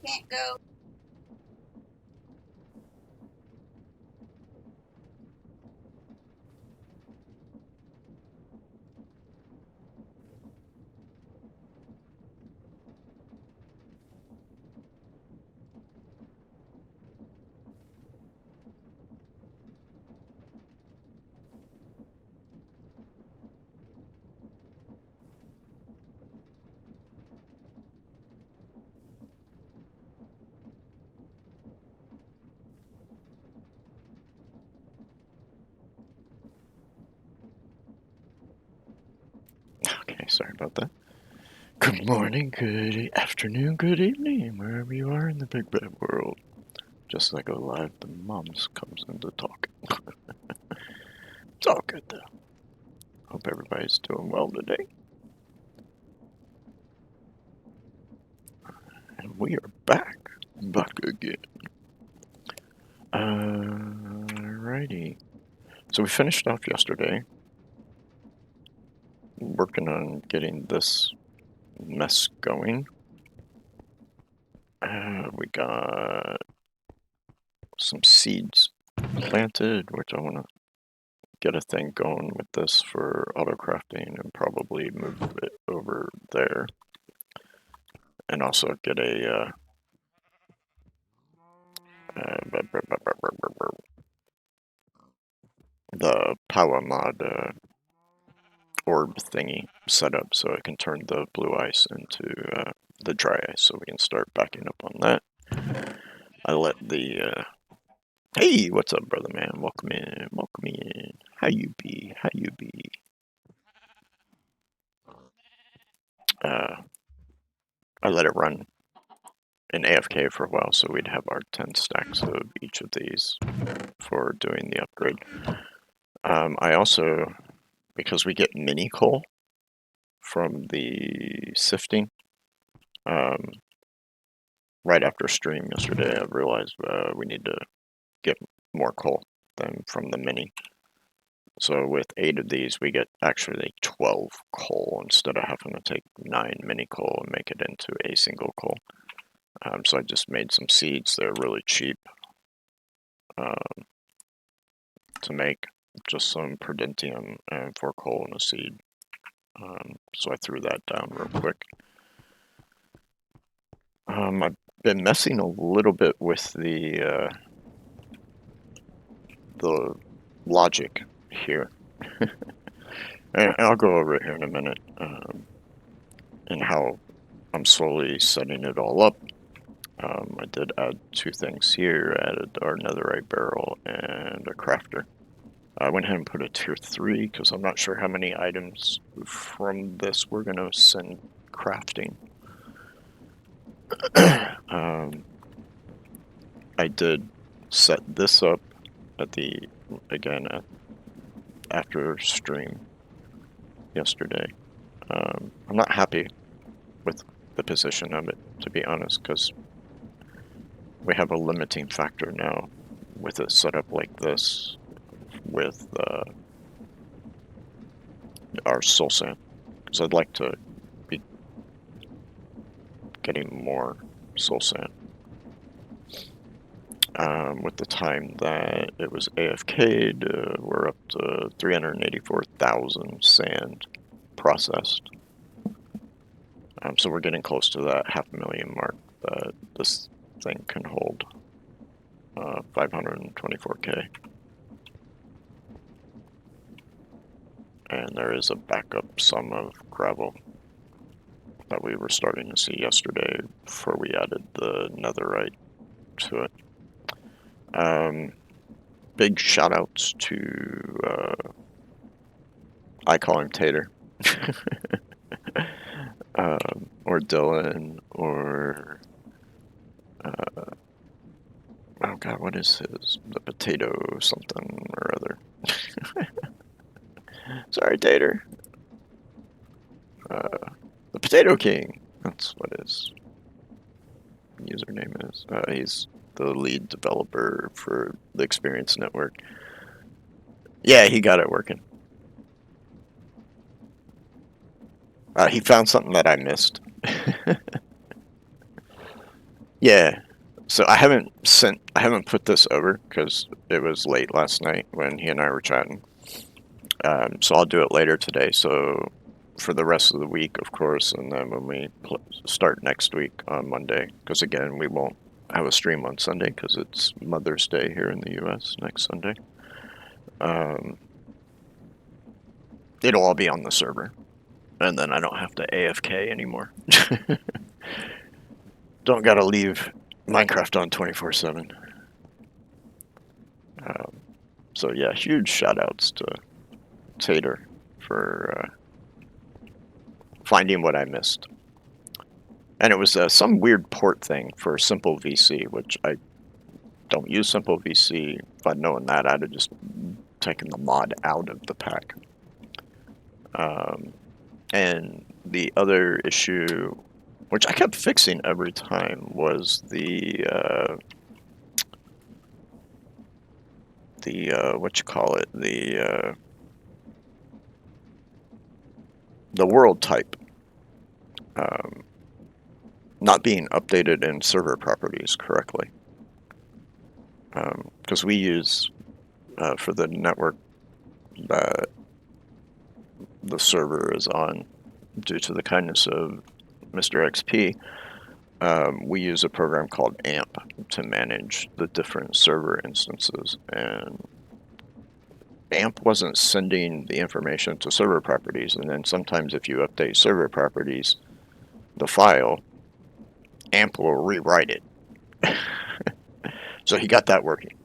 Can't go. Okay, sorry about that. Good morning, good afternoon, good evening, wherever you are in the big bad world. Just like I go live, the mums comes into talk. It's all good though. Hope everybody's doing well today. And we are back again. Alrighty. So we finished off yesterday, working on getting this mess going. We got some seeds planted, which I want to get a thing going with this for auto crafting and probably move it over there. And also get a the power mod orb thingy set up so I can turn the blue ice into the dry ice, so we can start backing up on that. I let the hey, what's up, brother man? Welcome in, welcome in. How you be? How you be? I let it run in AFK for a while, so we'd have our 10 stacks of each of these for doing the upgrade. I also, because we get mini coal from the sifting, right after stream yesterday, I realized we need to get more coal than from the mini. So with 8 of these, we get actually 12 coal instead of having to take 9 mini coal and make it into a single coal. So I just made some seeds. They're really cheap to make. Just some Prudentium and 4 coal in a seed. So I threw that down real quick. I've been messing a little bit with the logic here. And I'll go over it here in a minute, and how I'm slowly setting it all up. I did add 2 things here. I added our netherite barrel and a crafter. I went ahead and put a tier 3 because I'm not sure how many items from this we're going to send crafting. I did set this up at the, again, after stream yesterday. I'm not happy with the position of it, to be honest, because we have a limiting factor now with it set up like this with our soul sand, because I'd like to be getting more soul sand. With the time that it was AFK'd, we're up to 384,000 sand processed. So we're getting close to that 500,000 mark that this thing can hold. 524k. And there is a backup sum of gravel that we were starting to see yesterday before we added the netherite to it. Big shout outs to, I call him Tater, or Dylan, or, oh god, what is his, the potato something or other. Sorry, Tater. The Potato King, that's what his username is. He's the lead developer for the Experience Network. Yeah, he got it working. He found something that I missed. Yeah. So I haven't put this over because it was late last night when he and I were chatting. So I'll do it later today. So for the rest of the week, of course, and then when we start next week on Monday, because again, we won't have a stream on Sunday because it's Mother's Day here in the U.S. next Sunday. It'll all be on the server, and then I don't have to AFK anymore. Don't gotta leave Minecraft on 24/7. So yeah, huge shout outs to Tater for finding what I missed. And it was some weird port thing for Simple VC, which I don't use Simple VC. If I'd known that, I'd have just taken the mod out of the pack. And the other issue, which I kept fixing every time, was the what you call it, the world type not being updated in server properties correctly. Because we use for the network that the server is on, due to the kindness of Mr. XP, we use a program called AMP to manage the different server instances, and AMP wasn't sending the information to server properties, and then sometimes if you update server properties, the file, AMP will rewrite it. So he got that working.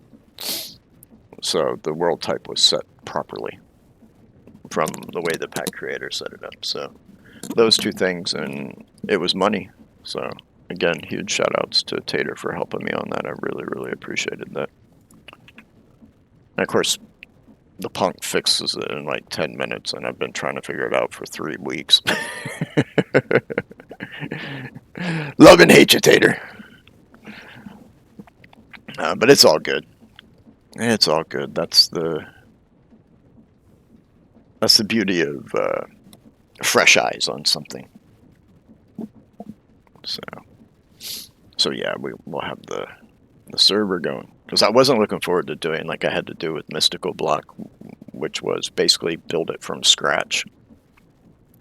So the world type was set properly from the way the pack creator set it up. So those two things, and it was money. So again, huge shout outs to Tater for helping me on that. I really, really appreciated that. And of course, the punk fixes it in like 10 minutes, and I've been trying to figure it out for 3 weeks. Love and hate you, Tater. But it's all good. It's all good. That's the beauty of fresh eyes on something. So yeah, we'll have the server going, because I wasn't looking forward to doing like I had to do with Mystical Block, which was basically build it from scratch.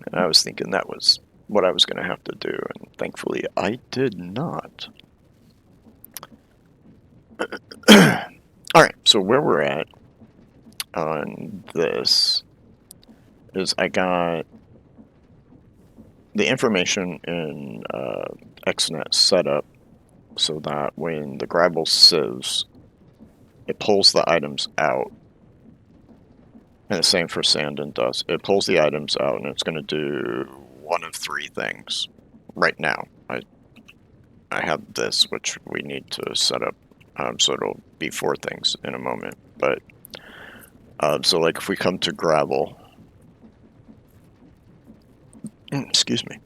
And I was thinking that was what I was going to have to do, and thankfully I did not. Alright, so where we're at on this is I got the information in XNet set up so that when the Grabble sieves, it pulls the items out. And the same for sand and dust. It pulls the items out, and it's going to do one of 3 things right now. I have this, which we need to set up, so it'll be 4 things in a moment. But so like if we come to gravel, excuse me,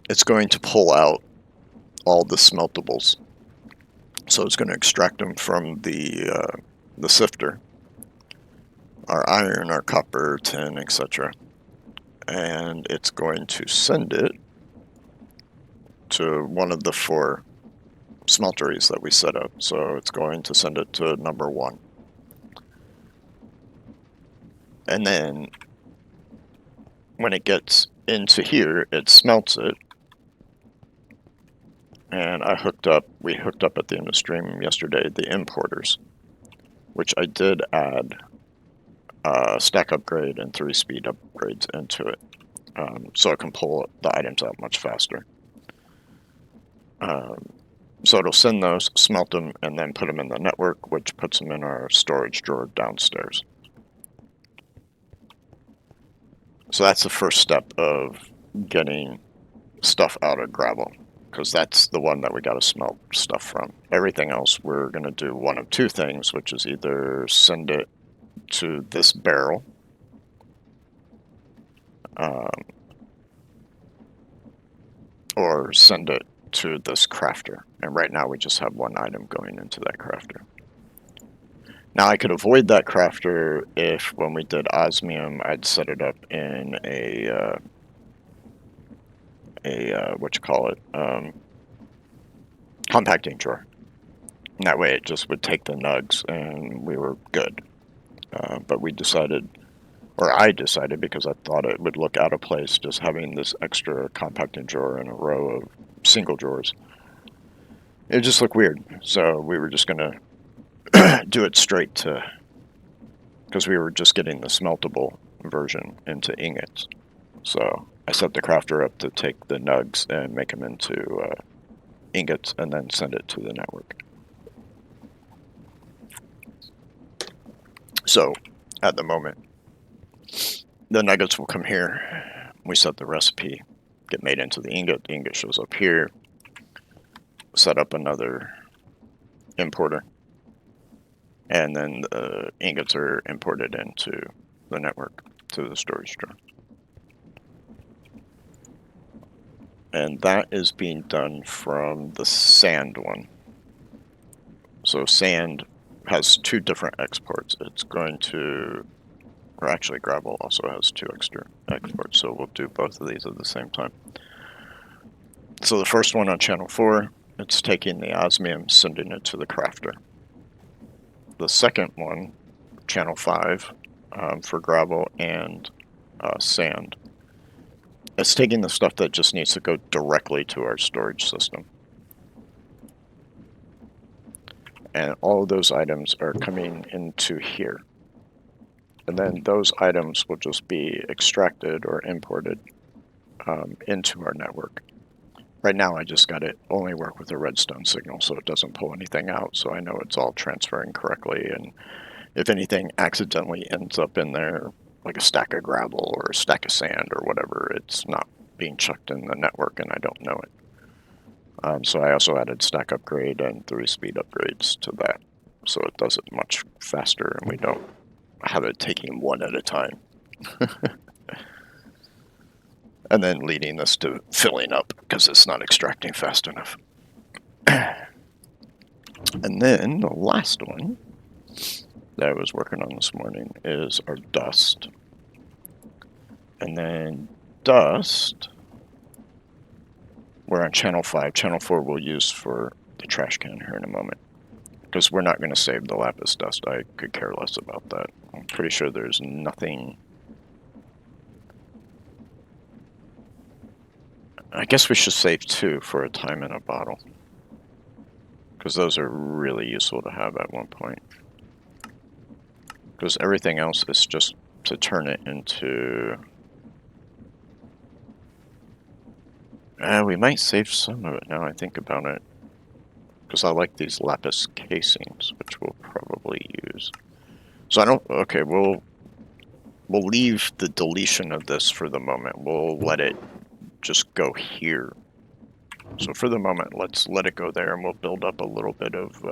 it's going to pull out all the smeltables. So it's going to extract them from the sifter, our iron, our copper, tin, etc. And it's going to send it to one of the 4 smelteries that we set up. So it's going to send it to number 1. And then when it gets into here, it smelts it. And we hooked up at the end of stream yesterday, the importers, which I did add stack upgrade and 3-speed upgrades into it, so it can pull the items out much faster. So it'll send those, smelt them, and then put them in the network, which puts them in our storage drawer downstairs. So that's the first step of getting stuff out of gravel, because that's the one that we got to smelt stuff from. Everything else, we're going to do one of 2 things, which is either send it to this barrel, or send it to this crafter. And right now we just have 1 item going into that crafter. Now I could avoid that crafter if, when we did osmium, I'd set it up in a what you call it, compacting drawer. And that way it just would take the nugs and we were good. But we decided, or I decided, because I thought it would look out of place just having this extra compacting drawer in a row of single drawers. It just looked weird. So we were just going to do it straight to, because we were just getting the smeltable version into ingots. So I set the crafter up to take the nugs and make them into ingots and then send it to the network. So at the moment, the nuggets will come here. We set the recipe, get made into the ingot shows up here, set up another importer, and then the ingots are imported into the network to the storage drawer. And that is being done from the sand one. So sand has two different exports. It's going to, or actually gravel also has two extra exports, so we'll do both of these at the same time. So the first one on channel 4, it's taking the osmium, sending it to the crafter. The second one, channel 5, for gravel and sand, it's taking the stuff that just needs to go directly to our storage system. And all of those items are coming into here. And then those items will just be extracted or imported into our network. Right now I just got it only work with a redstone signal, so it doesn't pull anything out, so I know it's all transferring correctly, and if anything accidentally ends up in there, like a stack of gravel or a stack of sand or whatever, it's not being chucked in the network and I don't know it. So I also added stack upgrade and 3-speed upgrades to that, so it does it much faster and we don't have it taking one at a time. And then leading this to filling up because it's not extracting fast enough. And then the last one that I was working on this morning is our dust. And then dust, we're on channel 5. Channel 4 we'll use for the trash can here in a moment, because we're not going to save the lapis dust. I could care less about that. I'm pretty sure there's nothing. I guess we should save 2 for a time in a bottle, because those are really useful to have at one point. Because everything else is just to turn it into... we might save some of it now I think about it, because I like these lapis casings, which we'll probably use. So I don't... Okay, we'll leave the deletion of this for the moment. We'll let it just go here. So for the moment, let's let it go there, and we'll build up a little bit of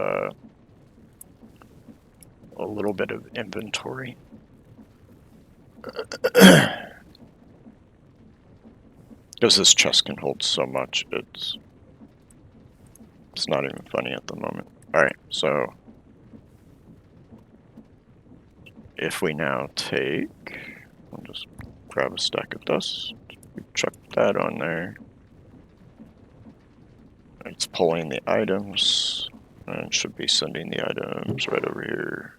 inventory. Because this chest can hold so much, it's not even funny at the moment. Alright, so if we now take, I'll just grab a stack of dust, chuck that on there. It's pulling the items, and it should be sending the items right over here.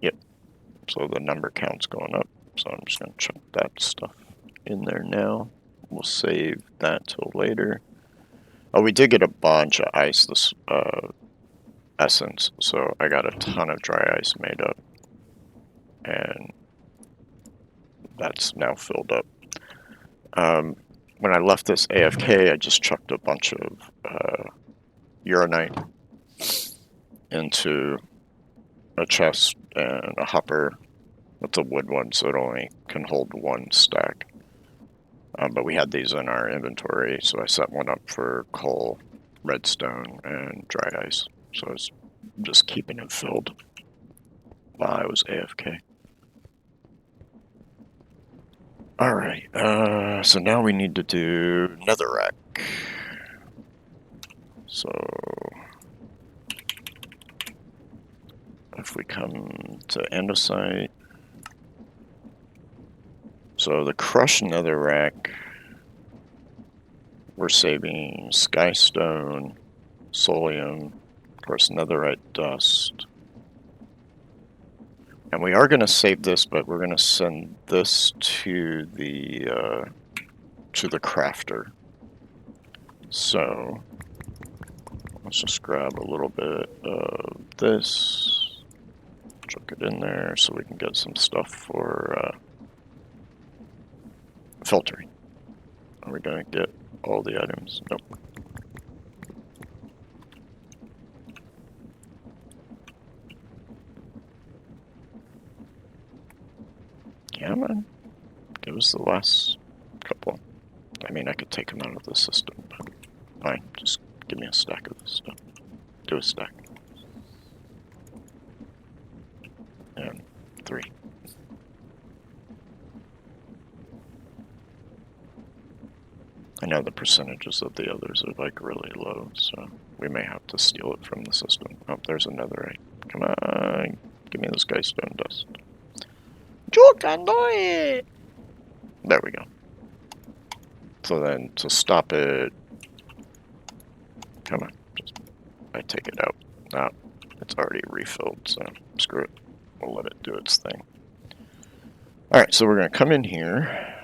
Yep, so the number count's going up, so I'm just going to chuck that stuff in there now. We'll save that till later. Oh, we did get a bunch of ice this essence, so I got a ton of dry ice made up, and that's now filled up. When I left this AFK, I just chucked a bunch of uranite into a chest and a hopper. It's a wood one, so it only can hold 1 stack. But we had these in our inventory, so I set one up for coal, redstone, and dry ice. So I was just keeping it filled while I was AFK. Alright, so now we need to do netherrack. So if we come to andesite, so the crushed netherrack we're saving skystone, solium, of course, netherite dust. And we are going to save this, but we're going to send this to the crafter. So let's just grab a little bit of this, chuck it in there so we can get some stuff for filtering. Are we going to get all the items? Nope. Yeah, man. Give us the last couple. I mean, I could take them out of the system, but fine. Just give me a stack of this stuff. Do a stack. And 3. I know the percentages of the others are like really low, so we may have to steal it from the system. Oh, there's another egg. Come on, give me this guy's stone dust. You can do it! There we go. So then to stop it, come on, I take it out. Ah, it's already refilled, so screw it. We'll let it do its thing. Alright, so we're going to come in here.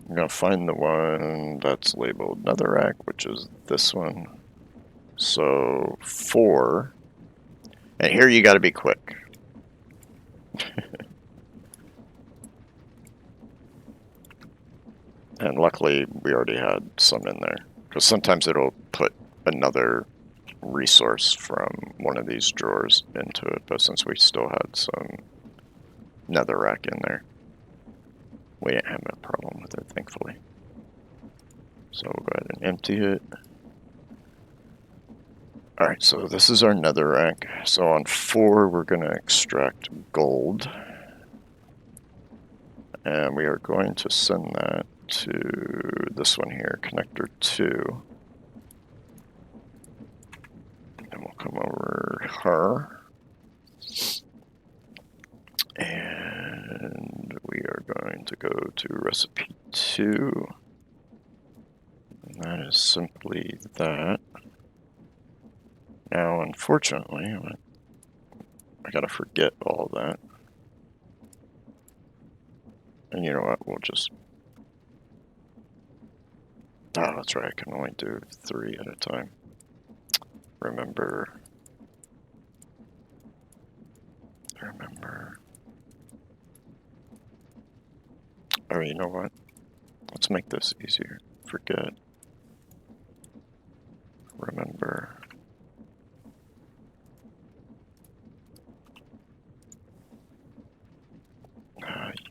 I'm going to find the one that's labeled netherrack, which is this one. So 4. And here you got to be quick. And luckily we already had some in there. Because sometimes it'll put another resource from one of these drawers into it. But since we still had some netherrack in there, we didn't have a problem with it, thankfully. So we'll go ahead and empty it. Alright, so this is our netherrack. So on 4, we're going to extract gold. And we are going to send that to this one here, connector 2. And we'll come over her. And we are going to go to recipe 2. And that is simply that. Now, unfortunately, I gotta forget all that. And you know what, we'll just... Oh, that's right, I can only do 3 at a time. Remember. Oh, you know what? Let's make this easier. Forget. Remember.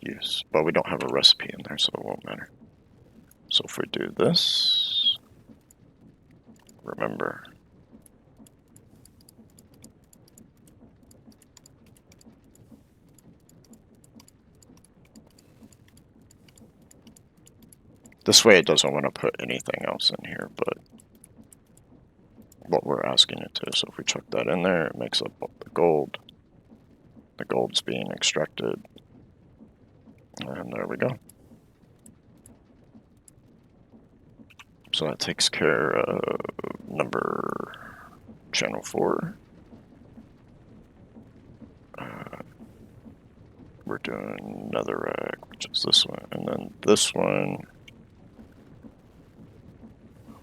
Use. But we don't have a recipe in there, so it won't matter. So if we do this, remember. This way it doesn't want to put anything else in here, but what we're asking it to. So if we chuck that in there, it makes up the gold. The gold's being extracted. And there we go. So that takes care of channel 4. We're doing netherrack, which is this one. And then this one,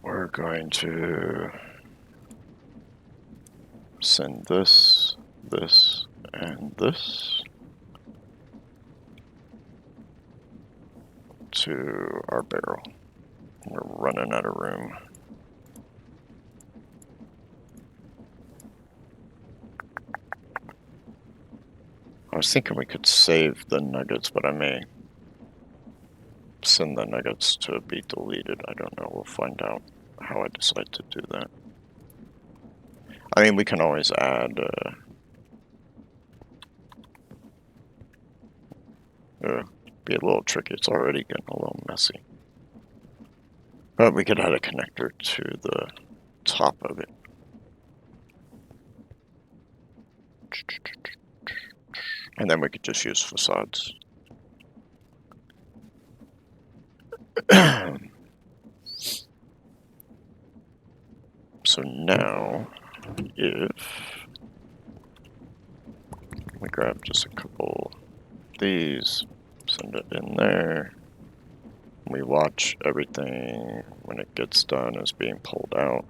we're going to send this, this, and this to our barrel. We're running out of room. I was thinking we could save the nuggets, but I may send the nuggets to be deleted. I don't know. We'll find out how I decide to do that. I mean, we can always add be a little tricky. It's already getting a little messy. But we could add a connector to the top of it. And then we could just use facades. So now, if we grab just a couple of these, send it in there, we watch everything when it gets done is being pulled out.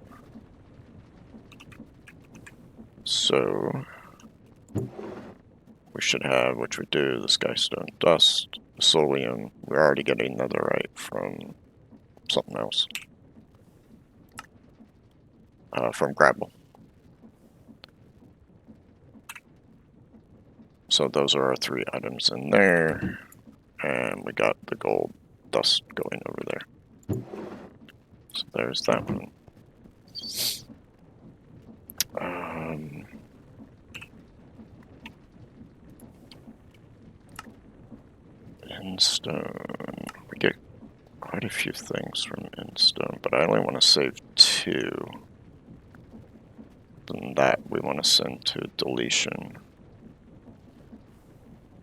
So we should have, which we do, the skystone dust, the solium. We're already getting netherite from something else. From gravel. So those are our 3 items in there. And we got the gold dust going over there. So there's that one. Endstone. We get quite a few things from endstone, but I only want to save 2. Then that we want to send to deletion.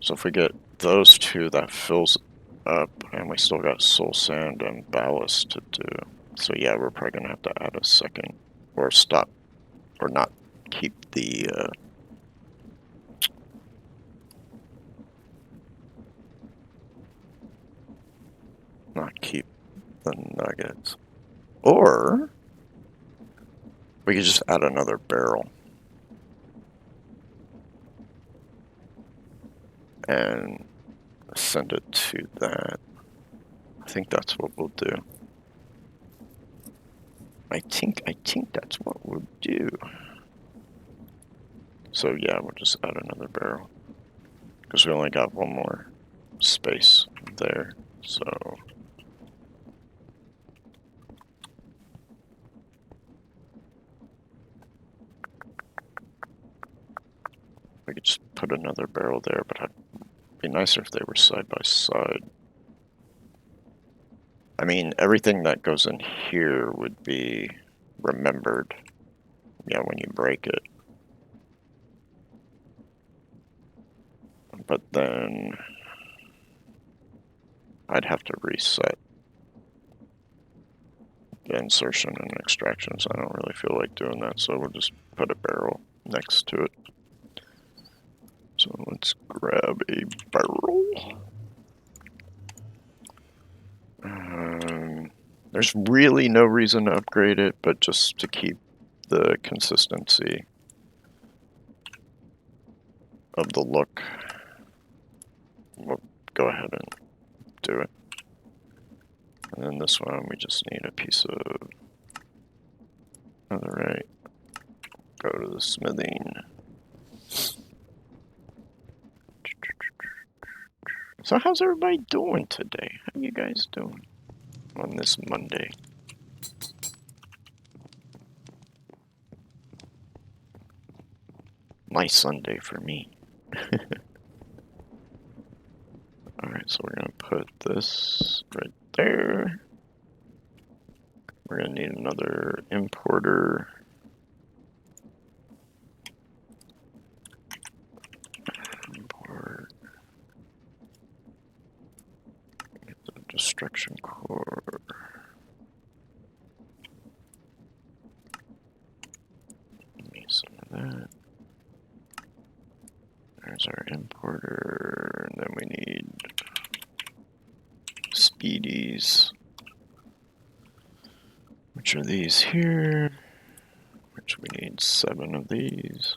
So if we get those 2, that fills up, and we still got soul sand and ballast to do. So yeah, we're probably gonna have to add a second, or stop, or not keep the nuggets. Or we could just add another barrel and send it to that. I think that's what we'll do. I think that's what we'll do. So yeah, we'll just add another barrel. Because we only got one more space there, so... we could just put another barrel there, but it'd be nicer if they were side by side. I mean, everything that goes in here would be remembered, yeah, when you break it. But then I'd have to reset the insertion and extraction, so I don't really feel like doing that, so we'll just put a barrel next to it. So let's grab a barrel. There's really no reason to upgrade it, but just to keep the consistency of the look, we'll go ahead and do it. And then this one, we just need a piece of netherite. Go to the smithing. So how's everybody doing today? How you guys doing on this Monday? My Sunday for me. Alright, so we're gonna put this right there. We're gonna need another importer. Import. Get the destruction core. Need some of that. There's our importer, and then we need speedies, which are these here, which we need 7 of these.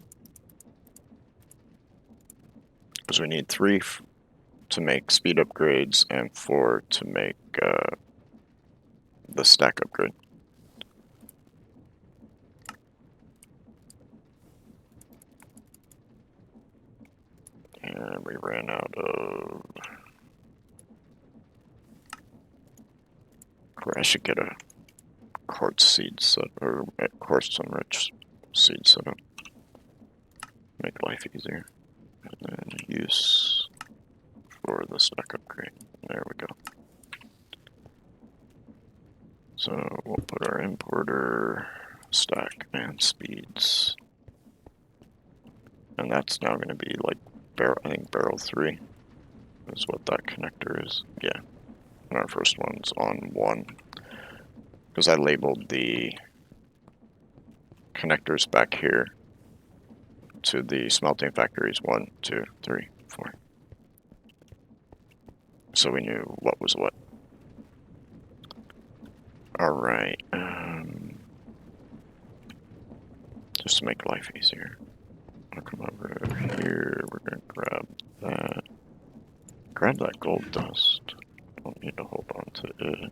Because we need 3 to make speed upgrades and 4 to make the stack upgrade. And we ran out of... I should get a quartz seed set, or a quartz enriched seed set up. Make life easier. And then use for the stack upgrade. There we go. So we'll put our importer, stack, and speeds. And that's now going to be like barrel, I think barrel 3 is what that connector is. Yeah. And our first one's on 1. Because I labeled the connectors back here to the smelting factories. 1, 2, 3, 4. So we knew what was what. Alright. Just to make life easier. I'll come over here. We're going to grab that. Grab that gold dust. Don't need to hold on to it.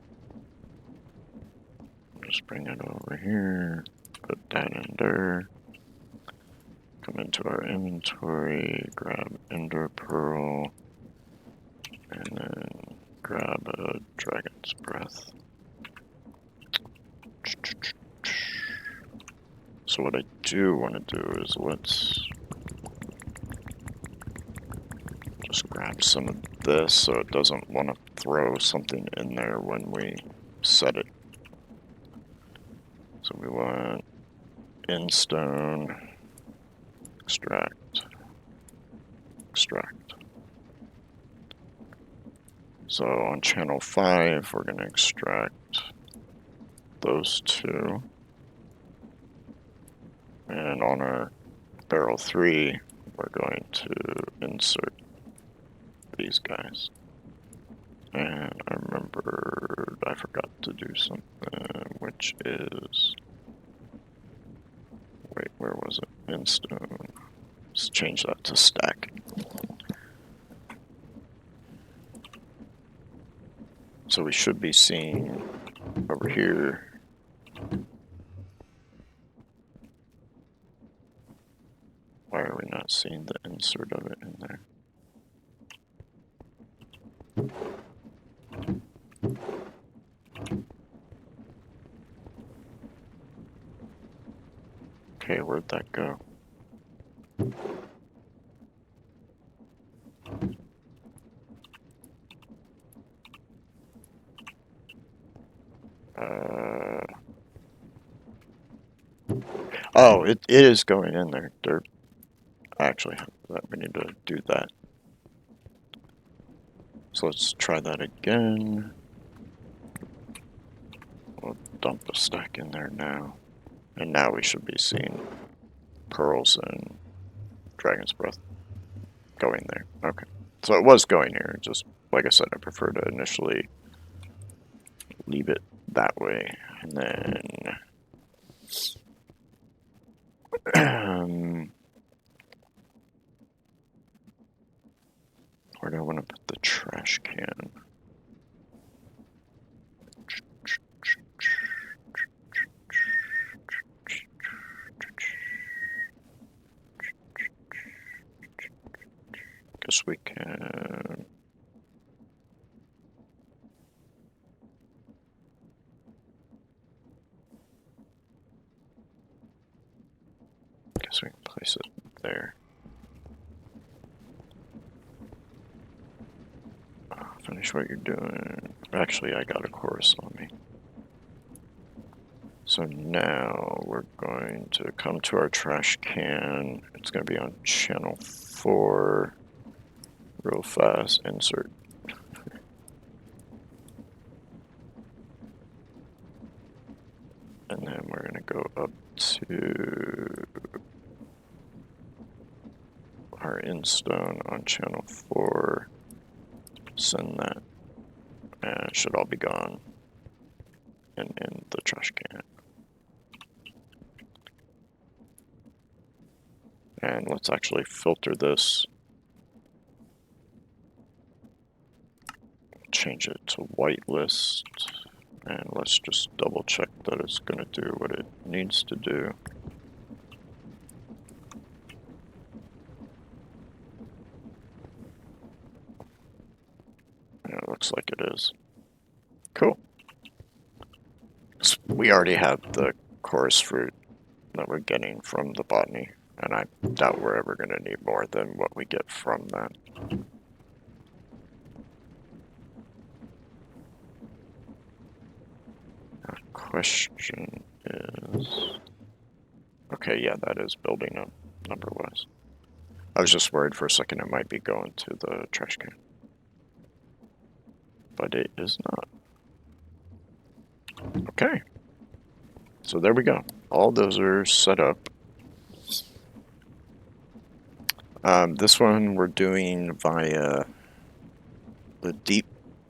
Just bring it over here. Put that in there. Come into our inventory. Grab Ender Pearl. And then grab a Dragon's Breath. So what I do want to do is let's just grab some of this so it doesn't want to throw something in there when we set it. So we want Instone, extract, extract. So on channel 5 we're going to extract those two. And on our barrel 3 we're going to insert these guys. And I remembered I forgot to do something, which is, wait, where was it? Instone. Let's change that to stack. So we should be seeing over here. Why are we not seeing the insert of it in there? Okay, where'd that go? Oh, it is going in there. Derp. Actually, we need to do that. So let's try that again. We'll dump a stack in there now. And now we should be seeing pearls and Dragon's Breath going there. Okay. So it was going here. Just, like I said, I prefer to initially leave it that way. And then... where do I want to put the trash can? Guess we can... guess we can place it there. Finish what you're doing. Actually, I got a chorus on me. So now we're going to come to our trash can. It's going to be on channel 4. Real fast, insert. And then we're going to go up to our Instone on channel 4. Send that. And it should all be gone. And in the trash can. And let's actually filter this. Change it to whitelist. And let's just double check that it's going to do what it needs to do. And it looks like it is. Cool. We already have the chorus fruit that we're getting from the botany, and I doubt we're ever going to need more than what we get from that. Our question is... okay, yeah, that is building up number-wise. I was just worried for a second it might be going to the trash can. But it is not. Okay. So there we go. All those are set up. This one we're doing via the deep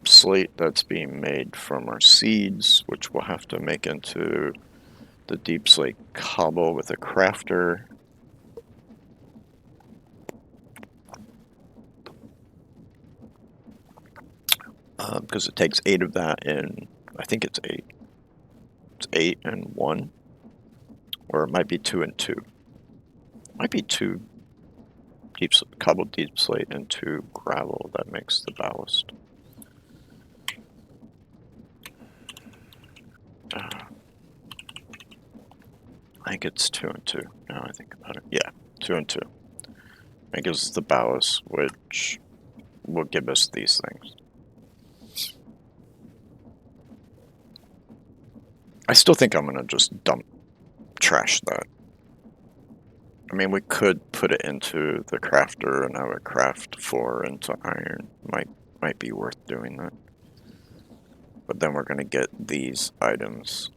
slate that's being made from our seeds, which we'll have to make into the deep slate cobble with a crafter. Because it takes 8 of that in, I think it's 8. It's 8 and 1. Or it might be 2 and 2. It might be 2 cobbled deep slate and 2 gravel that makes the ballast. I think it's 2 and 2. Now I think about it. Yeah, 2 and 2. It gives us the ballast, which will give us these things. I still think I'm going to just trash that. I mean, we could put it into the crafter and have it craft 4 into iron. Might be worth doing that. But then we're going to get these items.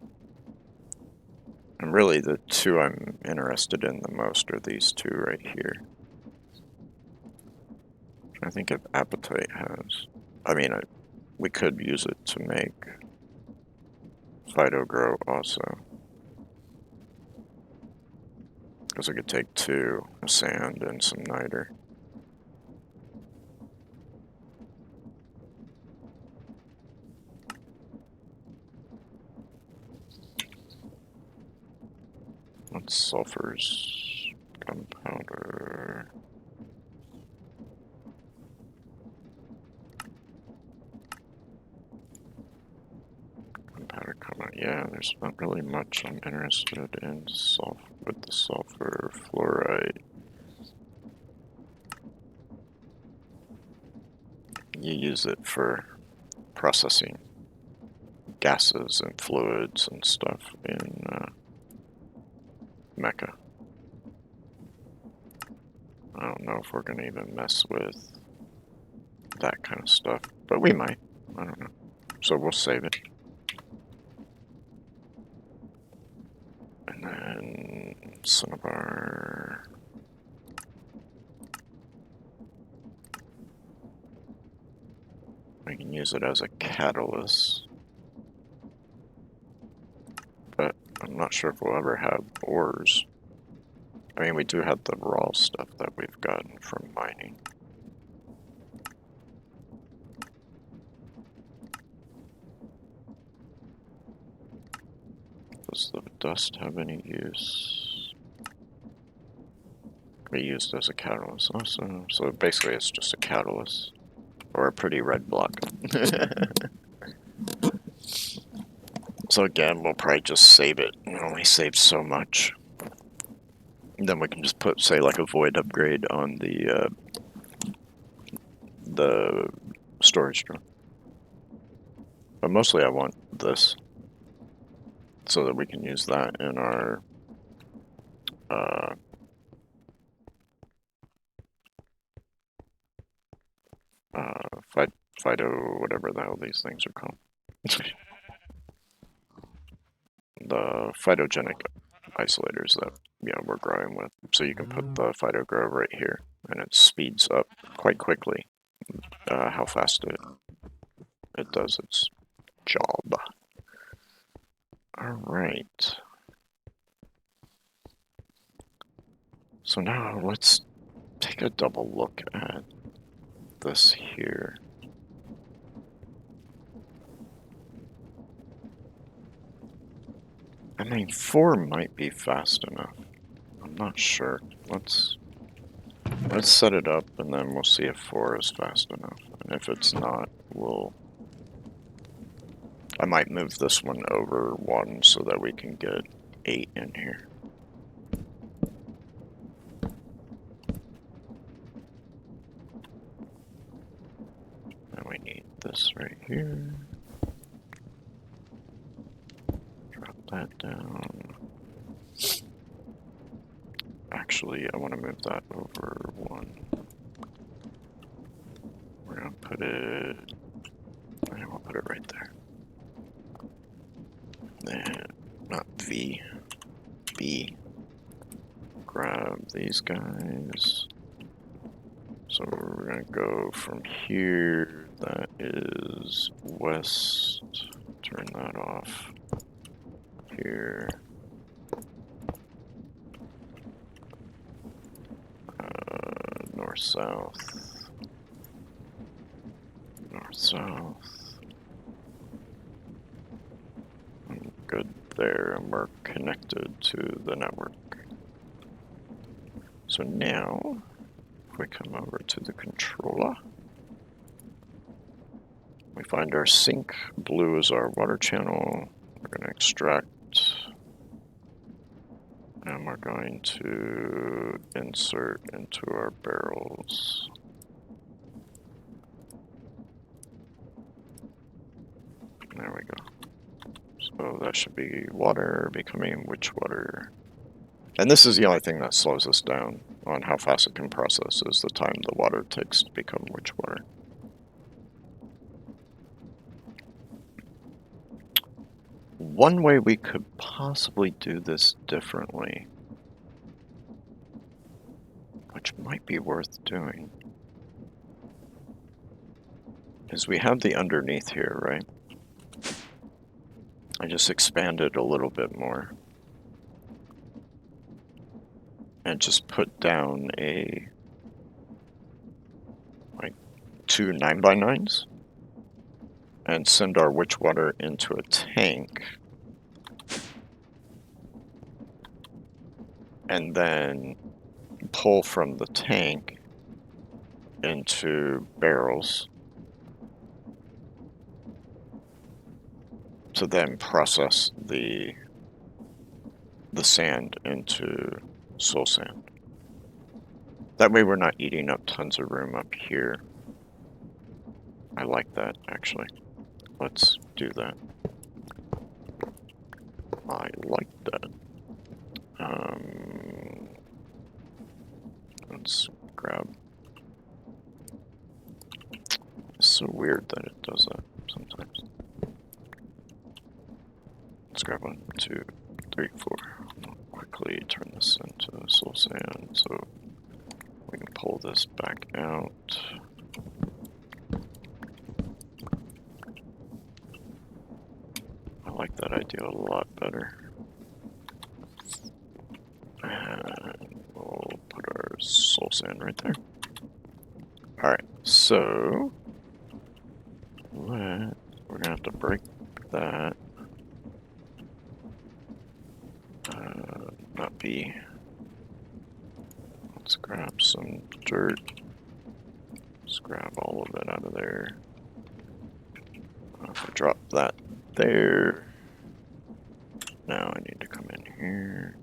And really, the 2 I'm interested in the most are these 2 right here. I think if appetite has... I mean, we could use it to make Fido grow also. Because I could take 2 sand and some niter. What's sulfur's gunpowder? Gunpowder come out. Yeah, there's not really much I'm interested in with the sulfur fluoride. You use it for processing gases and fluids and stuff in Mecca. I don't know if we're going to even mess with that kind of stuff, but we might. I don't know. So we'll save it. And then cinnabar. We can use it as a catalyst. But I'm not sure if we'll ever have ores. I mean, we do have the raw stuff that we've gotten from mining. Does the dust have any use? We used as a catalyst also. So basically it's just a catalyst. Or a pretty red block. So again, we'll probably just save it. It only saves so much. And then we can just put, say, like a void upgrade on the storage drum. But mostly I want this. So that we can use that in our Fido, whatever the hell these things are called. The phytogenic isolators that we're growing with. So you can put the Fido grow right here, and it speeds up quite quickly how fast it does its job. Alright. So now let's take a double look at this here. I mean, 4 might be fast enough. I'm not sure. Let's set it up and then we'll see if 4 is fast enough. And if it's not, I might move this one over 1 so that we can get 8 in here. And we need this right here. Drop that down. Actually, I want to move that over 1. We're going to put it... I will put it right there. Then, not V, B. Grab these guys. So we're gonna go from here. That is west. Turn that off. Here. North, south. North, south. Good there, and we're connected to the network. So now, if we come over to the controller, we find our sink. Blue is our water channel. We're going to extract, and we're going to insert into our barrels. There we go. So that should be water becoming witch water. And this is the only thing that slows us down on how fast it can process, is the time the water takes to become witch water. One way we could possibly do this differently, which might be worth doing, is we have the underneath here, right? I just expand it a little bit more. And just put down a, like, 2 9x9s. And send our witch water into a tank. And then pull from the tank into barrels to then process the sand into soul sand. That way we're not eating up tons of room up here. I like that, actually. Let's do that. I like that. Let's grab. It's so weird that it does that sometimes. Let's grab 1, 2, 3, 4. I'll quickly turn this into soul sand so we can pull this back out. I like that idea a lot better. And we'll put our soul sand right there. Alright, so we're gonna have to break that. Not B. Let's grab some dirt. Let's grab all of it out of there. If I drop that there, now I need to come in here.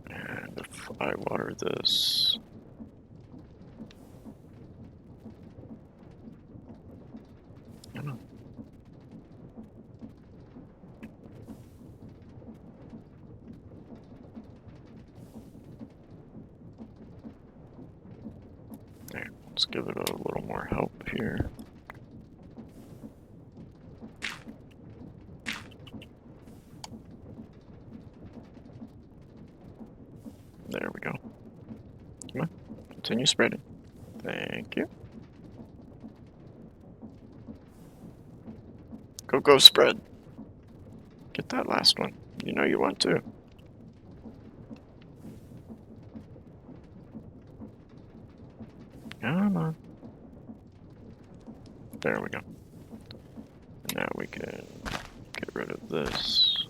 And if I water this, come on. There, let's give it a little more help here. There we go. Come on, continue spreading. Thank you. Go spread. Get that last one. You know you want to. Come on. There we go. And now we can get rid of this.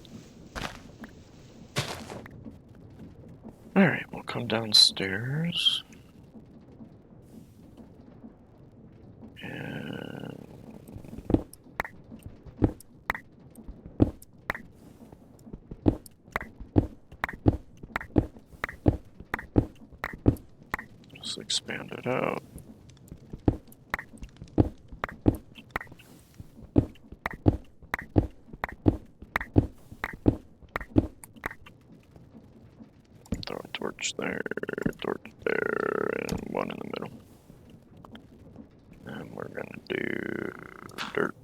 Alright, we'll come downstairs. And just expand it out. Throw a torch there, and one in the middle. And we're gonna do dirt.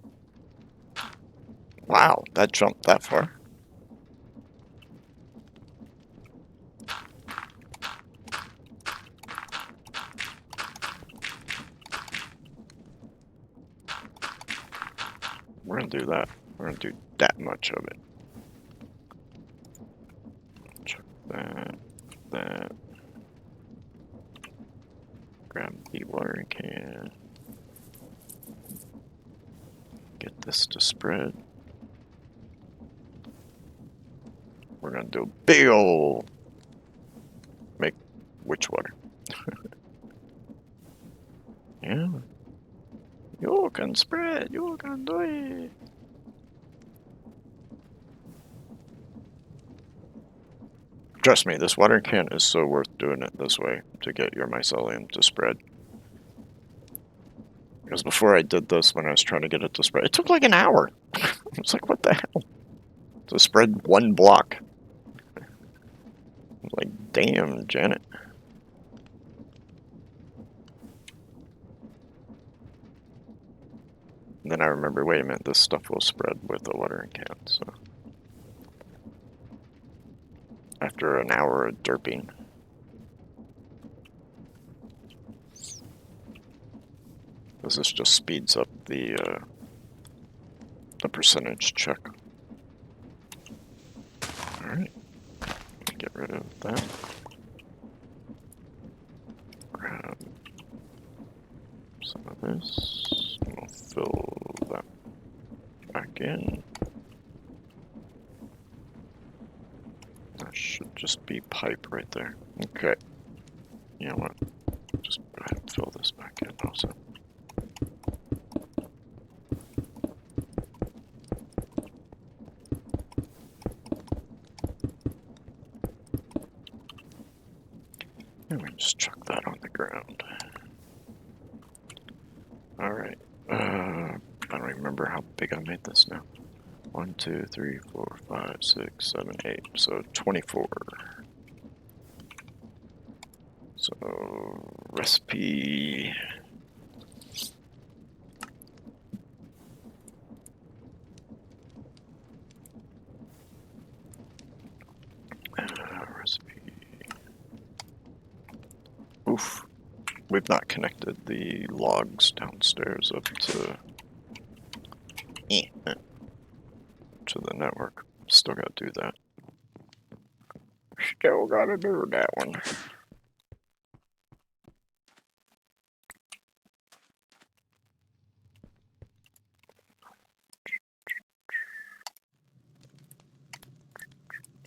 Wow, that jump that far? We're gonna do that. We're gonna do that much of it. Check that. That. Grab the watering can. Get this to spread. We're gonna do a big ol' make witch water. Yeah. You can spread, you can do it. Trust me, this watering can is so worth doing it this way to get your mycelium to spread. Because before I did this, when I was trying to get it to spread, it took like an hour. I was like, what the hell? To spread one block. I was like, damn, Janet. And then I remember, wait a minute, this stuff will spread with the watering can, so. After an hour of derping. This just speeds up the percentage check. Alright, get rid of that. Grab some of this, and we'll fill that back in. That should just be pipe right there. Okay. You know what? Just go ahead and fill this back in also. And we just chuck that on the ground. Alright. I don't remember how big I made this now. 1, 2, 3, 4, 5, 6, 7, 8. So 24. So recipe. Recipe. Oof. We've not connected the logs downstairs up to the network. Still gotta do that. Still gotta do that one.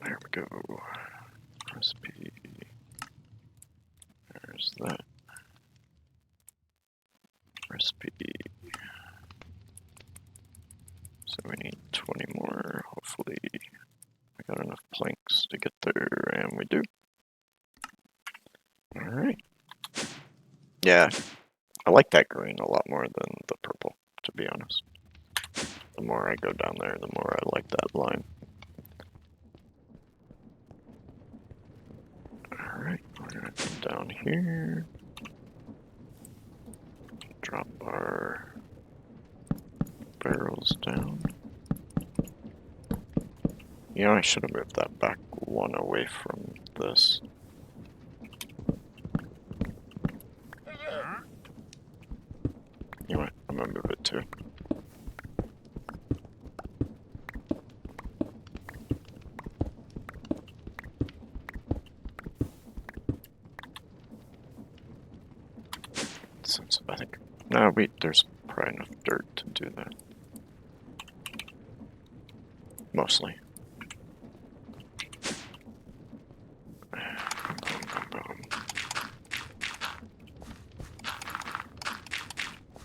There we go. Recipe. There's that. Recipe. So we need 20 more. Hopefully I got enough planks to get there, and we do. Alright. Yeah, I like that green a lot more than the purple, to be honest. The more I go down there, the more I like that line. Alright, we're gonna come down here. Drop our barrels down. You know, I should have moved that back one away from this. You know what? I'm gonna move it too. Since I think, no, wait, there's probably enough dirt to do that. Mostly.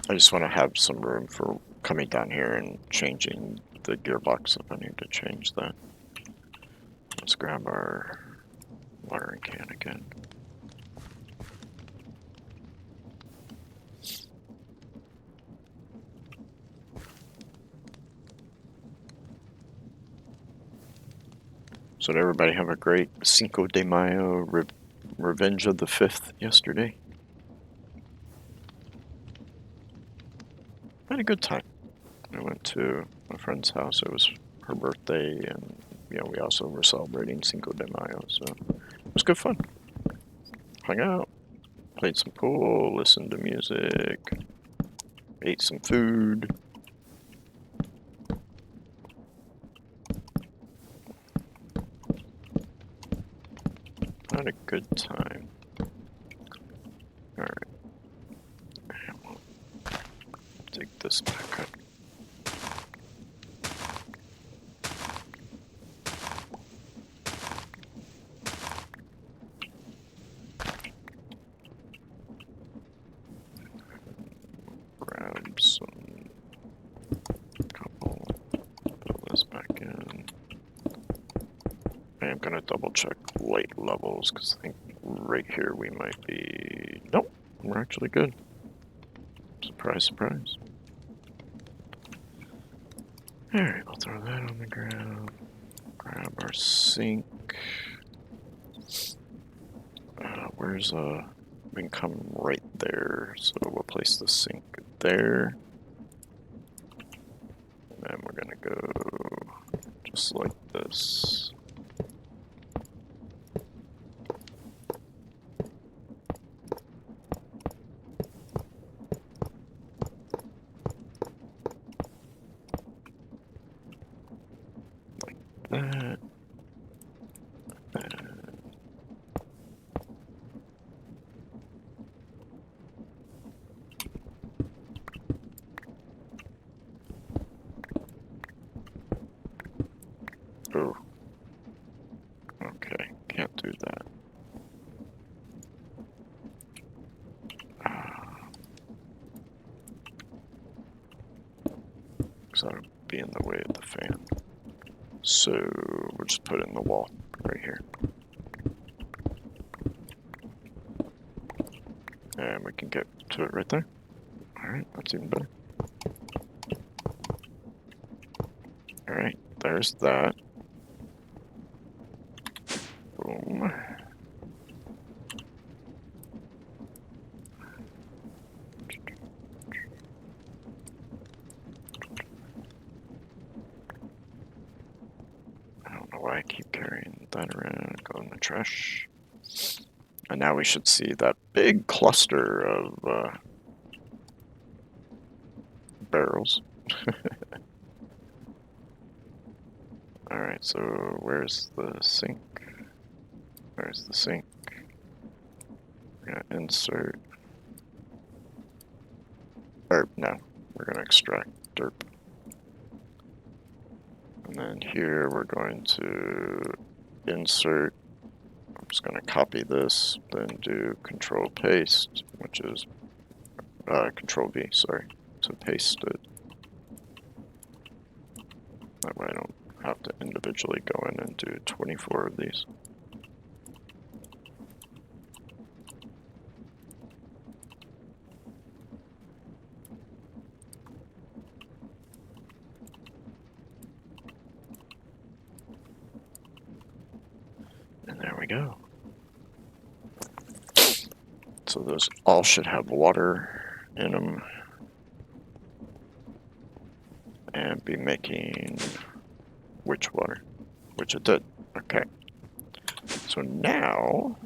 I just want to have some room for coming down here and changing the gearbox if I need to change that. Let's grab our watering can again. So did everybody have a great Cinco de Mayo Revenge of the 5th yesterday? I had a good time. I went to my friend's house. It was her birthday, and we also were celebrating Cinco de Mayo, so it was good fun. Hung out, played some pool, listened to music, ate some food. Had a good time. Alright. We'll take this back up. Grab some couple, fill this back in. I am gonna double check light levels because I think right here we might be. Nope, we're actually good. Surprise, surprise. Alright, I'll throw that on the ground. Grab our sink. Where's we can come right there, so we'll place the sink there. And then we're gonna go just like this. Like that. Oh. Okay, can't do that. Because that'll be in the way of the fan. So we'll just put it in the wall right here. And we can get to it right there. Alright, that's even better. Alright, there's that. Boom. I don't know why I keep carrying that around. Go in the trash. And now we should see that big cluster of barrels. Alright, so where's the sink? There's the sink. We're gonna insert. Or, no, we're gonna extract derp. And then here we're going to insert. I'm just gonna copy this, then do Control Paste, which is Control V, sorry, to paste it. That way I don't have to individually go in and do 24 of these. And there we go. So those all should have water in them. And be making which water? Which it did. Okay. So now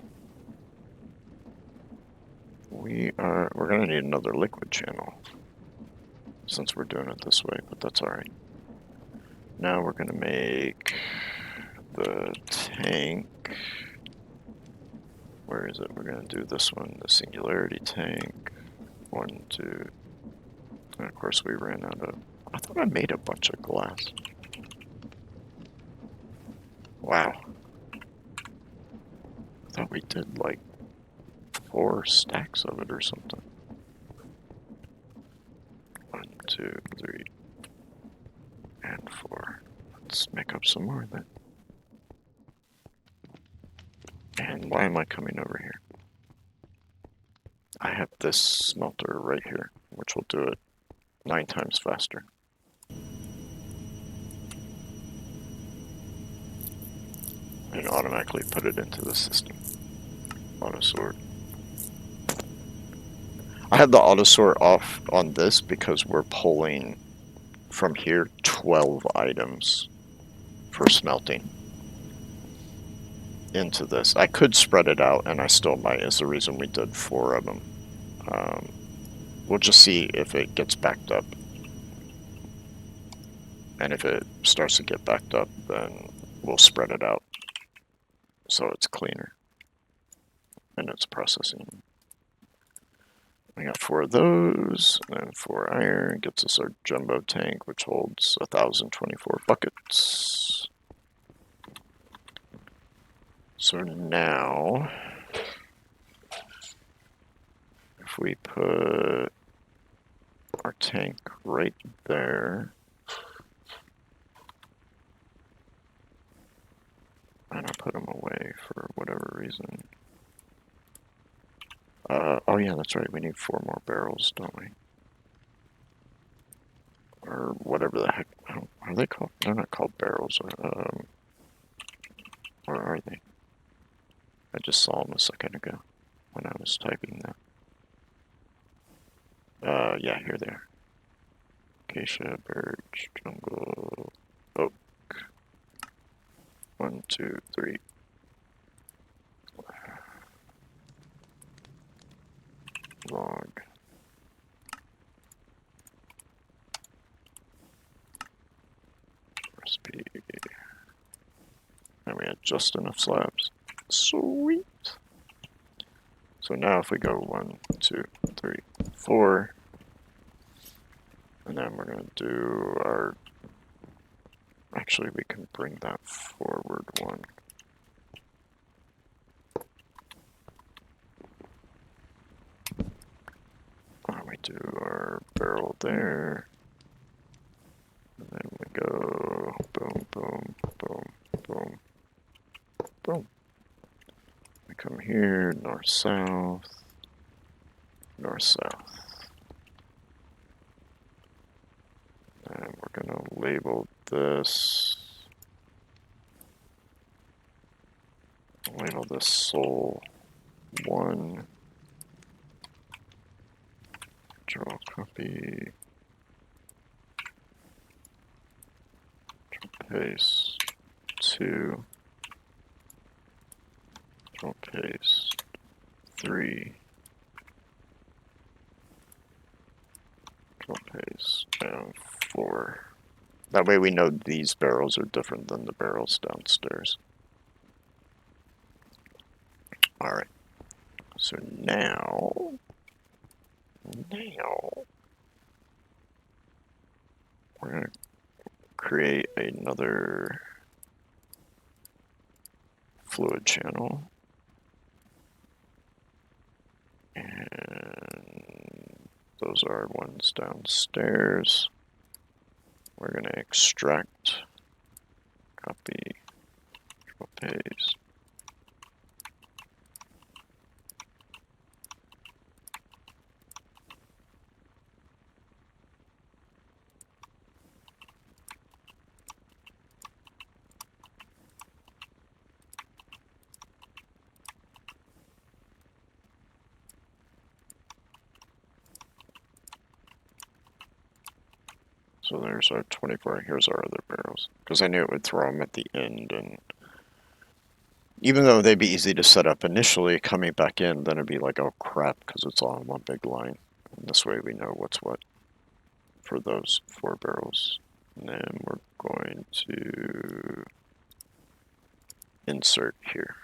we're gonna need another liquid channel since we're doing it this way, but that's alright. Now we're gonna make the tank. Where is it? We're gonna do this one, the singularity tank. 1, 2. And of course we ran out of. I thought I made a bunch of glass. Wow. I thought we did like 4 stacks of it or something. 1, 2, 3, and 4. Let's make up some more then. And why am I coming over here? I have this smelter right here, which will do it 9 times faster. And automatically put it into the system. Auto sort. I had the auto sort off on this because we're pulling from here 12 items for smelting into this. I could spread it out, and I still might, is the reason we did 4 of them. We'll just see if it gets backed up. And if it starts to get backed up, then we'll spread it out so it's cleaner and it's processing. I got 4 of those, and then 4 iron gets us our jumbo tank, which holds 1,024 buckets. So now, if we put our tank right there, and I put them away for whatever reason. Oh yeah, that's right, we need 4 more barrels, don't we? Or whatever the heck, are they called? They're not called barrels, or are they? I just saw them a second ago when I was typing that. Yeah, here they are. Acacia, birch, jungle, oak. 1, 2, 3. Log. Recipe. And we had just enough slabs. Sweet. So now if we go 1, 2, 3, 4, and then we're going to do our... Actually, we can bring that forward 1. We do our barrel there. And then we go boom, boom, boom, boom, boom. We come here, north, south, north, south. And we're going to label this. Label this Soul 1. Draw copy. Paste 2. Control paste 3. Control paste and 4. That way we know these barrels are different than the barrels downstairs. Alright. So now we're going to create another fluid channel. And those are ones downstairs. We're going to extract, copy, control paste. So there's our 24, here's our other barrels. Because I knew it would throw them at the end, and even though they'd be easy to set up initially, coming back in, then it'd be like, oh crap, because it's all in one big line. And this way we know what's what for those 4 barrels. And then we're going to insert here.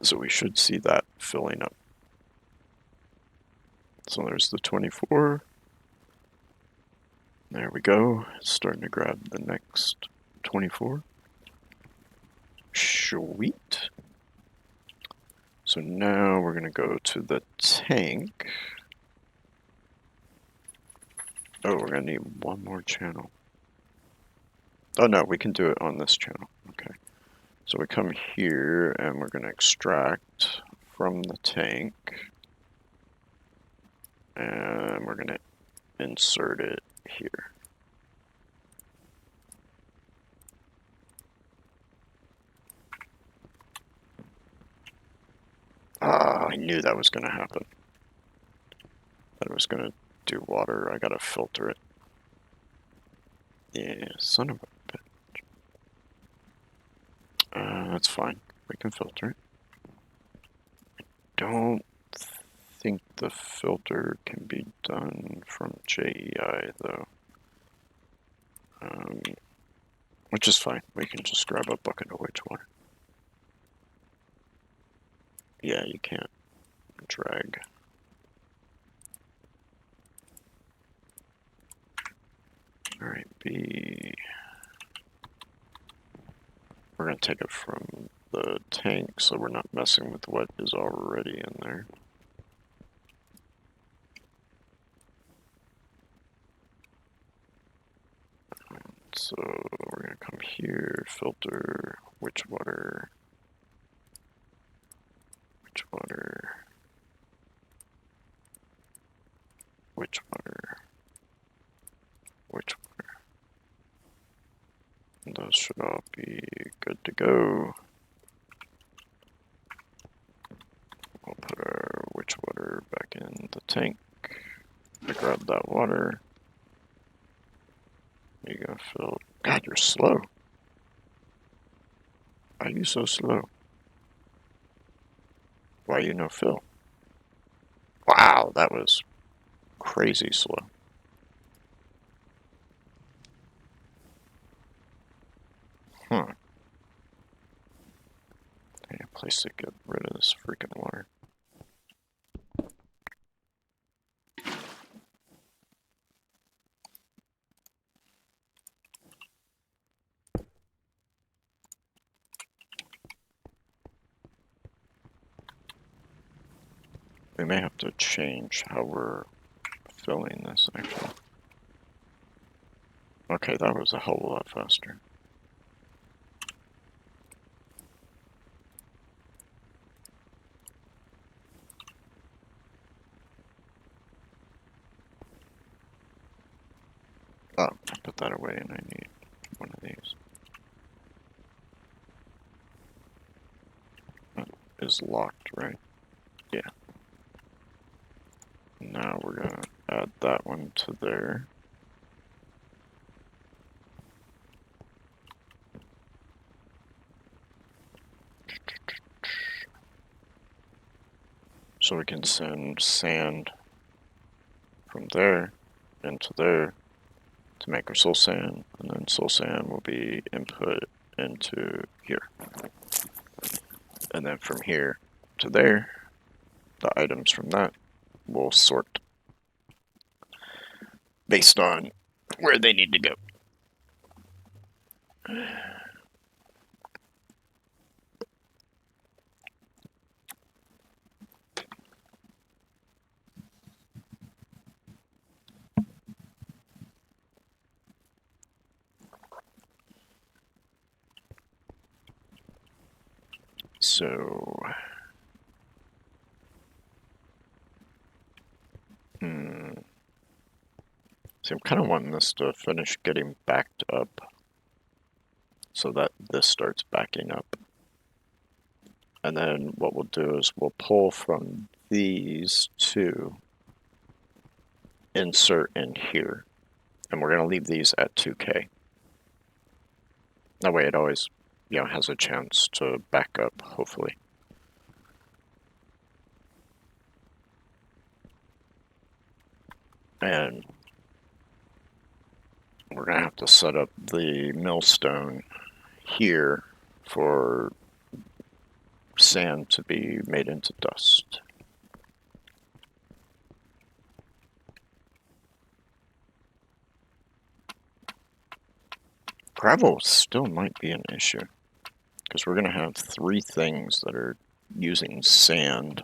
So we should see that filling up. So there's the 24. There we go. It's starting to grab the next 24. Sweet. So now we're going to go to the tank. Oh, we're going to need one more channel. Oh no, we can do it on this channel. Okay. So we come here and we're going to extract from the tank. And we're going to insert it here. Ah, I knew that was going to happen. That it was going to do water. I got to filter it. Yeah, son of a bitch. That's fine. We can filter it. Don't think the filter can be done from JEI though. Which is fine. We can just grab a bucket of wastewater. Yeah, you can't drag. Alright, B. We're going to take it from the tank so we're not messing with what is already in there. So we're going to come here, filter, which water, which water, which water, which water. And those should all be good to go. We'll put our witch water back in the tank. I grab that water. There you go, Phil. God, you're slow. Why are you so slow? Why you no Phil? Wow, that was crazy slow. Huh. I need a place to get rid of this freaking water. We may have to change how we're filling this, actually. Okay, that was a hell of a lot faster. Oh, I put that away and I need one of these. That is locked, right? Yeah. Now we're gonna add that one to there. So we can send sand from there into there to make our soul sand, and then soul sand will be input into here. And then from here to there, the items from that will sort based on where they need to go. So, see, I'm kind of wanting this to finish getting backed up so that this starts backing up. And then what we'll do is we'll pull from these two, insert in here, and we're going to leave these at 2K. That way it always, has a chance to back up, hopefully. And we're going to have to set up the millstone here for sand to be made into dust. Gravel still might be an issue, because we're going to have 3 things that are using sand,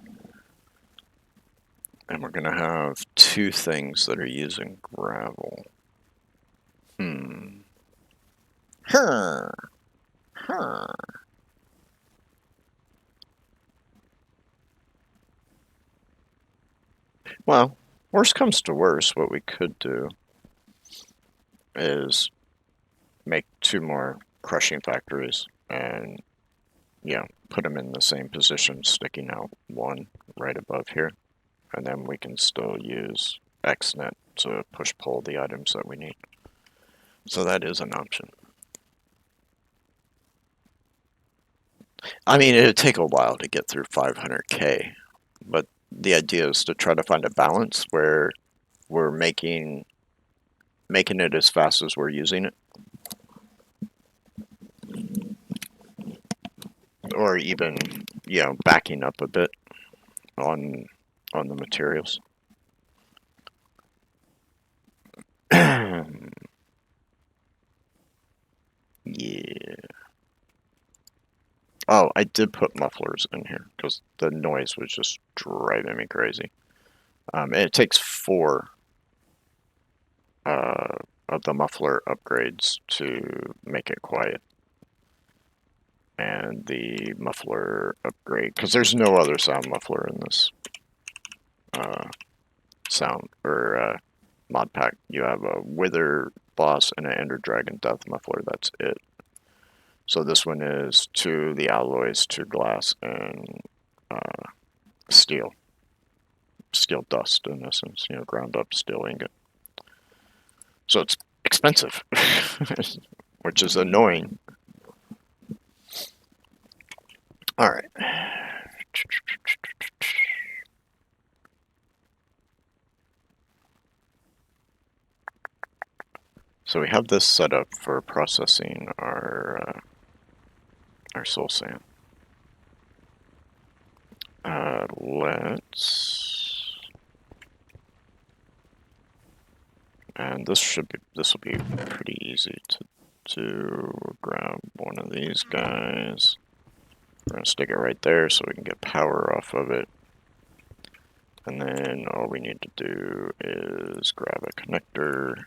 and we're going to have 2 things that are using gravel. Huh. Well, worst comes to worst, what we could do is make 2 more crushing factories and, put them in the same position, sticking out one right above here. And then we can still use XNet to push-pull the items that we need. So that is an option. I mean, it'd take a while to get through 500K, but the idea is to try to find a balance where we're making it as fast as we're using it, or even, backing up a bit on the materials. Yeah. Oh, I did put mufflers in here because the noise was just driving me crazy. And it takes 4 of the muffler upgrades to make it quiet. And the muffler upgrade, because there's no other sound muffler in this sound or mod pack. You have a Wither boss and an Ender Dragon Death muffler. That's it. So this one is to the alloys, to glass, and steel. Steel dust, in essence, ground up steel ingot. So it's expensive, which is annoying. All right. So we have this set up for processing our soul sand. And this will be pretty easy to grab one of these guys. We're gonna stick it right there so we can get power off of it. And then all we need to do is grab a connector,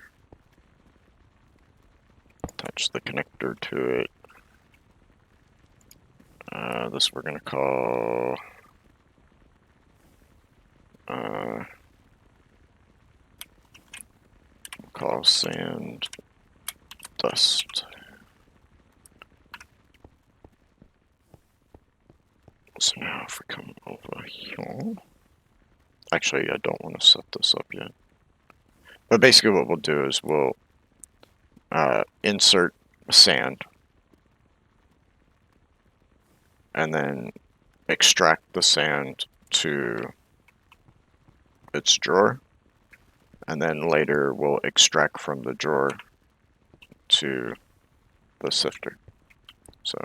attach the connector to it. This we're gonna call sand dust. So now if we come over here, actually I don't want to set this up yet. But basically what we'll do is we'll insert sand and then extract the sand to its drawer, and then later we'll extract from the drawer to the sifter. So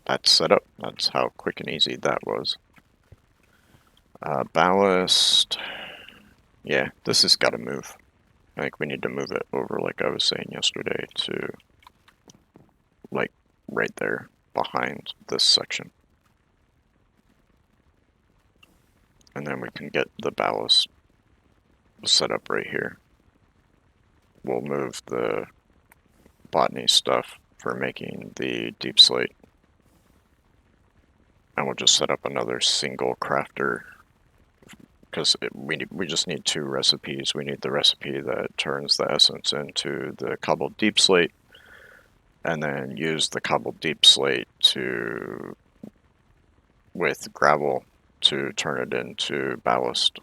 that's set up. That's how quick and easy that was. Ballast. Yeah, this has got to move. I think we need to move it over, like I was saying yesterday, to like right there behind this section. And then we can get the ballast set up right here. We'll move the botany stuff for making the deep slate. And we'll just set up another single crafter because we just need 2 recipes. We need the recipe that turns the essence into the cobbled deep slate, and then use the cobbled deep slate with gravel to turn it into ballast,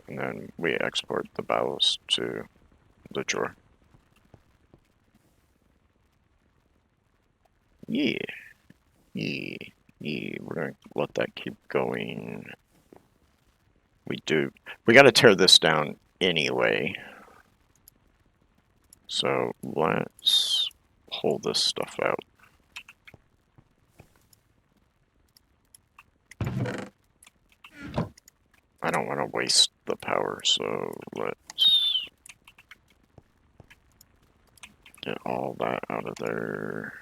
and then we export the ballast to the drawer. Yeah, we're gonna let that keep going. We gotta tear this down anyway. So let's pull this stuff out. I don't want to waste the power, so let's get all that out of there.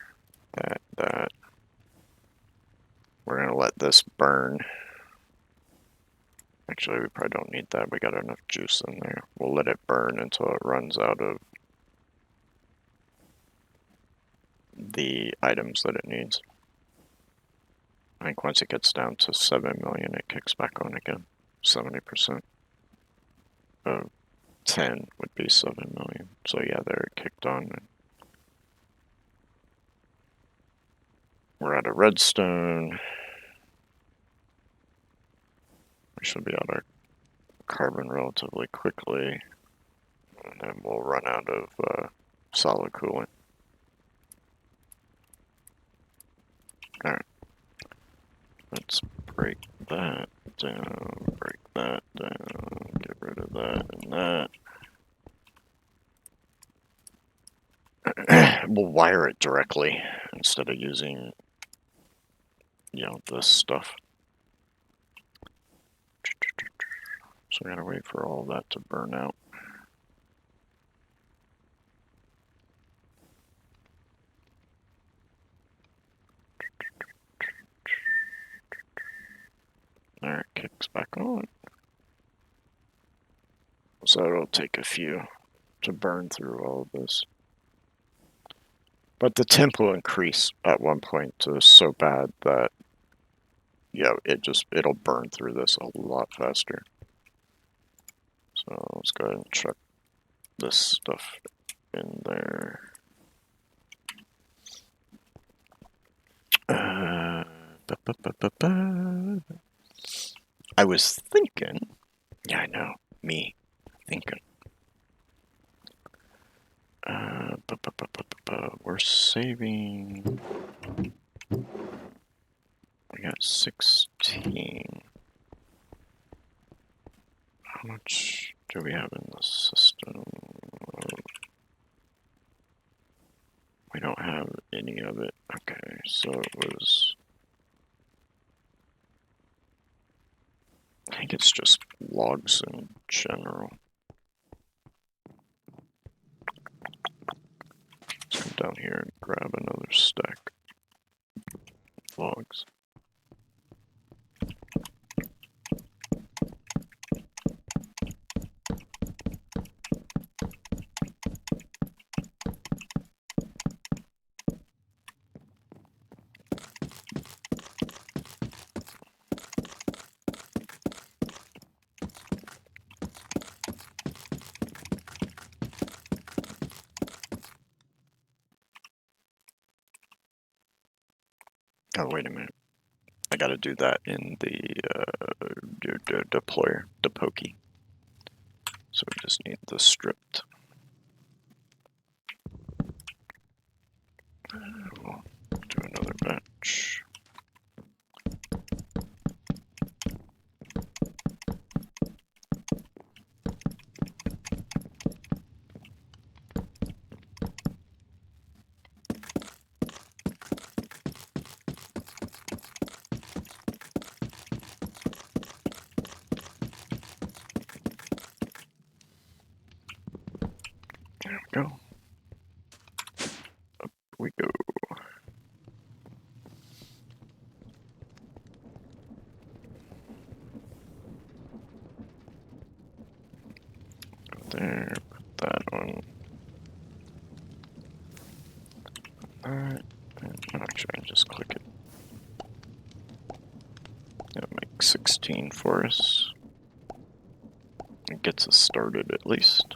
That. We're gonna let this burn. Actually, we probably don't need that. We got enough juice in there. We'll let it burn until it runs out of the items that it needs. I think once it gets down to 7 million, it kicks back on again. 70% of 10 would be 7 million. So yeah, there it kicked on. We're out of redstone. We should be out of carbon relatively quickly. And then we'll run out of solid coolant. Alright, let's break that down, break that down, get rid of that and that. We'll wire it directly instead of using, this stuff. So we gotta wait for all that to burn out. There, it kicks back on. So it'll take a few to burn through all of this. But the temp will increase at one point to so bad that, it'll burn through this a lot faster. So let's go ahead and chuck this stuff in there. I was thinking, yeah, I know, me thinking. We're saving. We got 16. How much do we have in the system? We don't have any of it. Okay, so it was. I think it's just logs in general. Let's come down here and grab another stack of logs. Oh, wait a minute. I gotta do that in the deployer, the pokey. So we just need the stripped. We'll do another batch. There we go. Up we go. Go there, put that on. That, and actually I just click it. That'll make 16 for us. It gets us started at least.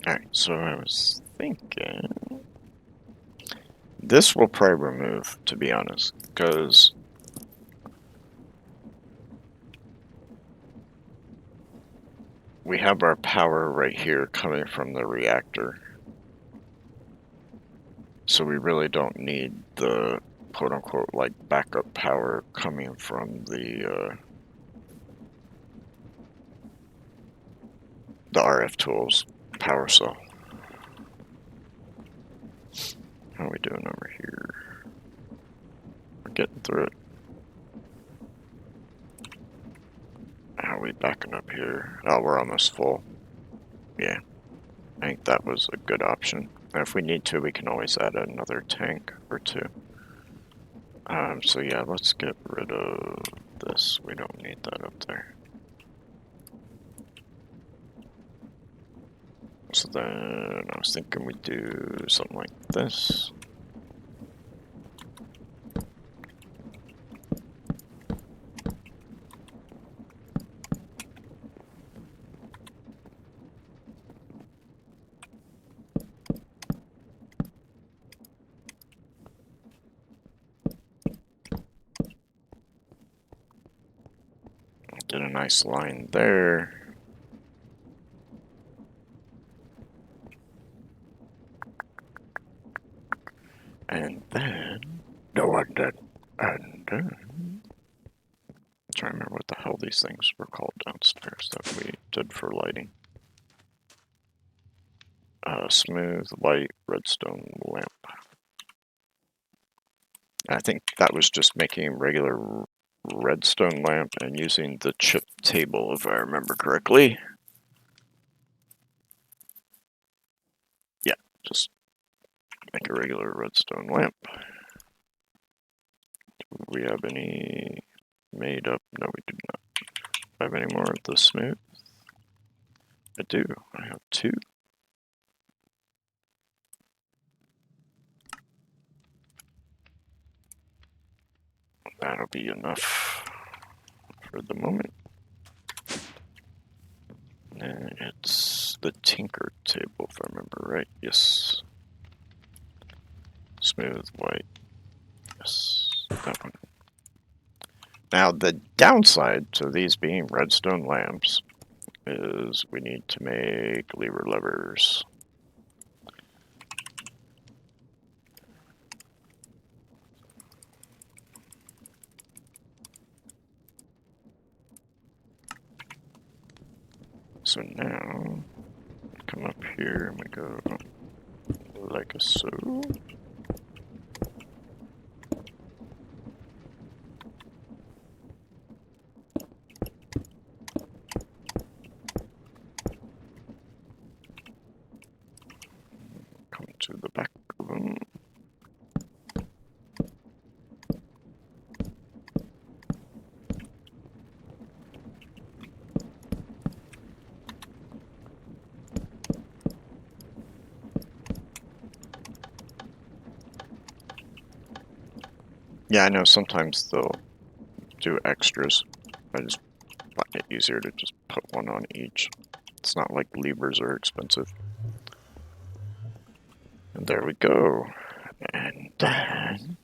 Alright, so I was thinking this will probably remove, to be honest, because we have our power right here coming from the reactor. So we really don't need the quote-unquote like backup power coming from the RF tools power cell. How are we doing over here? We're getting through it. How are we backing up here? Oh, we're almost full. Yeah, I think that was a good option. And if we need to, we can always add another tank or two. So yeah, let's get rid of this. We don't need that up there. So then I was thinking we'd do something like this. nice line there. And then, no, and then, trying to remember what the hell these things were called downstairs that we did for lighting. Smooth, light, redstone lamp. I think that was just making a regular redstone lamp and using the chip table, if I remember correctly. Yeah, just make a regular redstone lamp. Do we have any made up? No, we do not. Have any more of the smooth? I do. I have 2. That'll be enough for the moment. And it's the tinker table, if I remember right. Yes. Smooth white. Yes, that one. Now, the downside to these being redstone lamps is we need to make lever levers. So now, come up here and we go like so. Come to the back of them. Yeah, I know sometimes they'll do extras. I just find it easier to just put one on each. It's not like levers are expensive. And there we go. And then,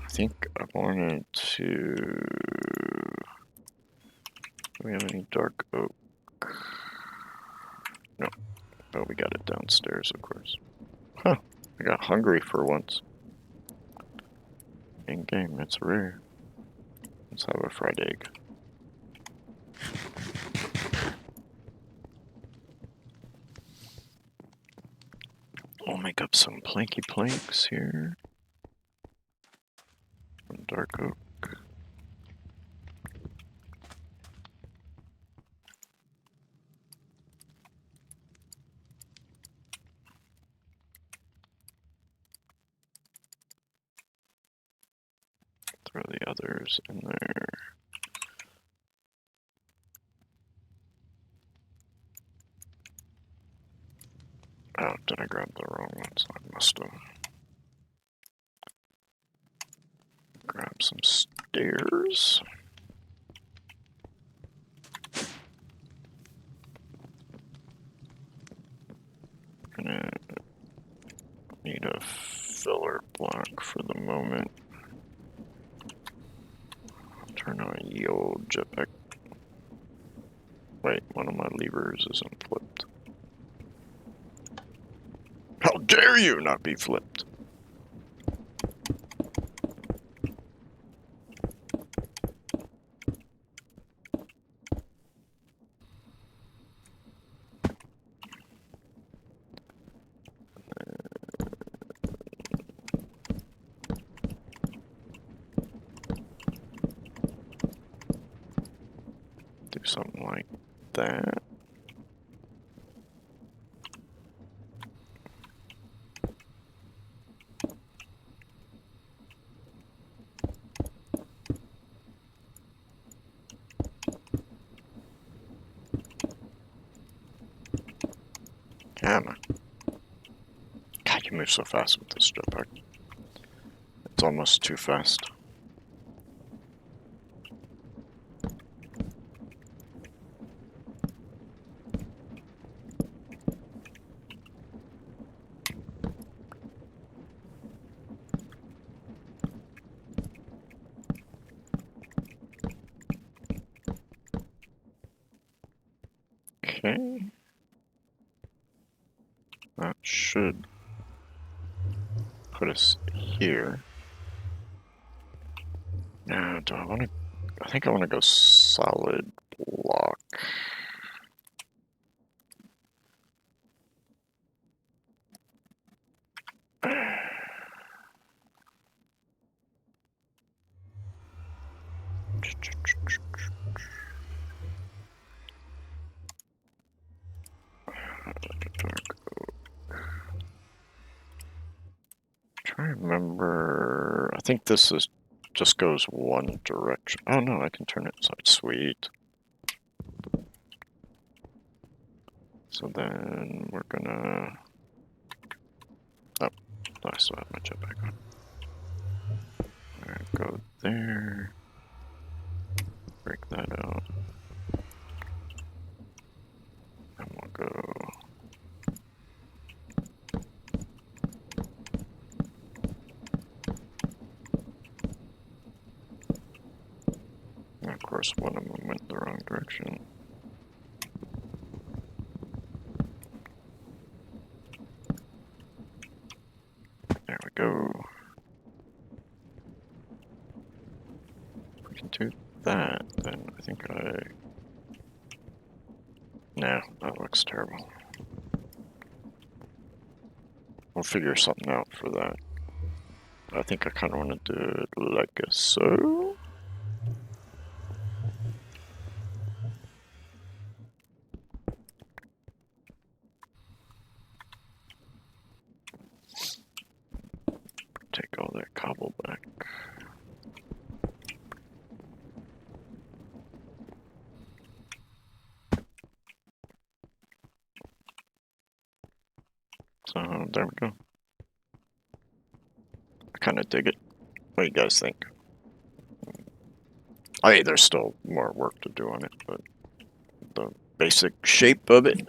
I think I wanted to. Do we have any dark oak? No. Oh, we got it downstairs, of course. Huh. I got hungry for once. In game, it's rare. Let's have a fried egg. We'll make up some planky planks here. Some dark oak. Throw the others in there. Oh, did I grab the wrong ones? I must have. Grab some stairs. Gonna need a filler block for the moment. Turn on ye old jetpack. Wait, one of my levers isn't flipped. How dare you not be flipped? Do something like that. Come on. God, you move so fast with this jetpack. It's almost too fast. Okay. That should put us here. Now, do I want to... I think I want to go solid block. Trying to remember. I think this is just goes one direction. Oh no, I can turn it inside. Sweet. So then we're gonna. Oh, I still have my jetpack on. Alright, go there. Break that out. And we'll go. And of course, one of them went the wrong direction. There we go. If we can do that, then I think Nah, that looks terrible. We'll figure something out for that. I think I kind of want to do it like so. Take all that cobble back. So there we go. I kind of dig it. What do you guys think? I mean, there's still more work to do on it, but the basic shape of it.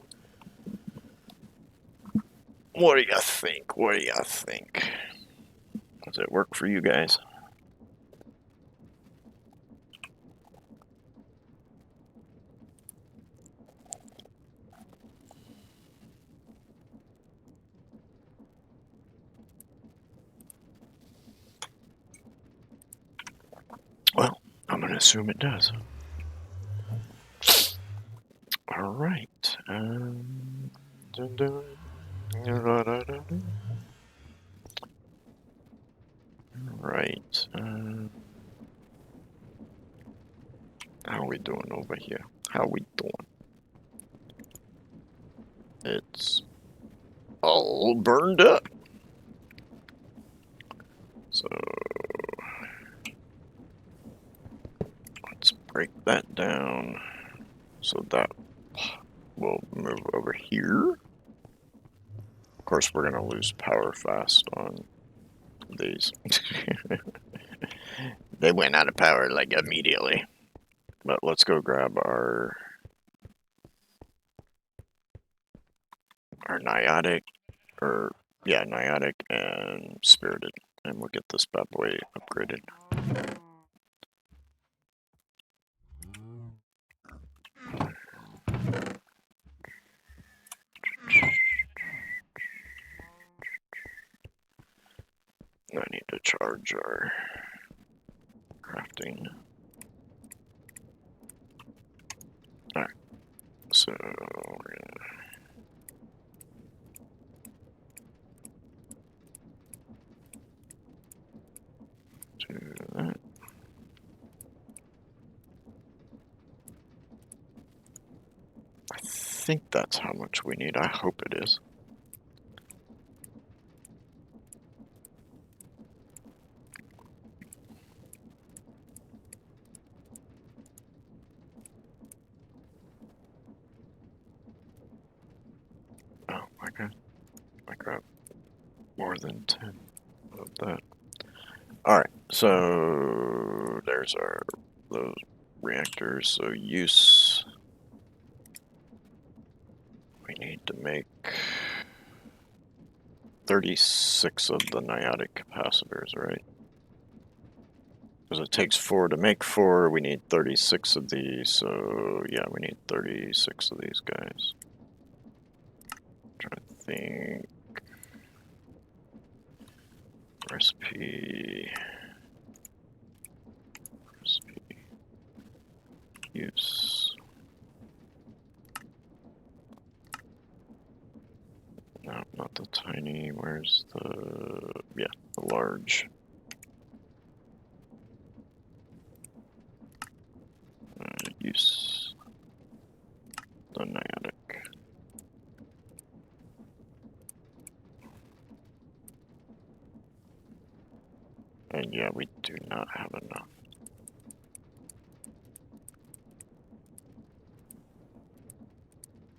What do you think? What do you think? Does it work for you guys? Well, I'm going to assume it does. All right. Dun, dun, da, da, da, da. Right. How are we doing over here? How are we doing? It's all burned up. So let's break that down so that will move over here. Of course, we're going to lose power fast on these. They went out of power like immediately. But let's go grab our Niotic, or yeah, Niotic and Spirited, and we'll get this bad boy upgraded. I need to charge our crafting. Alright, so we're gonna do that. I think that's how much we need. I hope it is. Oh my god, I grabbed more than 10 of that. Alright, so there's those reactors. So use, we need to make 36 of the Niotic capacitors, right? Because it takes 4 to make 4, we need 36 of these, so yeah, we need 36 of these guys. Trying to think. Recipe. Use. No, not the tiny. Where's the... yeah, the large. Use the naiatic. And yeah, we do not have enough.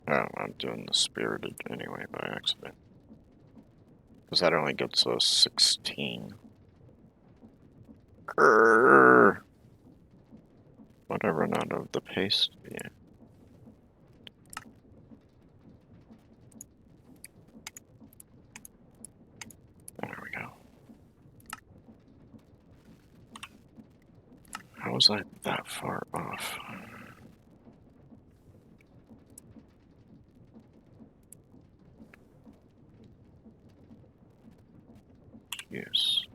Oh, I'm doing the spirited anyway by accident. Because that only gets us 16. Grrr. But I run out of the paste, yeah. There we go. How was I that far off? Use.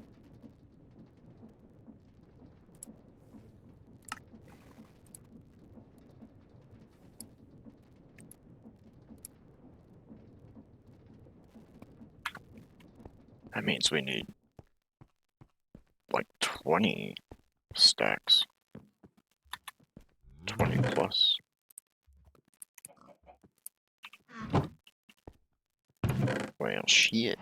That means we need like 20 stacks. 20 plus. Well, shit.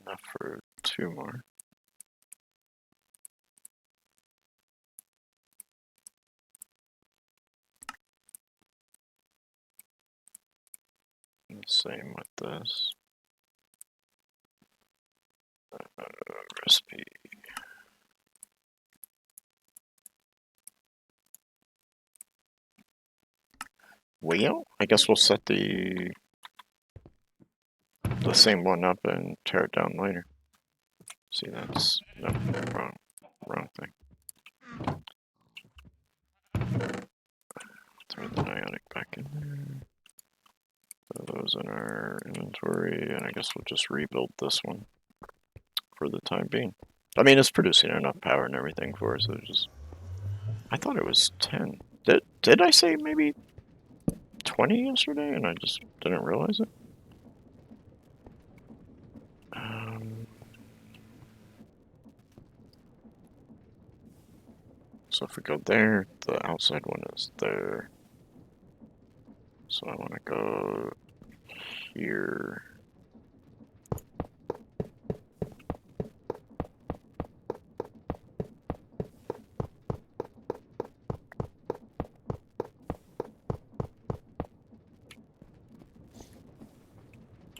Enough for 2 more. And same with this. Recipe. Well, I guess we'll set the same one up and tear it down later. See, that's no, wrong thing. Throw the naionic back in there. Throw those in our inventory, and I guess we'll just rebuild this one for the time being. I mean, it's producing enough power and everything for us. So just, I thought it was 10. Did I say maybe 20 yesterday, and I just didn't realize it? So if we go there, the outside one is there. So I want to go here.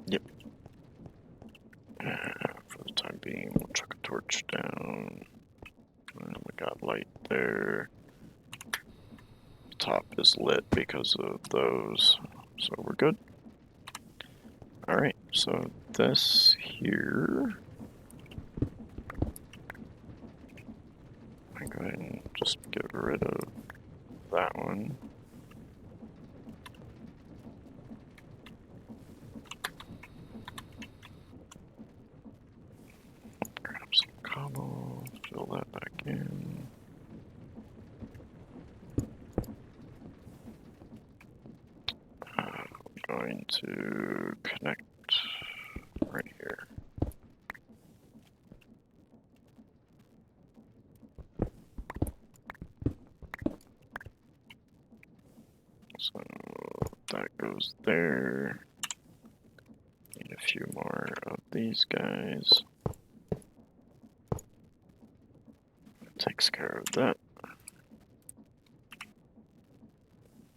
Yep. For the time being, we'll chuck a torch down. And we got light there. The top is lit because of those, so we're good. Alright, so this here, I'm going to go ahead and just get rid of that one. Grab some cobble, fill that back in. I'm going to connect right here. So that goes there. Need a few more of these guys. Takes care of that.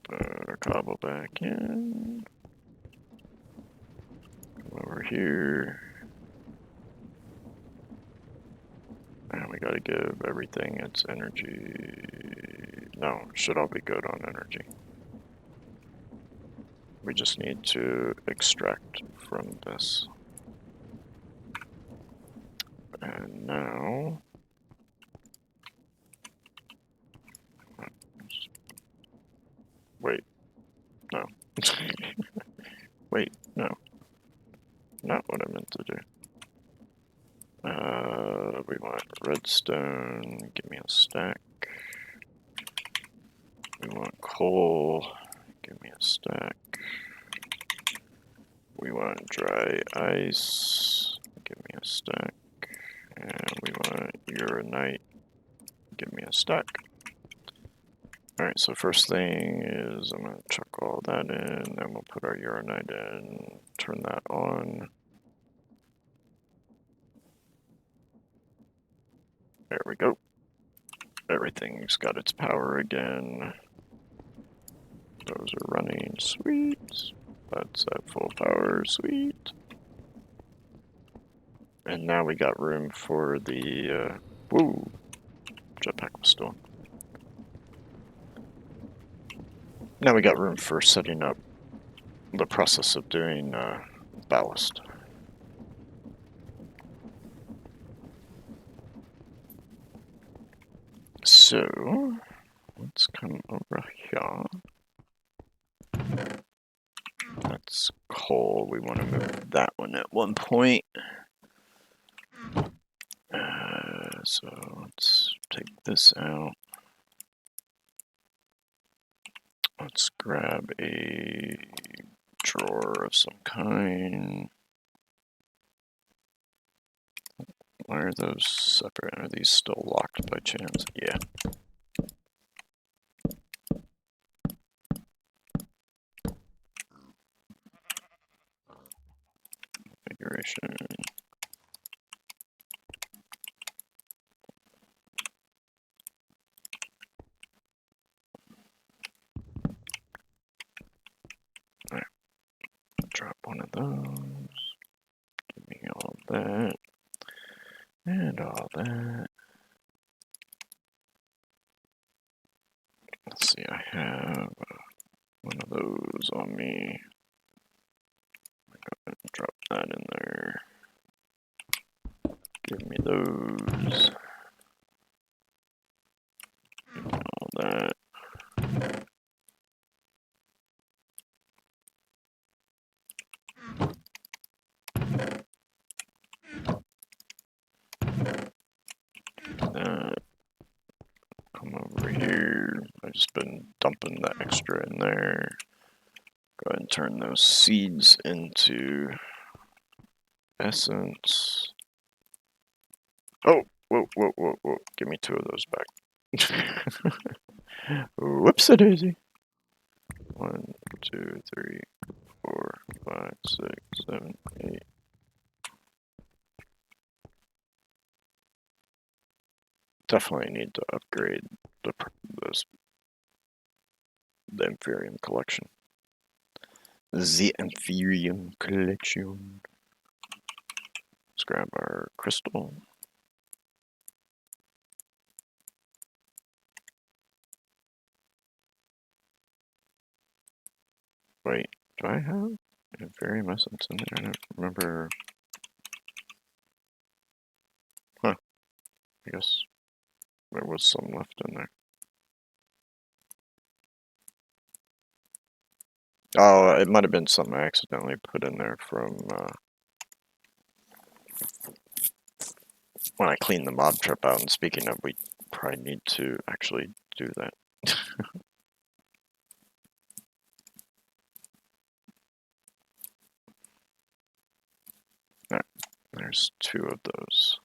Put our cobble back in. Come over here. And we gotta give everything its energy. No, should all be good on energy. We just need to extract from this. And now... Wait, no. Wait, no. Not what I meant to do. We want redstone, give me a stack. We want coal, give me a stack. We want dry ice, give me a stack. And we want uranite, give me a stack. Alright, so first thing is I'm going to chuck all that in, then we'll put our uranite in, turn that on. There we go. Everything's got its power again. Those are running, sweet. That's at full power, sweet. And now we got room for the, woo, jetpack was stolen. Now we got room for setting up the process of doing ballast. So, let's come over here. That's coal. We want to move that one at one point. So let's take this out. Let's grab a drawer of some kind. Why are those separate? Are these still locked by chance? Yeah. Configuration. Alright. Drop one of those. Give me all that. And all that. Let's see, I have one of those on me. Drop that in there. Give me those. Give me all that. That. Come over here. I've just been dumping the extra in there. Go ahead and turn those seeds into essence. Oh, whoa, whoa, whoa, whoa. Give me 2 of those back. Whoops-a-daisy. 1, 2, 3, 4, 5, 6, 7, 8. Definitely need to upgrade the Inferium collection. The Inferium collection. Let's grab our crystal. Wait, do I have Inferium essence in there? I don't remember. Huh. I guess there was some left in there. Oh, it might have been something I accidentally put in there from when I cleaned the mob trap out. And speaking of, we probably need to actually do that. Alright, there's 2 of those.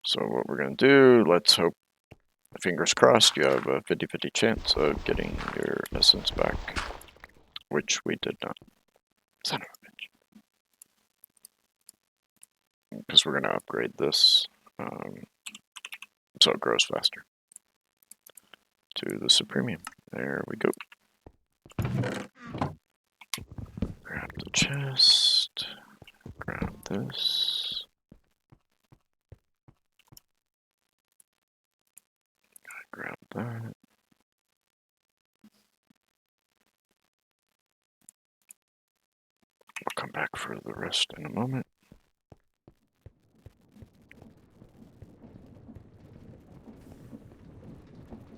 So what we're going to do, let's hope, fingers crossed, you have a 50-50 chance of getting your essence back, which we did not. Son of a bitch. Because we're going to upgrade this so it grows faster to the Supremium. There we go. Grab the chest, grab this. that. I'll come back for the rest in a moment.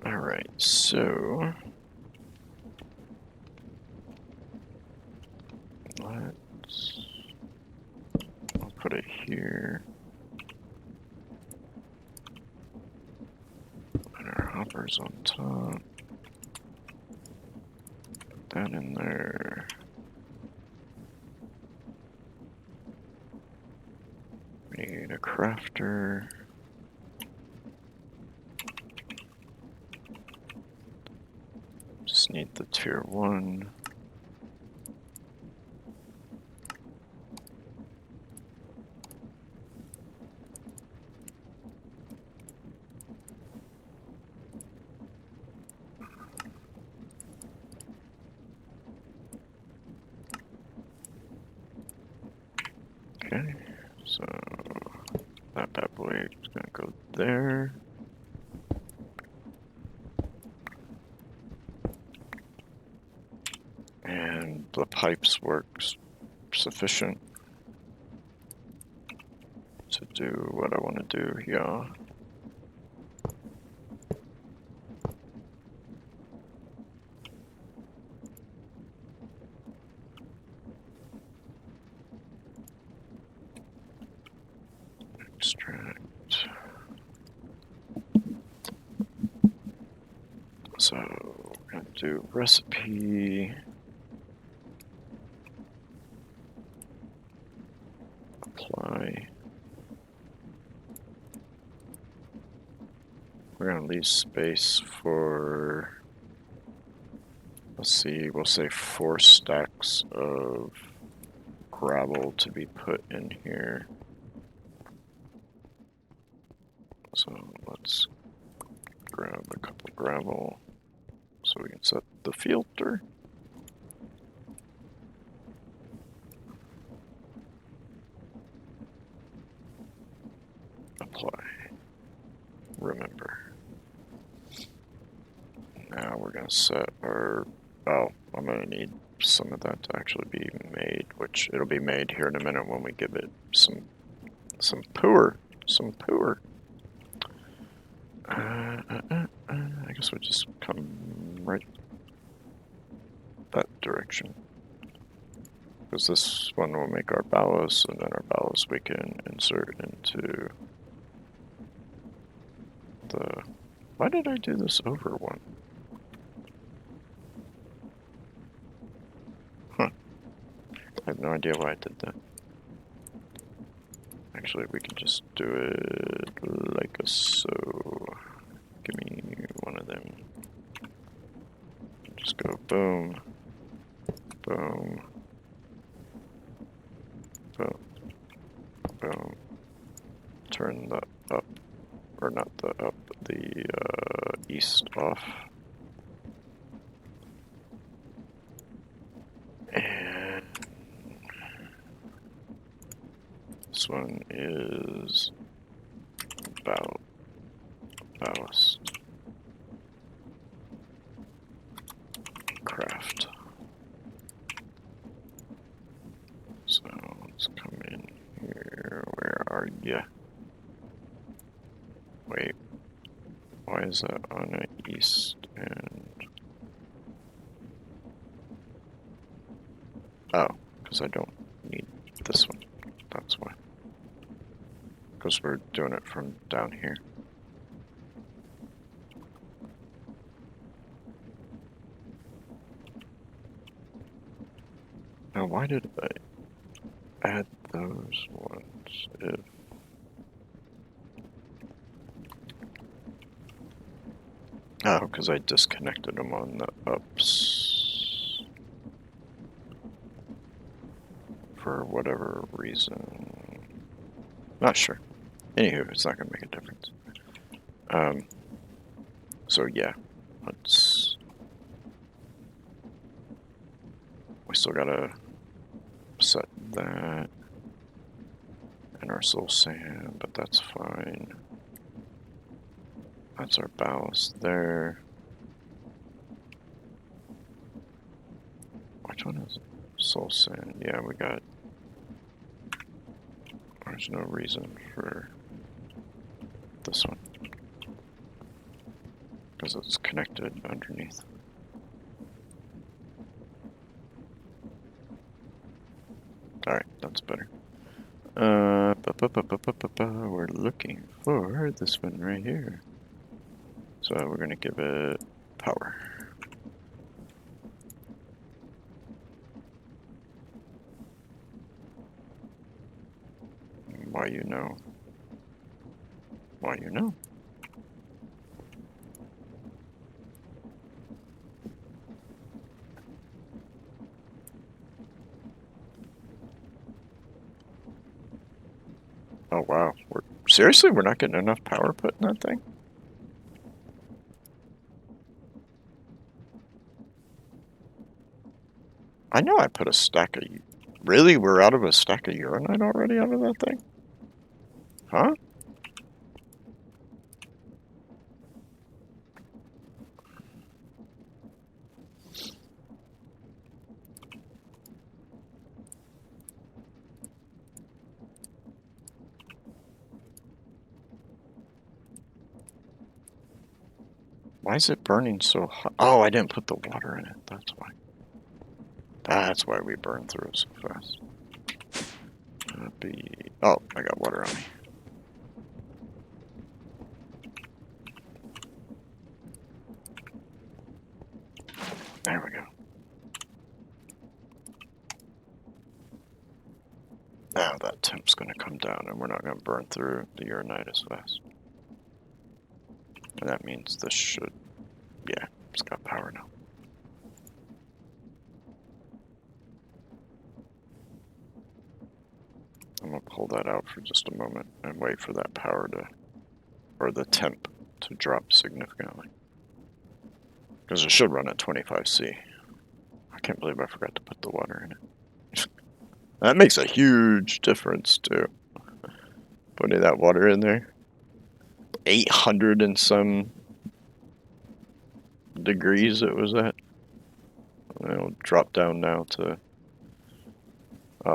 Alright, so I'll put it here. And our hopper's on top. Put that in there. We need a crafter. Just need the tier 1. Okay, so that bad boy is gonna go there. And the pipes works sufficient to do what I want to do here. Extract. So we're gonna do recipe. Apply. We're gonna leave space for, let's see, we'll say 4 stacks of gravel to be put in here. So let's grab a couple of gravel so we can set the filter. Apply. Remember. Now we're gonna set our, oh, I'm gonna need some of that to actually be made, which it'll be made here in a minute when we give it some poor. I guess we'll just come right that direction. Because this one will make our ballast, and then our ballast we can insert into the... Why did I do this over one? Huh. I have no idea why I did that. Actually, we can just do it like so. Give me one of them. Just go boom, boom, boom, boom. Turn the up, or not the up, the east off. And this one is ballast. Craft. So let's come in here. Where are ya? Wait. Why is that on an east and... Oh, because I don't need this one. That's why. Because we're doing it from down here. Now, why did I add those ones if... Oh, because I disconnected them on the ups. For whatever reason. Not sure. Anywho, it's not going to make a difference. So yeah, let's... We still gotta set that and our soul sand, but that's fine. That's our ballast there. Which one is it? Soul sand. Yeah, we got. There's no reason for this one because it's connected underneath. All right, that's better. We're looking for this one right here. So we're gonna give it power. Why you know? Why you know? Oh wow, seriously, we're not getting enough power put in that thing? I know I put a stack of... Really? We're out of a stack of uranite already out of that thing? Huh? Why is it burning so hot? Oh, I didn't put the water in it. That's why. That's why we burn through it so fast. Oh, I got water on me. There we go. Now that temp's going to come down and we're not going to burn through the uranite as fast. And that means this should... Yeah, it's got power now. I'm going to pull that out for just a moment and wait for that power to... or the temp to drop significantly. Because it should run at 25C. I can't believe I forgot to put the water in it. That makes a huge difference too. Putting that water in there. 800 and some degrees it was at. It'll drop down now to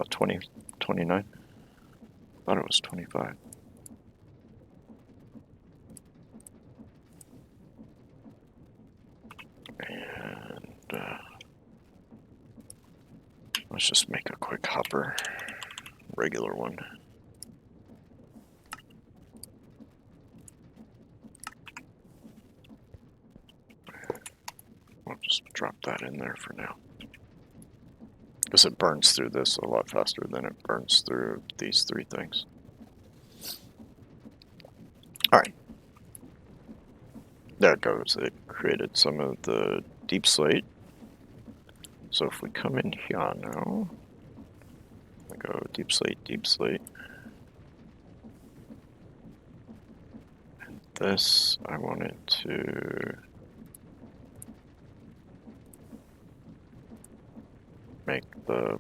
20, 29. I thought it was 25. And let's just make a quick hopper, regular one. I'll just drop that in there for now. Because it burns through this a lot faster than it burns through these three things. Alright. There it goes. It created some of the deep slate. So if we come in here now, we go deep slate, deep slate. And this, I want it to make the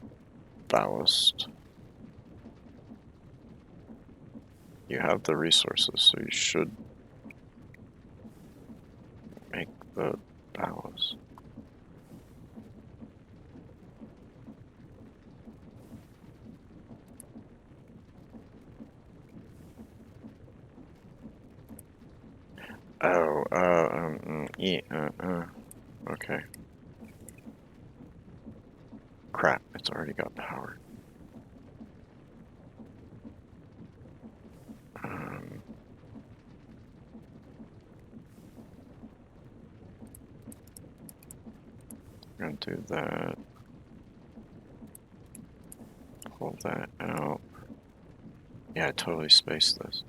ballast. You have the resources, so you should make the ballast. Oh, okay. Crap, it's already got power. I'm gonna do that. Pull that out. Yeah, I totally spaced this.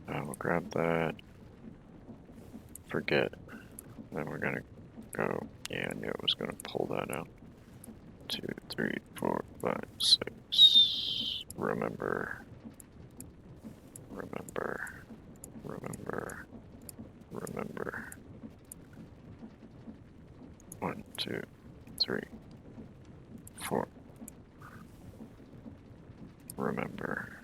We'll grab that. Forget. Then we're gonna go. Yeah, I knew it was gonna pull that out. 2, 3, 4, 5, 6. Remember. Remember. Remember. Remember. 1, 2, 3, 4. Remember.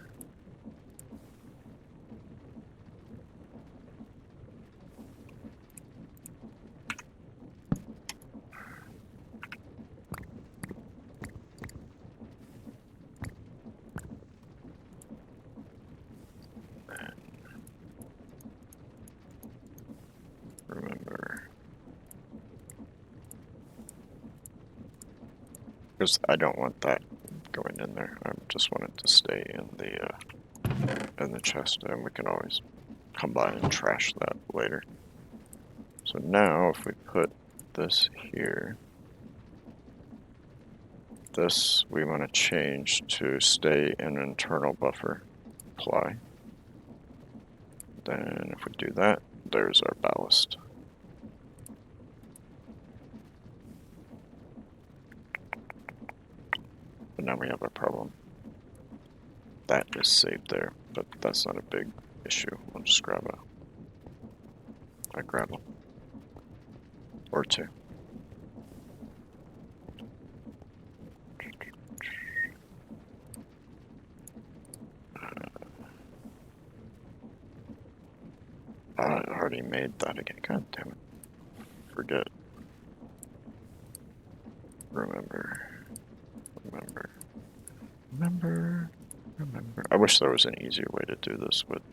Because I don't want that going in there. I just want it to stay in the chest, and we can always come by and trash that later. So now if we put this here, this we want to change to stay in internal buffer, apply. Then if we do that, there's our ballast. But now we have a problem. That is saved there, but that's not a big issue. I'll just grab a gravel or two. I already made that again. God damn it. Forget. Remember. I wish there was an easier way to do this with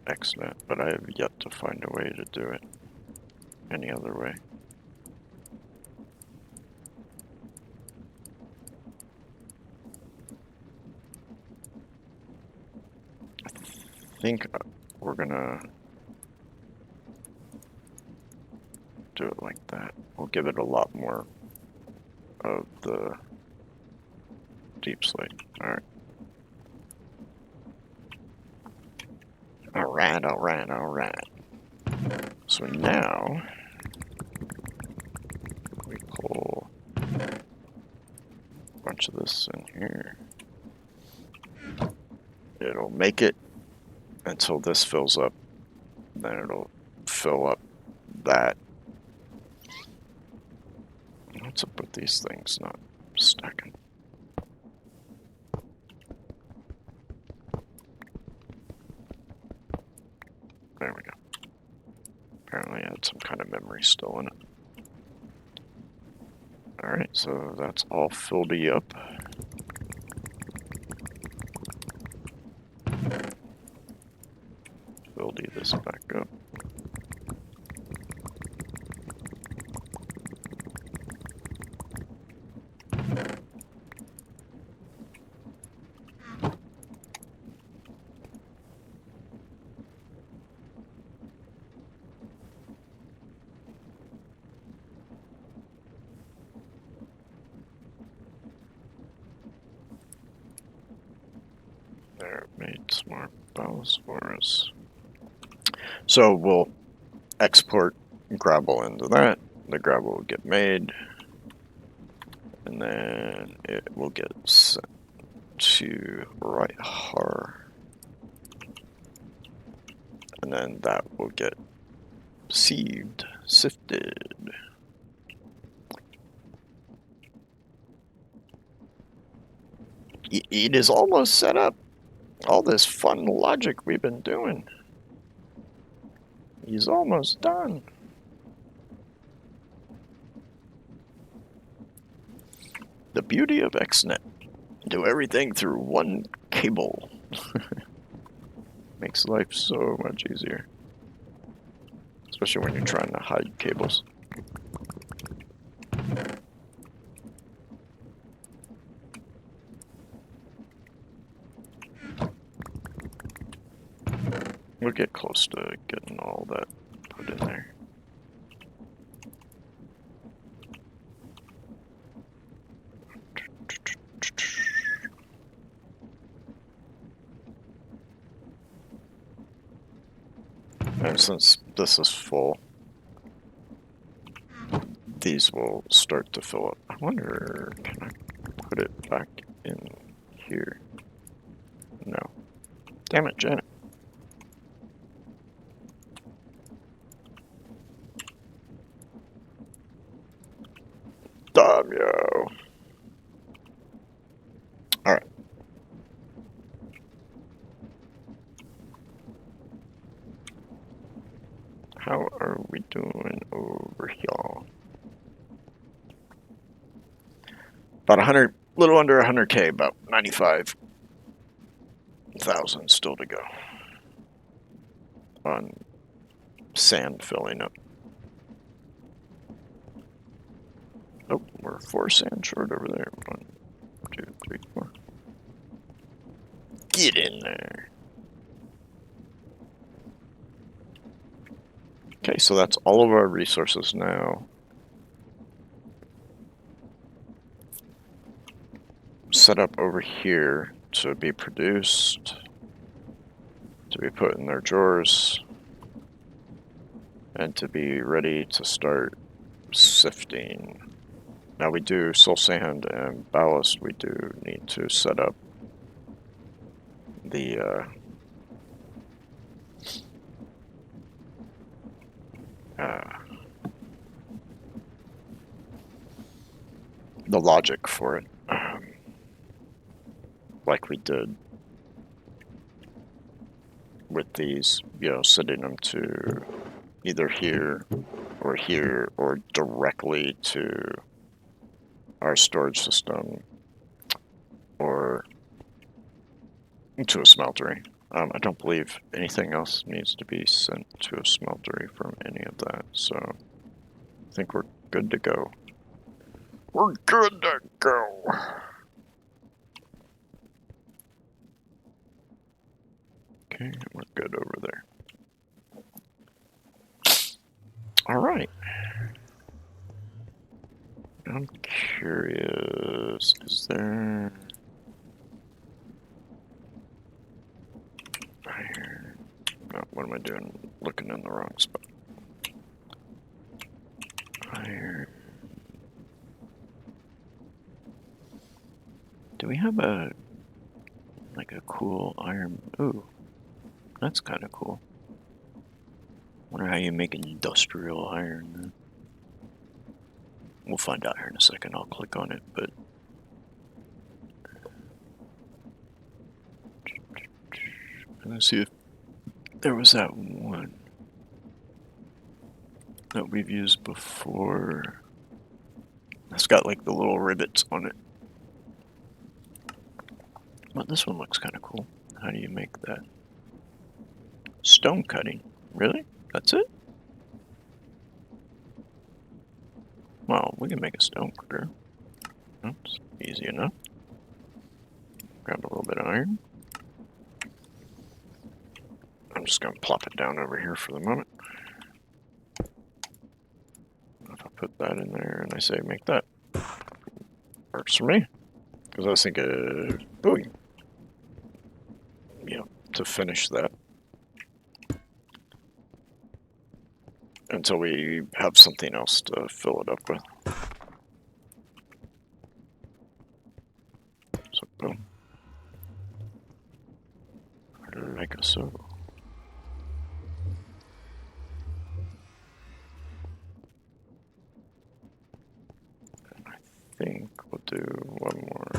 XNet, but I have yet to find a way to do it any other way. I think we're gonna do it like that. We'll give it a lot more of the deep slate. Alright. Alright. So now we pull a bunch of this in here. It'll make it until this fills up. Then it'll fill up that. What's up with these things not stacking? There we go. Apparently I had some kind of memory still in it. Alright, so that's all filled up. Filled this back up. There, made smart bows for us. So we'll export gravel into that. The gravel will get made, and then it will get sent to right here, and then that will get sieved, sifted. It is almost set up. All this fun logic we've been doing. He's almost done. The beauty of XNet. Do everything through one cable. Makes life so much easier. Especially when you're trying to hide cables. We'll get close to getting all that put in there. And since this is full, these will start to fill up. I wonder, can I put it back in here? No. Damn it, Janet. Damn yo. Alright. How are we doing over here? About 100, little under 100K, about 95,000 still to go on sand filling up. Oh, we're 4 sand short over there. 1, 2, 3, 4. Get in there. Okay, so that's all of our resources now. Set up over here to be produced, to be put in their drawers, and to be ready to start sifting. Now we do soul sand and ballast. We do need to set up the logic for it, like we did with these, setting them to either here or directly to our storage system or to a smeltery. I don't believe anything else needs to be sent to a smeltery from any of that, so I think we're good to go. We're good to go. Okay, we're good over there. All right. I'm curious, is there... Iron. Oh, what am I doing? Looking in the wrong spot. Iron. Do we have a cool iron? Ooh, that's kind of cool. Wonder how you make industrial iron then. We'll find out here in a second. I'll click on it, but let's see if there was that one that we've used before. It's got like the little rivets on it. But this one looks kind of cool. How do you make that? Stone cutting. Really? That's it? Well, we can make a stone cutter. That's easy enough. Grab a little bit of iron. I'm just going to plop it down over here for the moment. If I put that in there and I say make that, works for me. Because I was thinking, booey, to finish that. Until we have something else to fill it up with. So boom. Like so. I think we'll do one more.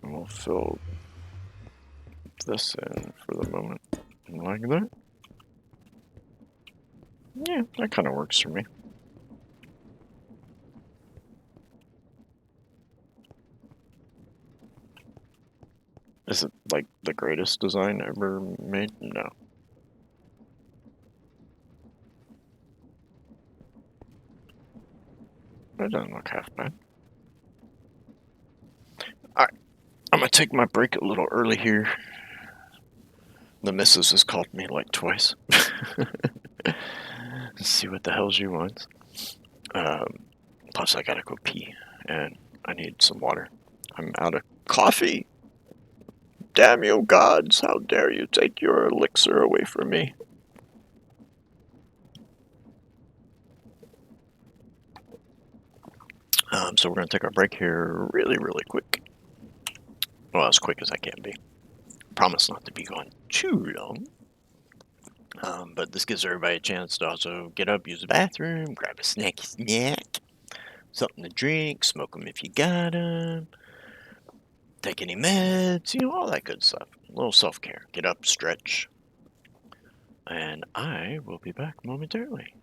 And we'll fill this in for the moment. Like that. Yeah, that kind of works for me. Is it like the greatest design ever made? No. It doesn't look half bad. Alright, I'm gonna take my break a little early here. The missus has called me like twice. Let's see what the hell she wants. Plus I gotta go pee, and I need some water. I'm out of coffee. Damn you gods, how dare you take your elixir away from me. So we're going to take our break here really, really quick. Well, as quick as I can be. Promise not to be gone too long. But this gives everybody a chance to also get up, use the bathroom, grab a snacky snack, something to drink, smoke them if you got them, take any meds, all that good stuff. A little self-care. Get up, stretch, and I will be back momentarily.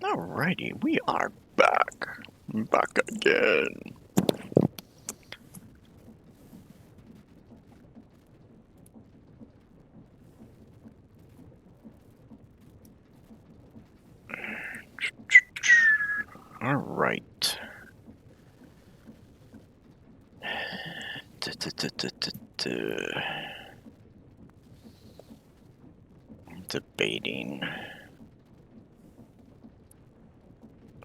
Alrighty, we are back. Back again. Alright. Debating.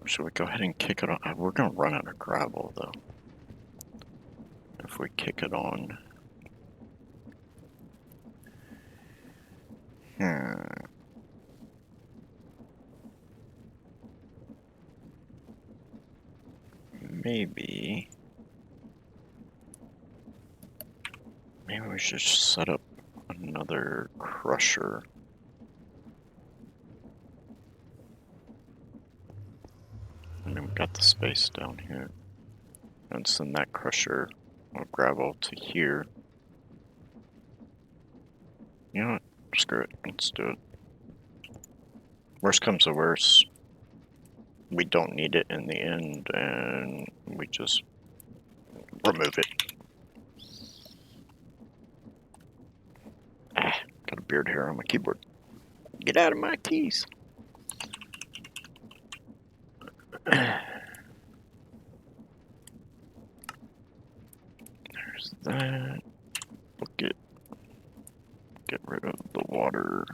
Should we go ahead and kick it on? We're gonna run out of gravel though. If we kick it on. Maybe we should set up another crusher. And then we've got the space down here. And send that crusher or gravel to here. You know what? Screw it. Let's do it. Worst comes to worst, we don't need it in the end, and we just remove it. Got a beard hair on my keyboard. Get out of my keys. There's that. Bucket. Get rid of the water.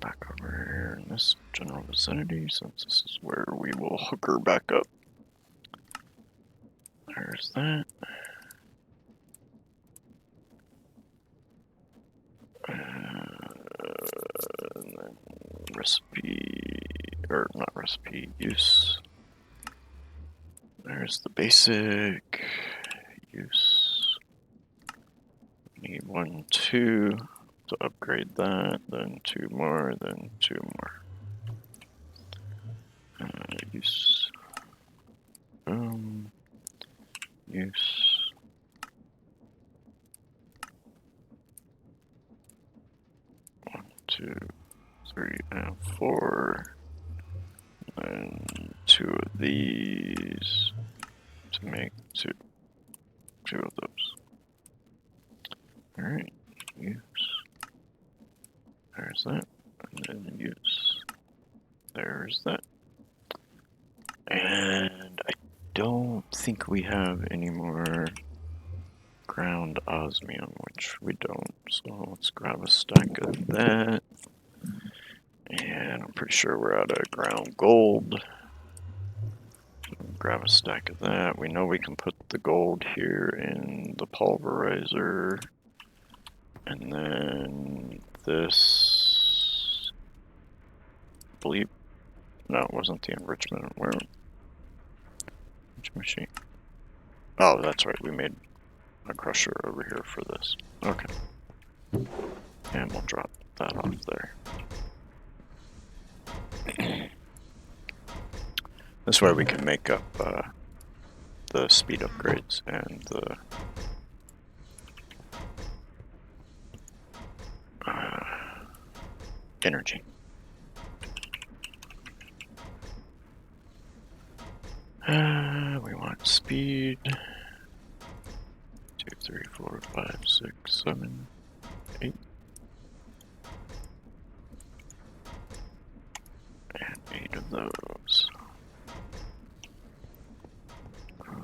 Back over here in this general vicinity, since this is where we will hooker back up. There's that. And then recipe, or not recipe, use. There's the basic use. Need 1, 2 to upgrade that, then 2 more, then 2 more. Use. Use. One, 2, 3, and 4. And 2 of these to make 2 of those. Alright, use. There's that. And then use. There's that. And I don't think we have any more ground osmium, which we don't. So let's grab a stack of that. And I'm pretty sure we're out of ground gold. Grab a stack of that. We know we can put the gold here in the pulverizer. And then this, I believe, no, it wasn't the enrichment. Where? Which machine? Oh, that's right. We made a crusher over here for this. Okay. And we'll drop that off there. This way we can make up the speed upgrades and the energy. We want speed. 2, 3, 4, 5, 6, 7, 8. And 8 of those.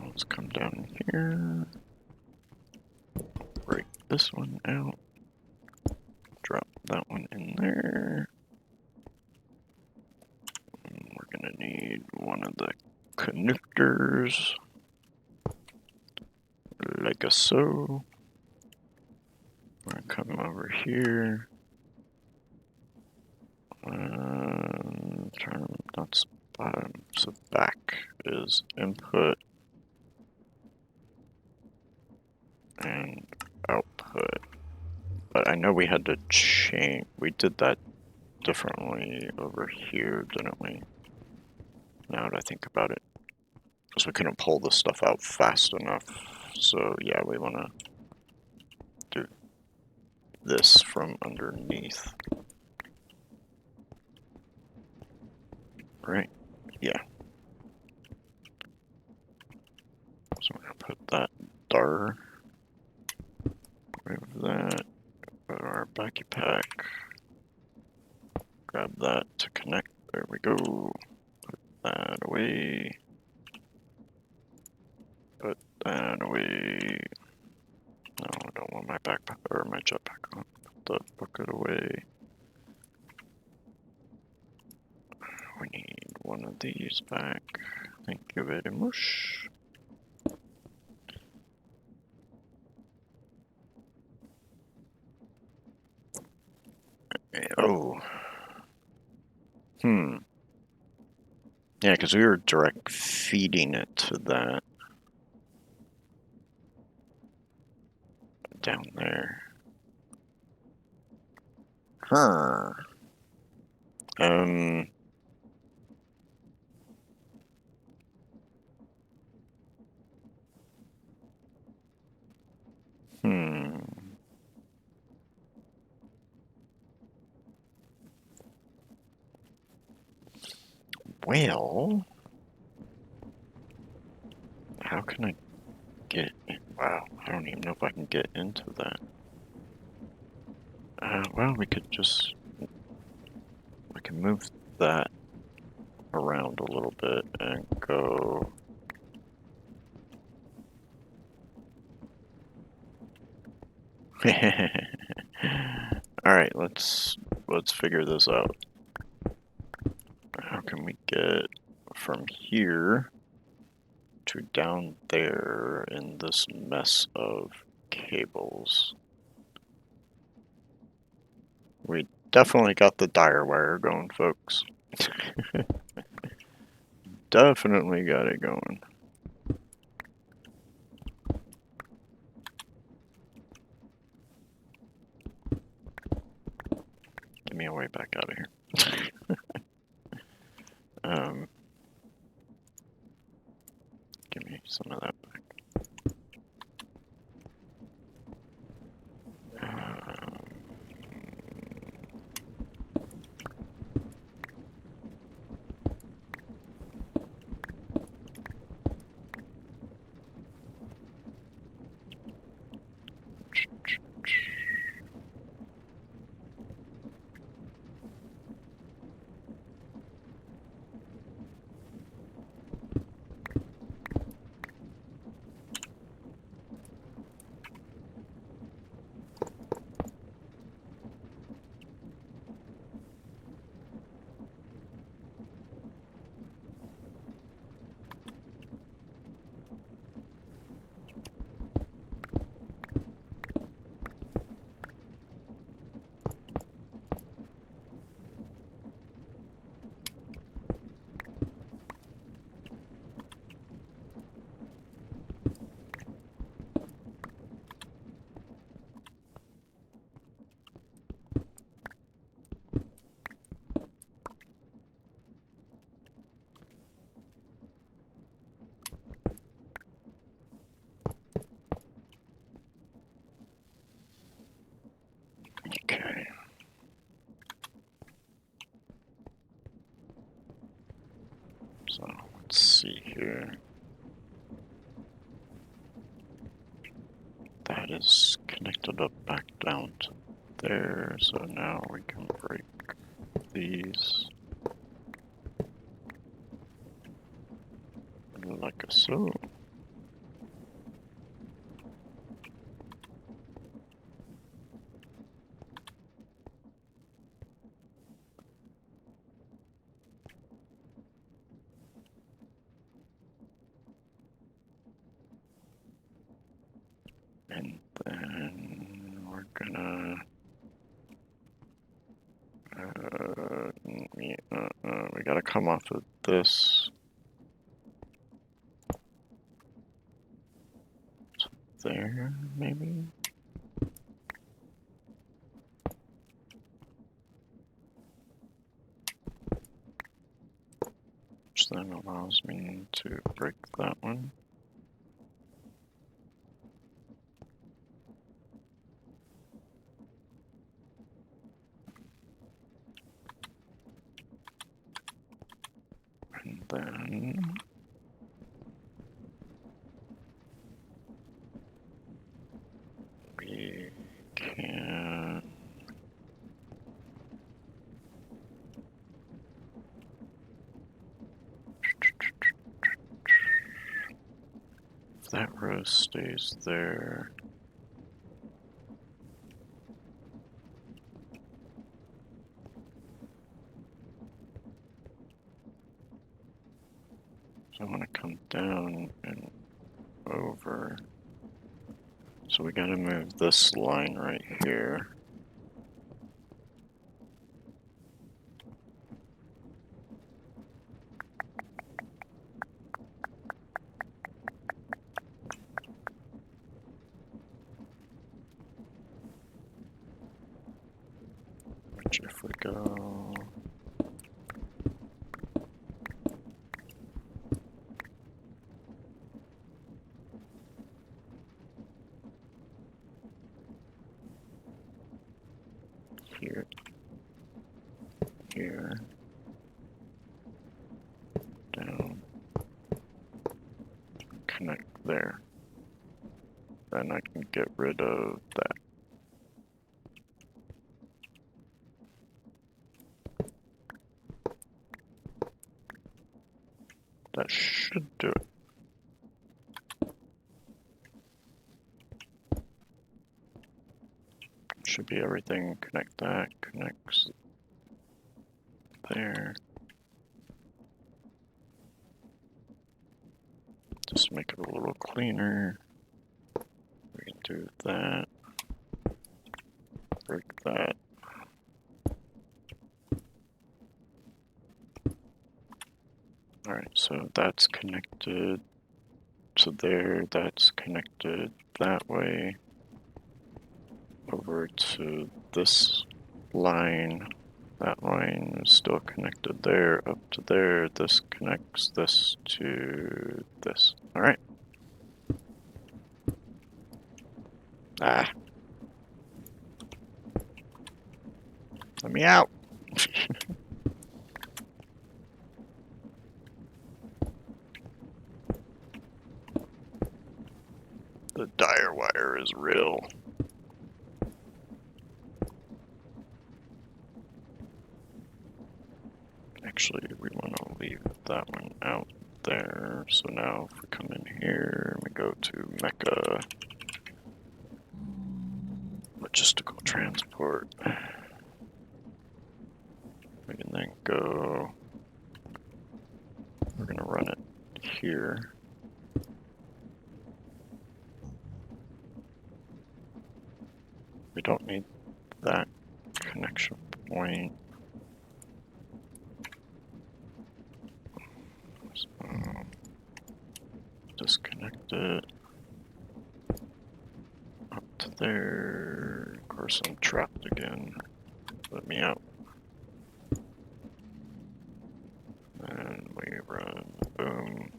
Let's come down here. Break this one out. Drop that one in there. And we're gonna need one of the connectors. Like so. We're gonna come over here. Turn, that's bottom. So back is input. and output. But I know we had to change, we did that differently over here, didn't we? Now that I think about it. Because we couldn't pull this stuff out fast enough. So yeah, we want to do this from underneath. Right? Yeah. So we're going to put that dar. Remove that. Go to our backy pack. Grab that to connect. There we go. Put that away. Put that away. No, I don't want my backpack or my jetpack on. Put the bucket away. We need one of these back. Thank you very much. Oh. Yeah, because we were direct feeding it to that down there. Huh. Um. Hmm. Well, how can I get in? Wow, I don't even know if I can get into that. Well, we can move that around a little bit and go. All right, let's figure this out. How can we get from here to down there in this mess of cables? We definitely got the dire wire going, folks. Definitely got it going. Get me a way back out of here. Give me some of that back. Okay. So let's see here. That is connected up back down to there, so now we can break these like so. And then we're gonna we gotta come off of this. there, maybe? Which then allows me to break that one. And then we can if that row stays there. So I want to come down and over. So we gotta move this line right here. Which if we go here, here, down, connect there. Then I can get rid of that. That should do it. Should be everything. Connect that, connects there. Just make it a little cleaner. We can do that. Break that. Alright, so that's connected to there, that's connected that way. Over to this line. That line is still connected there, up to there. This connects this to this. Alright. Ah. Let me out. The dire wire is real. Actually, we want to leave that one out there. So now if we come in here and we go to Mecha Logistical Transport, we can then go, we're going to run it here. We don't need that connection point. So, disconnect it. Up to there. Of course, I'm trapped again. Let me out. And we run boom.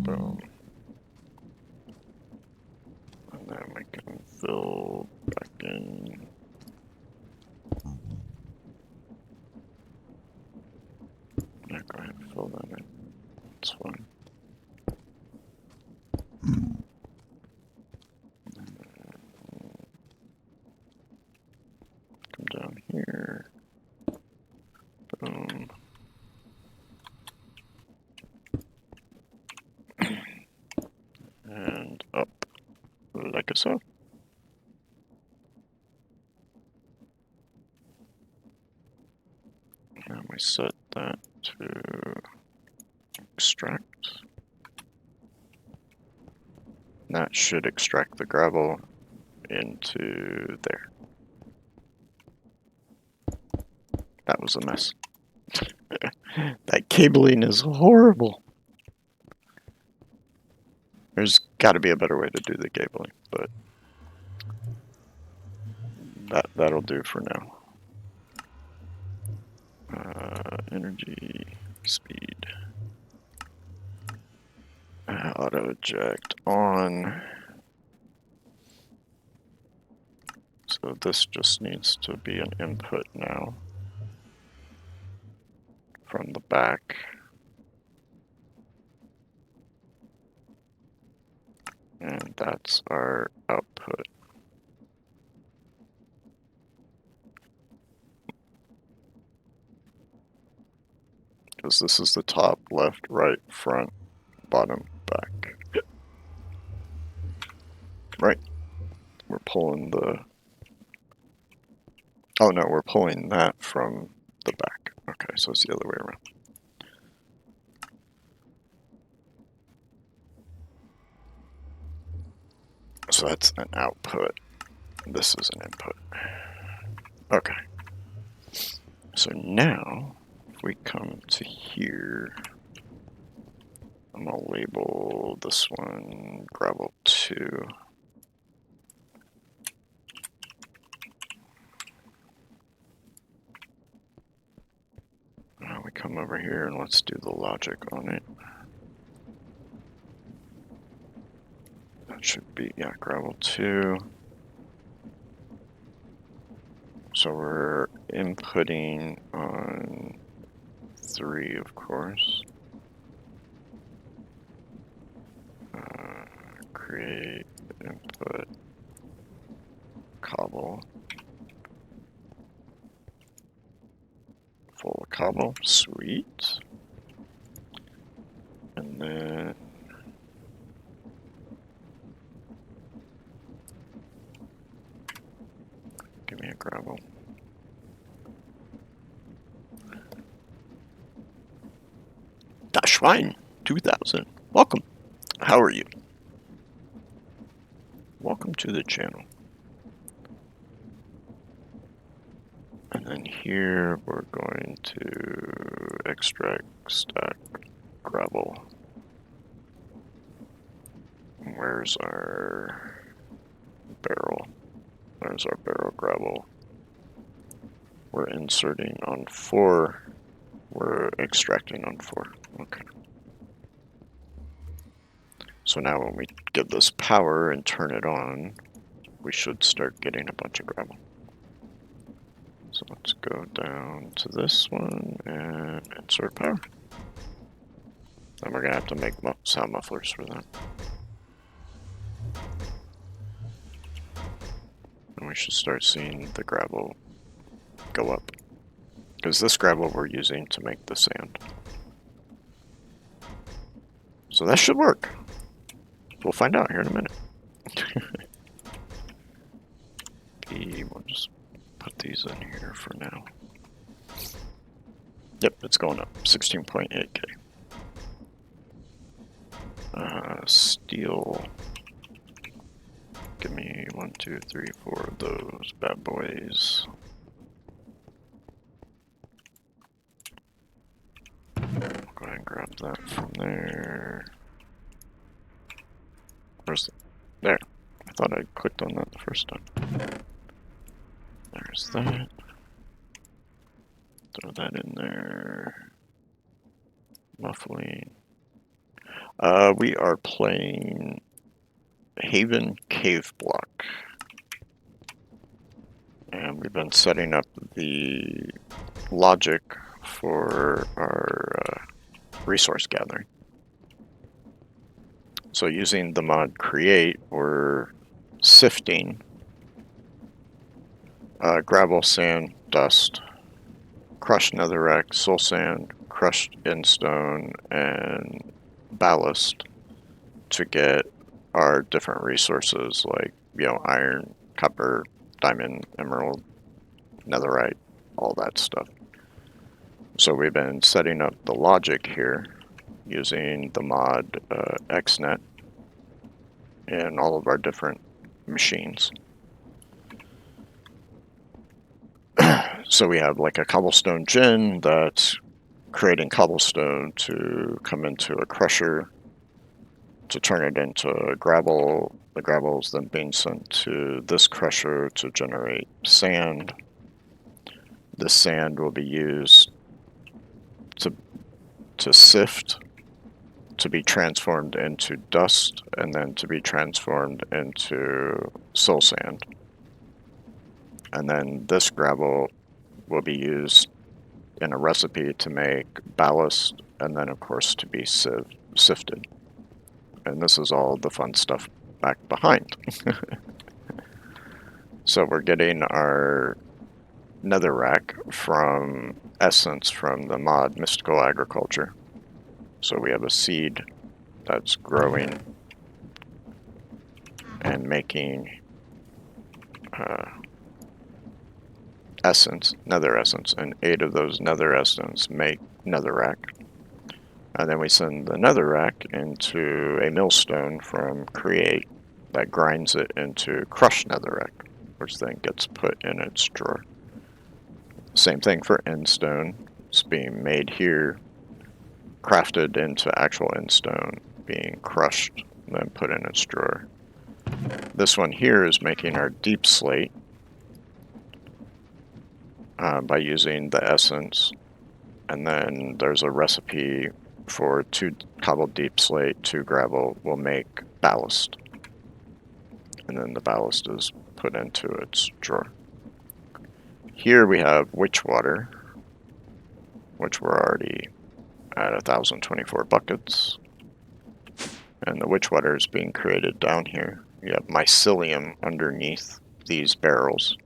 Boom. And then we can fill back in. Yeah, go ahead and fill that in. That's fine. Come down here. Boom. And up. Like so. And we set that to extract. That should extract the gravel into there. That was a mess. That cabling is horrible. There's got to be a better way to do the cabling, but that'll do for now. Energy, speed, auto eject on. So this just needs to be an input now from the back. And that's our output. Because this is the top, left, right, front, bottom, back. Right. We're pulling the... Oh no, we're pulling that from the back. Okay, so it's the other way around. So that's an output. This is an input. Okay. So now, if we come to here, I'm going to label this one gravel 2. Now we come over here and let's do the logic on it. That should be, yeah, gravel 2. So we're inputting on 3, of course. Create, input, cobble. Full of cobble, sweet. And then give me a gravel. Das Schwein 2000. Welcome. How are you? Welcome to the channel. And then here we're going to extract stack gravel. Where's our barrel? There's our barrel gravel. We're inserting on 4. We're extracting on 4. Okay. So now when we give this power and turn it on, we should start getting a bunch of gravel. So let's go down to this one and insert power. Then we're going to have to make sound mufflers for that. And we should start seeing the gravel go up. Because this gravel we're using to make the sand. So that should work. We'll find out here in a minute. We'll just put these in here for now. Yep, it's going up. 16.8K. Steel. Give me 1, 2, 3, 4 of those bad boys. Go ahead and grab that from there. Where's the... There. I thought I clicked on that the first time. There's that. Throw that in there. Muffling. We are playing Haven Caveblock. And we've been setting up the logic for our resource gathering. So using the mod create, we're sifting gravel, sand, dust, crushed netherrack, soul sand, crushed endstone, and ballast to get our different resources like, you know, iron, copper, diamond, emerald, netherite, all that stuff. So we've been setting up the logic here using the mod XNet in all of our different machines. So we have like a cobblestone gen that's creating cobblestone to come into a crusher to turn it into gravel. The gravel is then being sent to this crusher to generate sand. This sand will be used to sift, to be transformed into dust, and then to be transformed into soul sand. And then this gravel will be used in a recipe to make ballast, and then of course to be sifted. And this is all the fun stuff back behind. So we're getting our netherrack from Essence from the mod Mystical Agriculture. So we have a seed that's growing and making essence, nether essence, and 8 of those nether essence make netherrack. And then we send the netherrack into a millstone from Create that grinds it into crushed netherrack, which then gets put in its drawer. Same thing for endstone. It's being made here, crafted into actual endstone, being crushed, and then put in its drawer. This one here is making our deep slate by using the essence, and then there's a recipe for 2 cobbled deep slate, 2 gravel will make ballast, and then the ballast is put into its drawer. Here we have witch water, which we're already at 1,024 buckets, and the witch water is being created down here. You have mycelium underneath these barrels.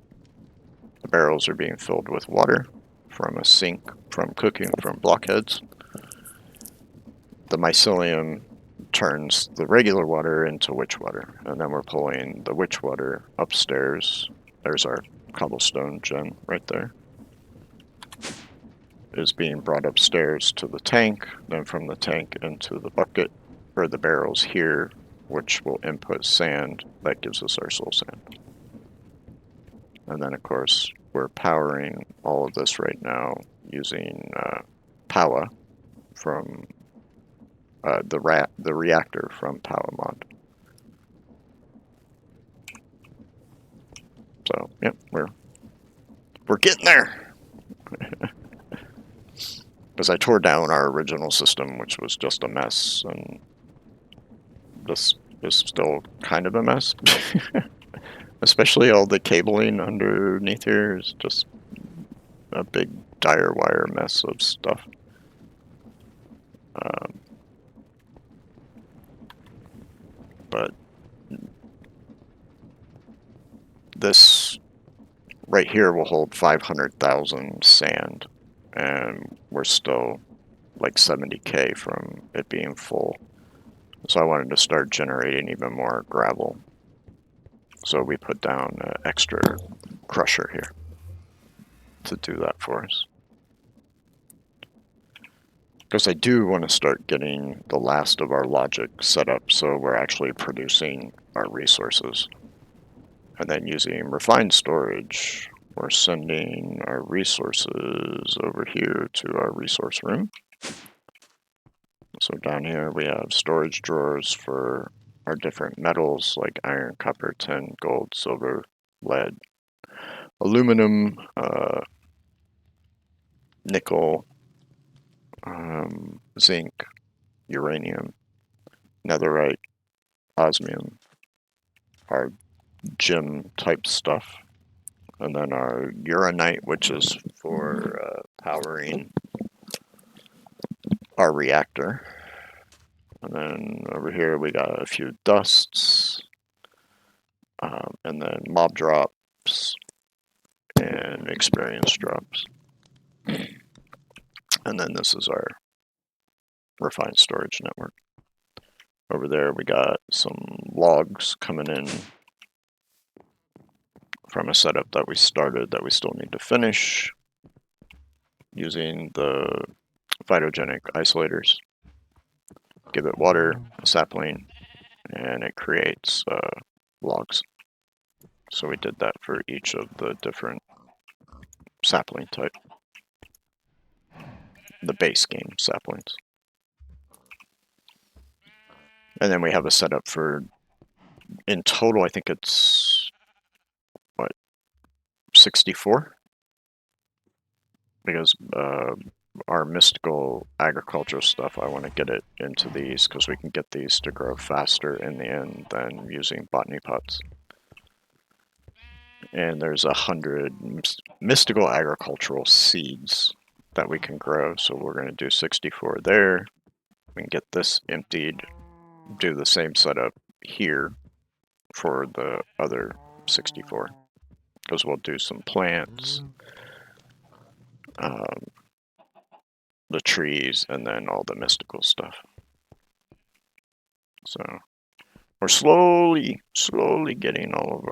The barrels are being filled with water from a sink, from cooking from blockheads. The mycelium turns the regular water into witch water, and then we're pulling the witch water upstairs. There's our cobblestone gen right there. Is being brought upstairs to the tank, then from the tank into the bucket, or the barrels here, which will input sand. That gives us our soul sand. And then of course we're powering all of this right now using Powa from the reactor from Powa mod. So yep, we're getting there. Because I tore down our original system, which was just a mess, and this is still kind of a mess. Especially all the cabling underneath here is just a big dire wire mess of stuff. But this right here will hold 500,000 sand, and we're still like 70k from it being full. So I wanted to start generating even more gravel. So we put down an extra crusher here to do that for us. Because I do want to start getting the last of our logic set up so we're actually producing our resources. And then using refined storage, we're sending our resources over here to our resource room. So down here we have storage drawers for our different metals like iron, copper, tin, gold, silver, lead, aluminum, nickel, zinc, uranium, netherite, osmium, our gem type stuff, and then our uranite, which is for powering our reactor. And then over here we got a few dusts, and then mob drops and experience drops. And then this is our refined storage network. Over there we got some logs coming in from a setup that we started that we still need to finish using the phytogenic isolators. Give it water, a sapling, and it creates logs. So we did that for each of the different sapling type, the base game saplings. And then we have a setup for, in total, I think it's, what, 64? Because our mystical agricultural stuff, I want to get it into these because we can get these to grow faster in the end than using botany pots. And there's 100 mystical agricultural seeds that we can grow, so we're going to do 64 there. We can get this emptied, do the same setup here for the other 64, because we'll do some plants, the trees, and then all the mystical stuff. So we're slowly getting all of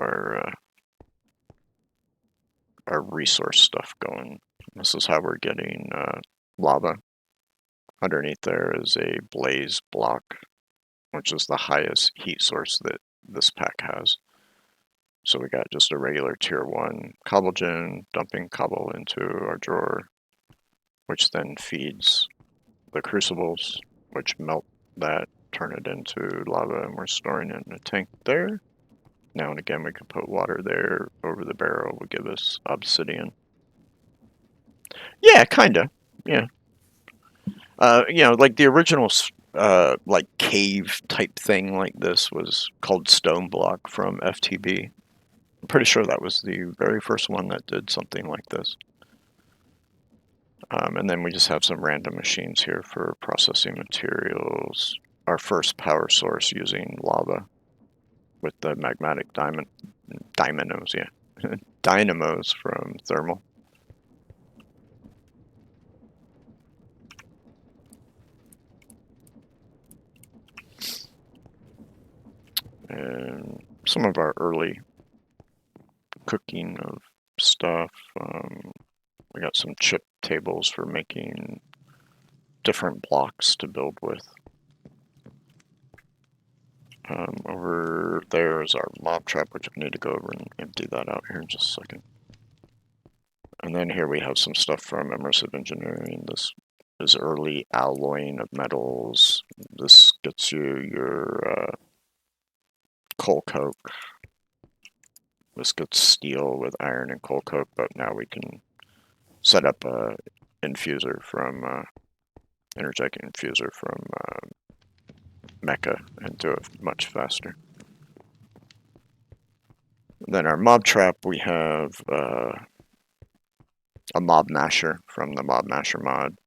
our resource stuff going. This is how we're getting lava. Underneath there is a blaze block, which is the highest heat source that this pack has. So we got just a regular tier 1 cobble gen, dumping cobble into our drawer, which then feeds the crucibles, which melt that, turn it into lava, and we're storing it in a tank there. Now and again we can put water there over the barrel, will give us obsidian. Yeah, kinda. Yeah. You know, like the original like cave type thing like this was called Stone Block from FTB. I'm pretty sure that was the very first one that did something like this. And then we just have some random machines here for processing materials. Our first power source using lava with the magmatic dynamos, yeah. Dynamos from thermal. And some of our early cooking of stuff. We got some chip tables for making different blocks to build with. Over there is our mob trap, which I need to go over and empty that out here in just a second. And then here we have some stuff from immersive engineering. This is early alloying of metals. This gets you your coal coke. This gets steel with iron and coal coke, but now we can set up a infuser from energetic infuser from Mecha and do it much faster. Then our mob trap, we have a mob masher from the mob masher mod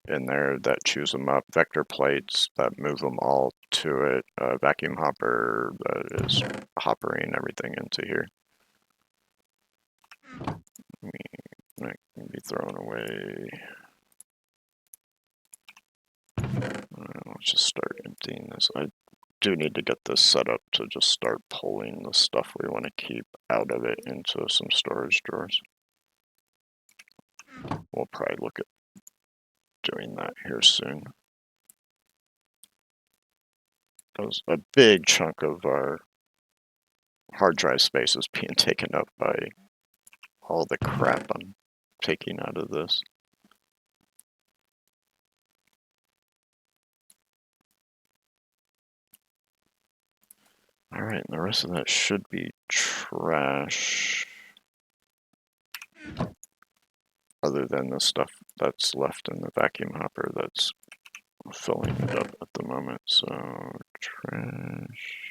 in there that chews them up, vector plates that move them all to it, a vacuum hopper that is hoppering everything into here. That can be thrown away. Let's just start emptying this. I do need to get this set up to just start pulling the stuff we want to keep out of it into some storage drawers. We'll probably look at doing that here soon. Because a big chunk of our hard drive space is being taken up by all the crap I'm taking out of this. Alright, and the rest of that should be trash. Other than the stuff that's left in the vacuum hopper that's filling it up at the moment. So, trash.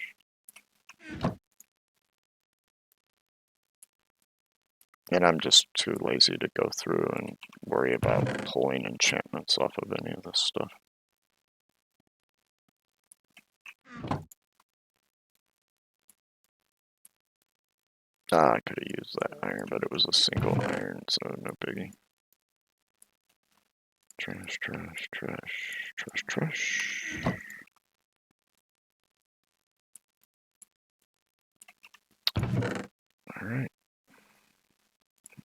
And I'm just too lazy to go through and worry about pulling enchantments off of any of this stuff. I could have used that iron, but it was a single iron, so no biggie. Trash, trash, trash, trash, trash. Alright.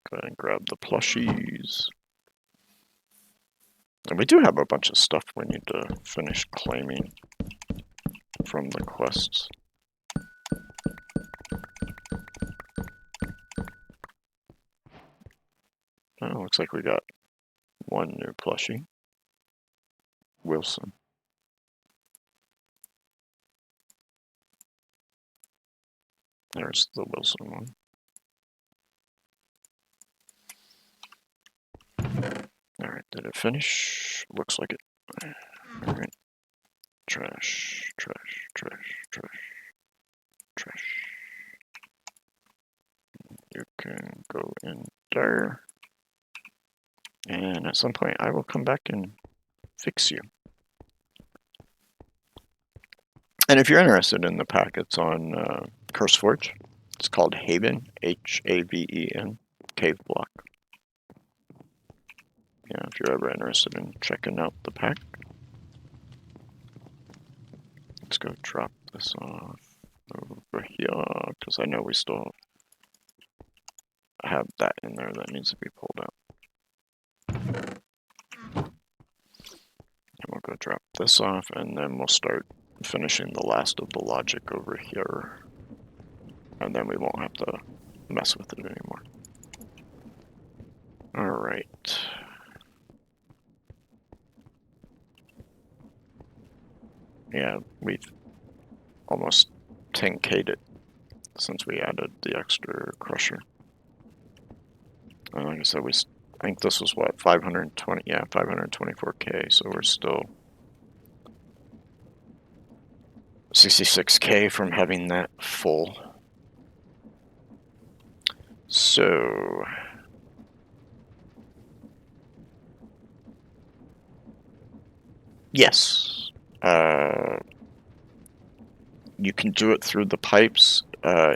Go ahead and grab the plushies. And we do have a bunch of stuff we need to finish claiming from the quests. Oh, looks like we got one new plushie. Wilson. There's the Wilson one. Alright, did it finish? Looks like it. Alright. Trash, trash, trash, trash, trash. You can go in there. And at some point I will come back and fix you. And if you're interested in the pack, it's on CurseForge. It's called Haven, H-A-V-E-N, Caveblock. Yeah, if you're ever interested in checking out the pack. Let's go drop this off over here, because I know we still have that in there that needs to be pulled out. And we'll go drop this off, and then we'll start finishing the last of the logic over here. And then we won't have to mess with it anymore. Alright. Yeah, we've almost 10K'd it since we added the extra crusher. And like I said, I think this was what, 520, yeah, 524K, so we're still 66K from having that full. So yes, you can do it through the pipes.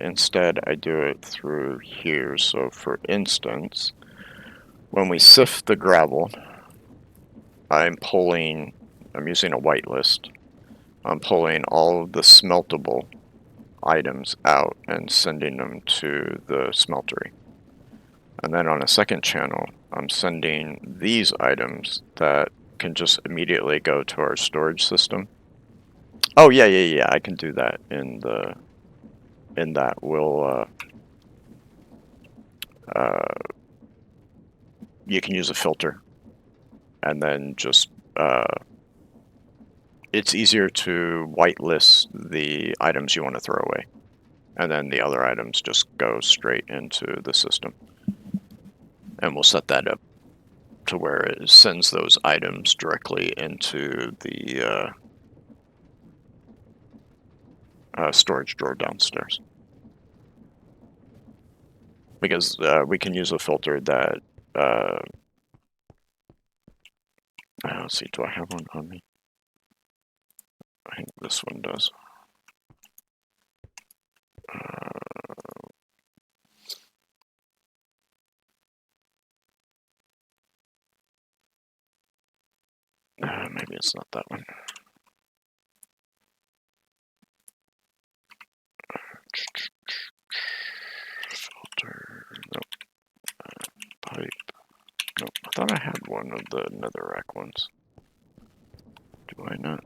Instead, I do it through here. So for instance, when we sift the gravel, I'm using a whitelist. I'm pulling all of the smeltable items out and sending them to the smeltery. And then on a second channel, I'm sending these items that can just immediately go to our storage system. Oh yeah, I can do that in that. We'll you can use a filter, and then just it's easier to whitelist the items you want to throw away, and then the other items just go straight into the system. And we'll set that up to where it sends those items directly into the storage drawer downstairs. Because we can use a filter that, let's see, do I have one on me? I think this one does. Maybe it's not that one. Filter, nope. Pipe, nope. I thought I had one of the netherrack ones. Do I not?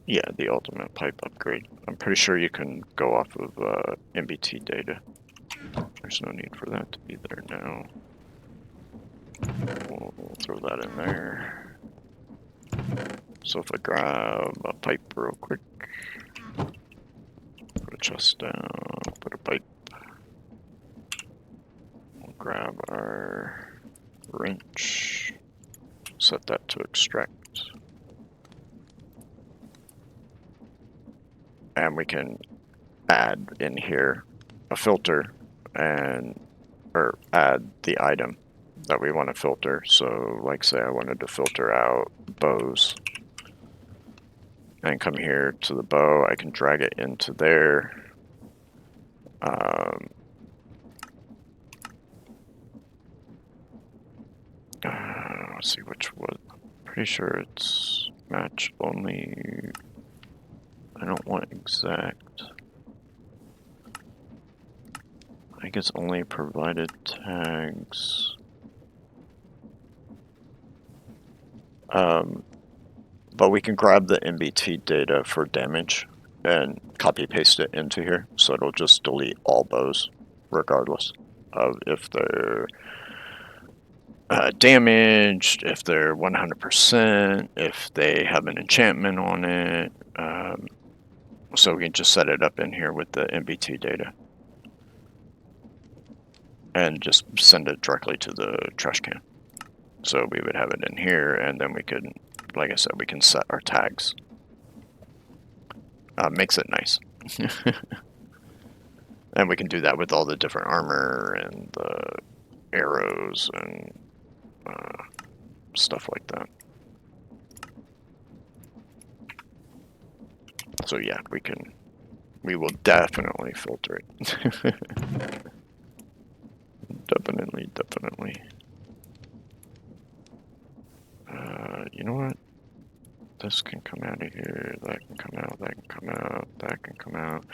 Yeah, the ultimate pipe upgrade. I'm pretty sure you can go off of MBT data. There's no need for that to be there now. We'll throw that in there. So if I grab a pipe real quick, put a chest down, put a pipe. We'll grab our wrench, set that to extract. And we can add in here a filter or add the item that we want to filter. So like say I wanted to filter out bows, and come here to the bow, I can drag it into there. Let's see which one. Pretty sure it's match only. I don't want exact. I think it's only provided tags. But we can grab the MBT data for damage and copy paste it into here, so it'll just delete all bows, regardless of if they're damaged, if they're 100%, if they have an enchantment on it. So we can just set it up in here with the MBT data and just send it directly to the trash can. So we would have it in here, and then we could, like I said, we can set our tags. Makes it nice. And we can do that with all the different armor and the arrows and stuff like that. So yeah, we will definitely filter it. Definitely. You know what? This can come out of here, that can come out, that can come out, that can come out,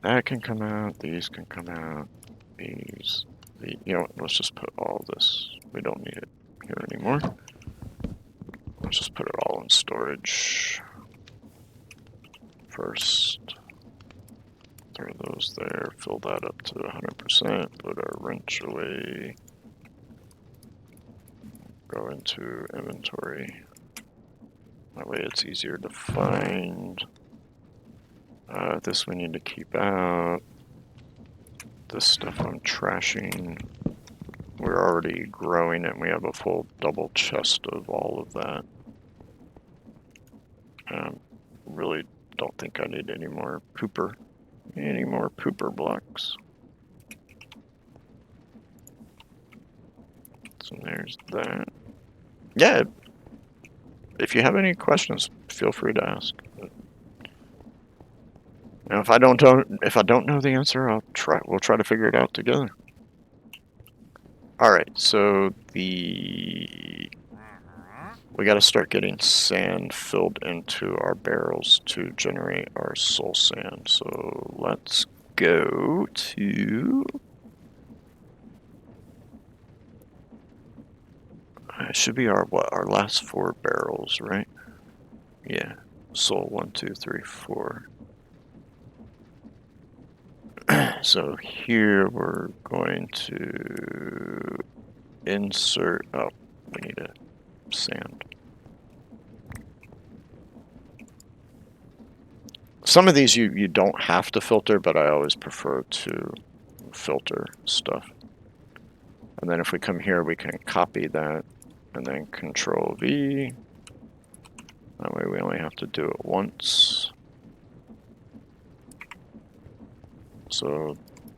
that can come out, these can come out, these, you know what, let's just put all this, we don't need it here anymore. Let's just put it all in storage first. Throw those there, fill that up to 100%, put our wrench away, go into inventory. That way it's easier to find. This we need to keep out. This stuff I'm trashing. We're already growing it, and we have a full double chest of all of that. Really don't think I need any more pooper blocks. So there's that. Yeah, if you have any questions, feel free to ask. Now, if I don't know the answer, we'll try to figure it out together. All right, so we got to start getting sand filled into our barrels to generate our soul sand. So let's go to. It should be our last 4 barrels, right? Yeah, soul 1, 2, 3, 4. So here we're going to insert. Oh, we need a sand. Some of these you don't have to filter, but I always prefer to filter stuff. And then if we come here, we can copy that and then Control V. That way we only have to do it once. So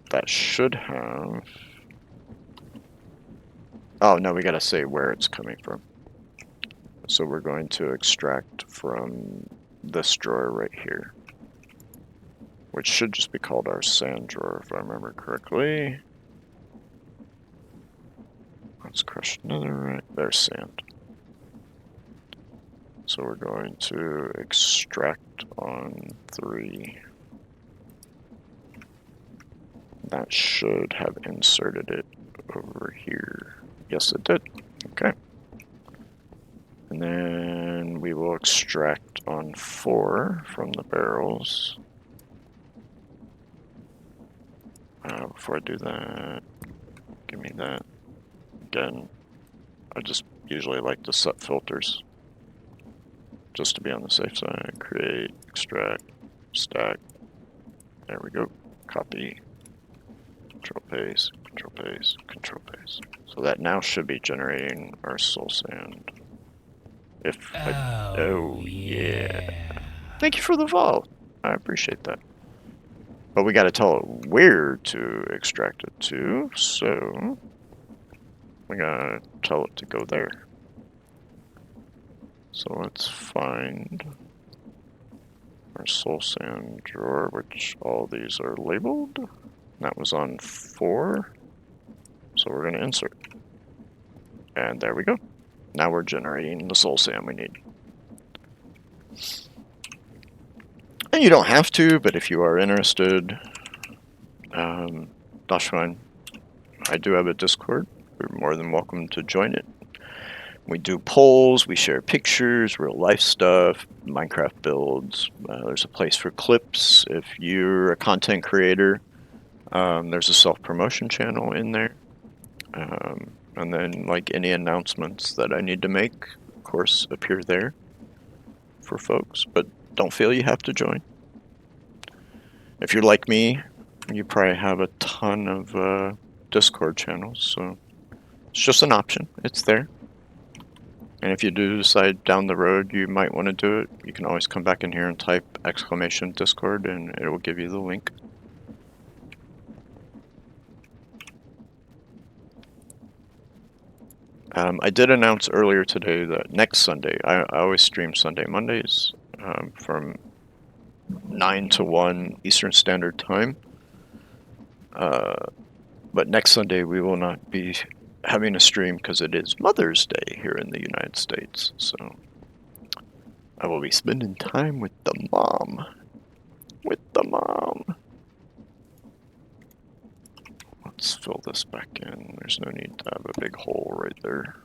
that should have. Oh no, we gotta say where it's coming from. So we're going to extract from this drawer right here, which should just be called our sand drawer if I remember correctly. Let's crush another right. There's sand. So we're going to extract on 3. That should have inserted it over here. Yes, it did. Okay. And then we will extract on 4 from the barrels. Before I do that, give me that. Again, I just usually like to set filters just to be on the safe side. Create, extract, stack. There we go. Copy. Control paste, control paste, control paste. So that now should be generating our soul sand. Oh yeah. Thank you for the vault. I appreciate that. But we got to tell it where to extract it to, so we gotta tell it to go there. So let's find our soul sand drawer, which all these are labeled. That was on 4, so we're gonna insert. And there we go. Now we're generating the soul sand we need. And you don't have to, but if you are interested, that's fine. I do have a Discord. You're more than welcome to join it. We do polls, we share pictures, real life stuff, Minecraft builds. There's a place for clips. If you're a content creator, there's a self-promotion channel in there. And then, like, any announcements that I need to make, of course, appear there for folks, but don't feel you have to join. If you're like me, you probably have a ton of Discord channels, so it's just an option. It's there. And if you do decide down the road you might want to do it, you can always come back in here and type !Discord and it will give you the link. I did announce earlier today that next Sunday, I always stream Sunday Mondays from 9 to 1 Eastern Standard Time. But next Sunday we will not be having a stream because it is Mother's Day here in the United States. So I will be spending time with the mom. Let's fill this back in. There's no need to have a big hole right there.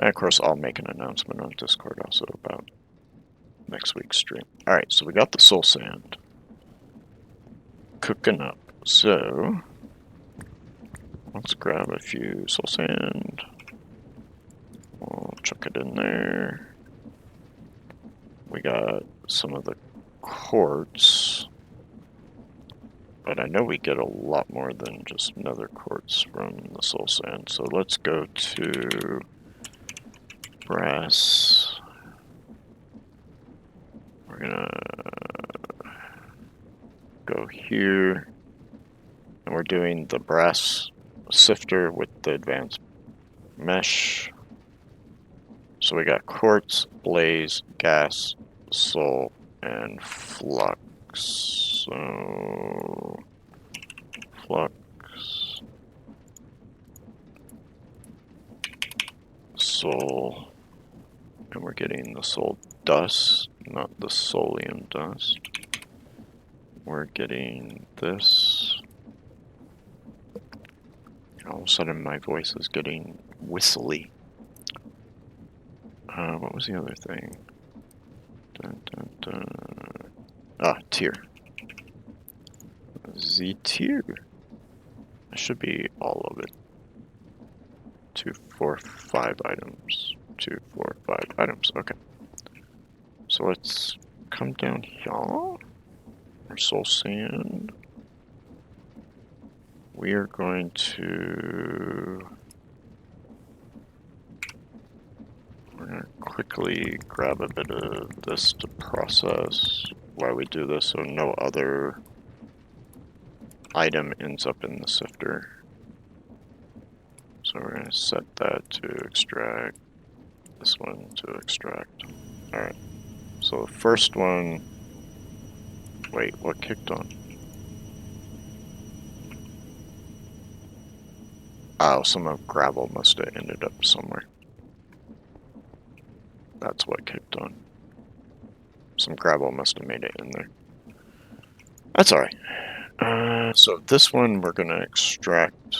And of course, I'll make an announcement on Discord also about next week's stream. Alright, so we got the soul sand cooking up. So let's grab a few soul sand. We'll chuck it in there. We got some of the quartz. But I know we get a lot more than just nether quartz from the soul sand. So let's go to brass. We're gonna go here. And we're doing the brass sifter with the advanced mesh. So we got quartz, blaze, gas, soul, and flux. So flux, soul, and we're getting the soul dust, not the soulium dust. We're getting this. All of a sudden my voice is getting whistly. What was the other thing? Dun, dun, dun. Ah, tier. Z tier. That should be all of it. 2, 4, 5 items. 2, 4, 5 items. Okay. So let's come down here. Our soul sand. We are going to... We're going to quickly grab a bit of this to process while we do this so no other item ends up in the sifter. So we're going to set that to extract, this one to extract. Alright, so the first one, wait, what kicked on? Oh, some of gravel must have ended up somewhere. That's what kicked on. Some gravel must have made it in there. That's alright. So this one we're going to extract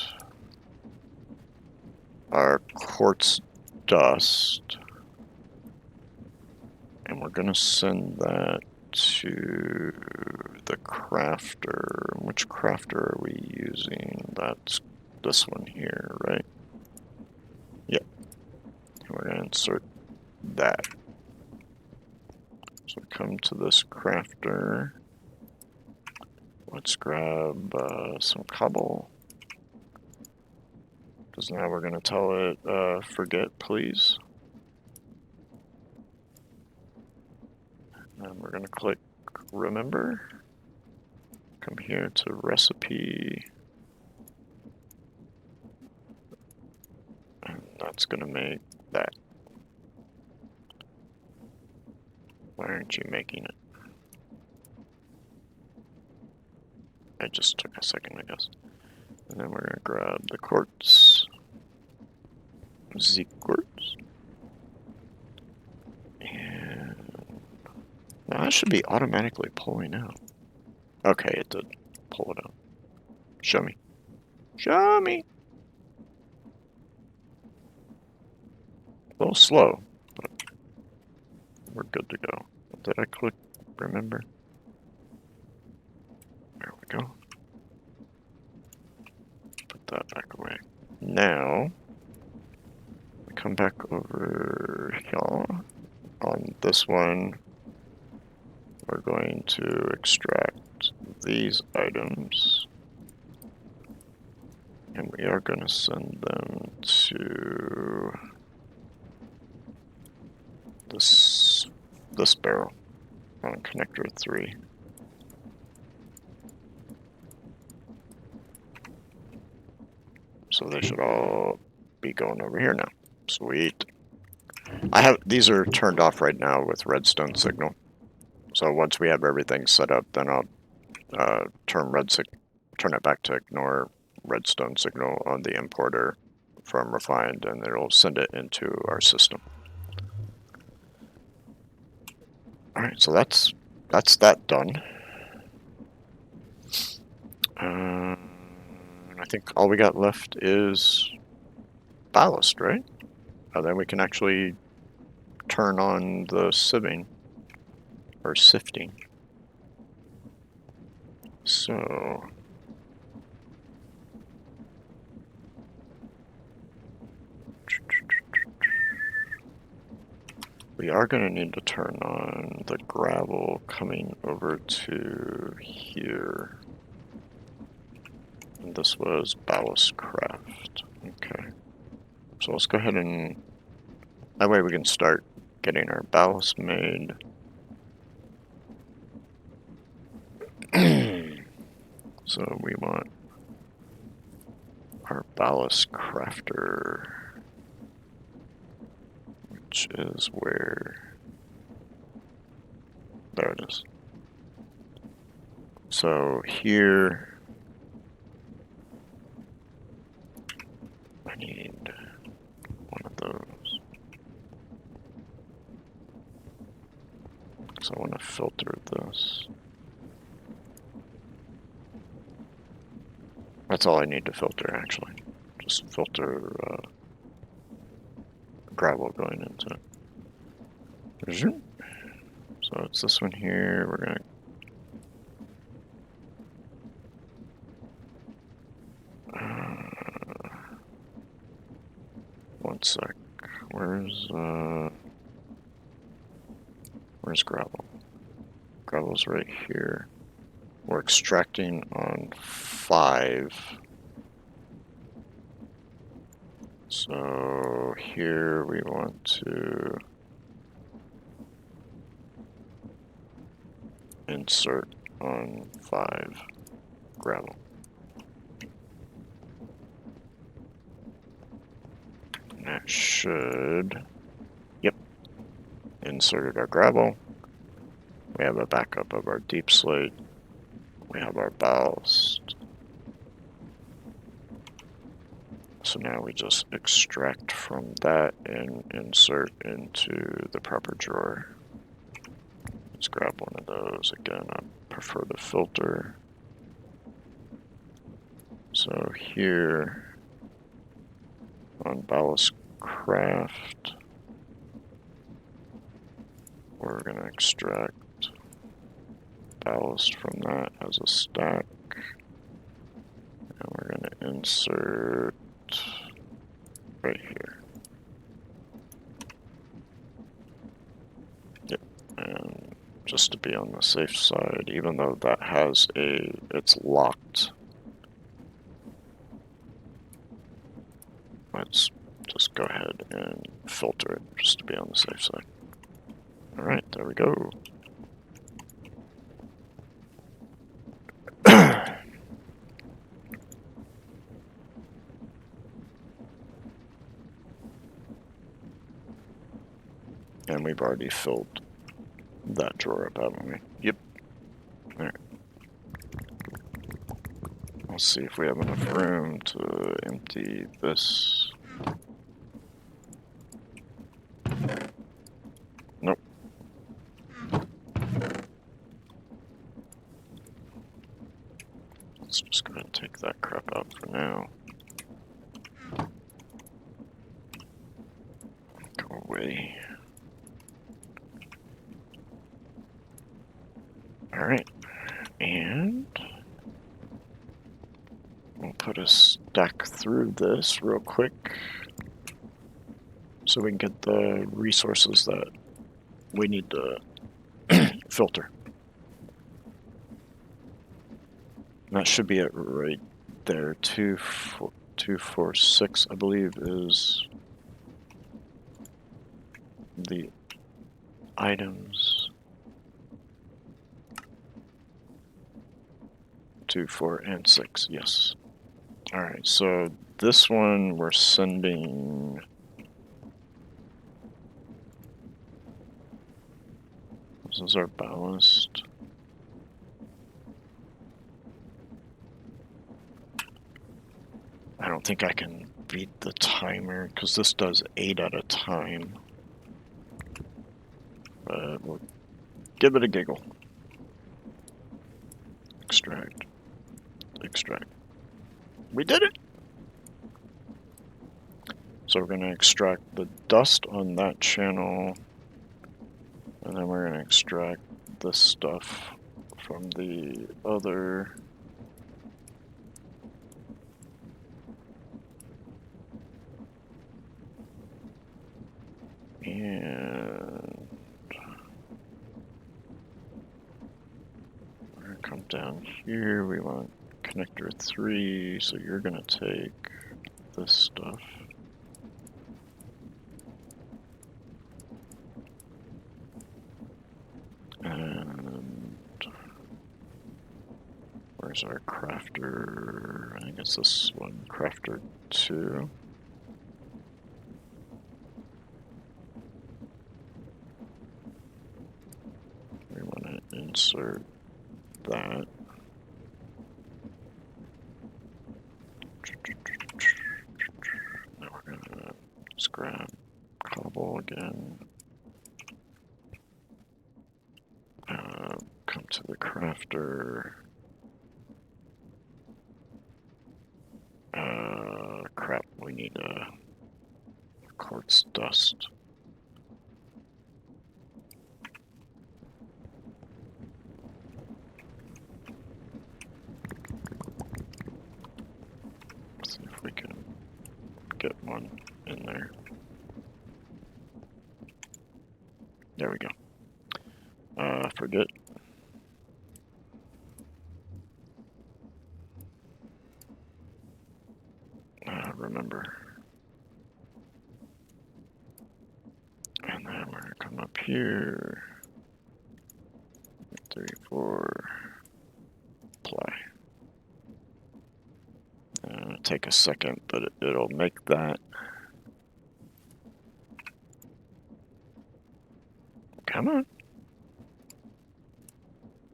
our quartz dust. And we're going to send that to the crafter. Which crafter are we using? That's this one here, right? Yep. We're going to insert that. So come to this crafter. Let's grab some cobble. Because now we're going to tell it, forget please. And we're going to click remember. Come here to recipe. And that's going to make that. Why aren't you making it? It just took a second, I guess. And then we're going to grab the quartz. Z quartz. And now that should be automatically pulling out. Okay, it did pull it out. Show me. Show me! A little slow, but we're good to go. Did I click remember? There we go. that back away. Now, we come back over here. On this one, we're going to extract these items. And we are going to send them to this barrel on connector 3. So they should all be going over here now. Sweet. These are turned off right now with redstone signal. So once we have everything set up, then I'll turn it back to ignore redstone signal on the importer from refined, and it'll send it into our system. All right, so that's that done. I think all we got left is ballast, right? And then we can actually turn on the sieving or sifting. So we are going to need to turn on the gravel coming over to here. And this was ballast craft. Okay. So let's go ahead and that way we can start getting our ballast made. So we want our ballast crafter, which is where, there it is. So here, I need one of those. So I want to filter this. That's all I need to filter, actually. Just filter gravel going into it. So it's this one here. We're going to... one sec. Where's gravel? Gravel's right here. We're extracting on 5. So here we want to insert on 5 gravel. And that should, yep, inserted our gravel. We have a backup of our deep slate. We have our ballast. So now we just extract from that and insert into the proper drawer. Let's grab one of those. Again, I prefer the filter. So here on ballast craft, we're going to extract ballast from that as a stack. And we're going to insert right here. Yep, and just to be on the safe side, even though that has it's locked, let's just go ahead and filter it just to be on the safe side. All right, there we go. And we've already filled that drawer up, haven't we? Yep. All right. Let's see if we have enough room to empty this. Nope. Let's just go ahead and take that crap out for now. Go away. Alright. And we'll put a stack stack through this real quick so we can get the resources that we need to filter. That should be it right there. 246, I believe, is the items. 2, 4, and 6, yes. Alright, so this one we're sending... This is our ballast. I don't think I can beat the timer, because this does 8 at a time. But we'll give it a giggle. Extract. Extract. We did it! So we're going to extract the dust on that channel, and then we're going to extract this stuff from the other. And we're going to come down here. We want connector 3, so you're going to take this stuff. And where's our crafter? I think it's this one, crafter 2. We want to insert that. Now we're gonna scrap cobble again. Come to the crafter. Crap, we need quartz dust. Let's see if we can get one in there. There we go. Forget. Remember. And then we're gonna come up here. 3, 4. Apply. Take a second, but it'll make that. Come on.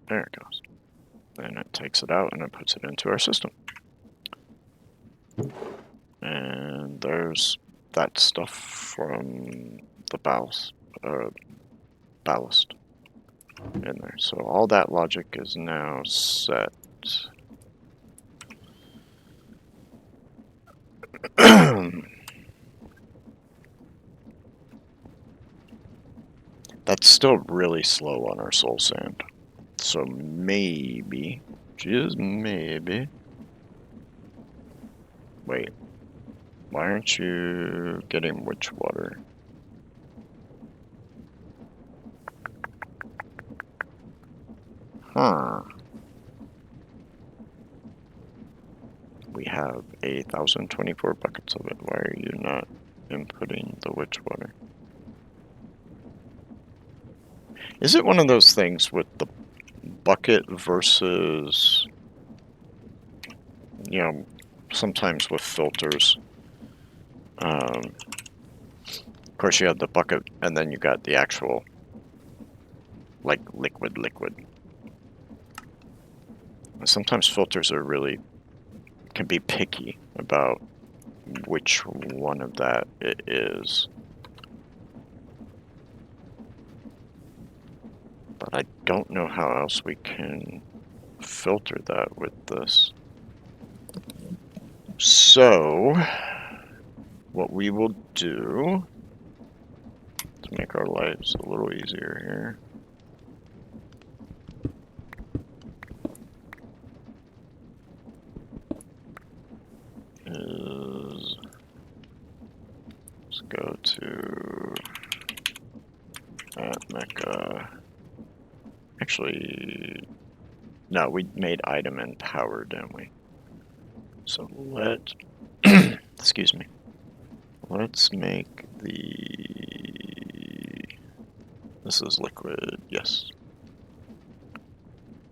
There it goes. Then it takes it out and it puts it into our system. And there's that stuff from the ballast in there. So all that logic is now set. That's still really slow on our soul sand. So maybe, just maybe. Wait, why aren't you getting witch water? Huh. We have 1,024 buckets of it. Why are you not inputting the witch water? Is it one of those things with the bucket versus, you know, sometimes with filters? Of course, you have the bucket, and then you got the actual, like, liquid. And sometimes filters are really, can be picky about which one of that it is. But I don't know how else we can filter that with this. So, what we will do to make our lives a little easier here Let's go to mecha. Actually, no, we made item and power, didn't we? So excuse me. Let's make this is liquid, yes.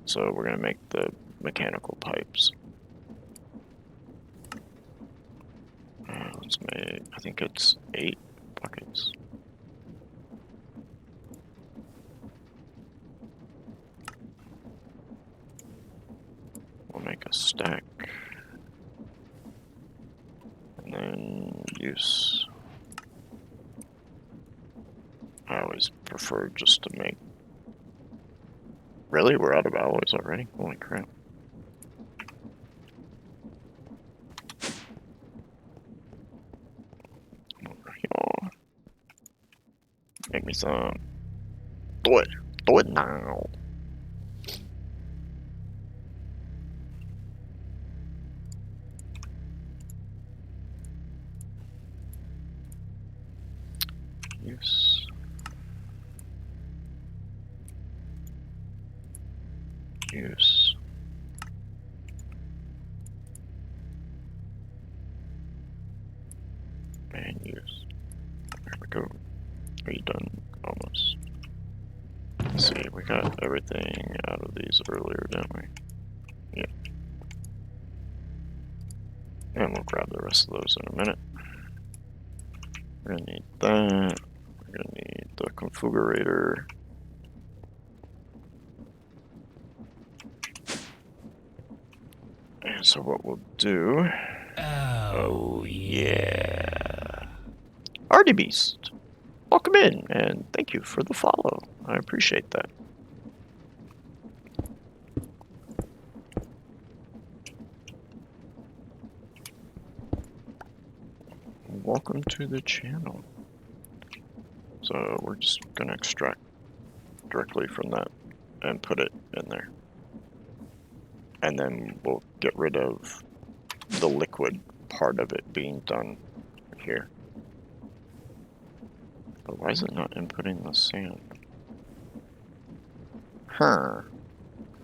So we're gonna make the mechanical pipes. Let's make, I think it's 8 buckets. We'll make a stack. And then use. I always prefer just to make. Really? We're out of alloys already? Holy crap. Make me some. Do it. Do it now. Use. Use. And use. There we go. Are you done? Almost. Let's see, we got everything out of these earlier, didn't we? Yeah. And we'll grab the rest of those in a minute. We're gonna need that. We're gonna need the configurator. And so what we'll do... Oh, yeah. Artie Beast, welcome in, and thank you for the follow. I appreciate that. Welcome to the channel. So we're just gonna extract directly from that and put it in there. And then we'll get rid of the liquid part of it being done here. But why is it not inputting the sand? Huh.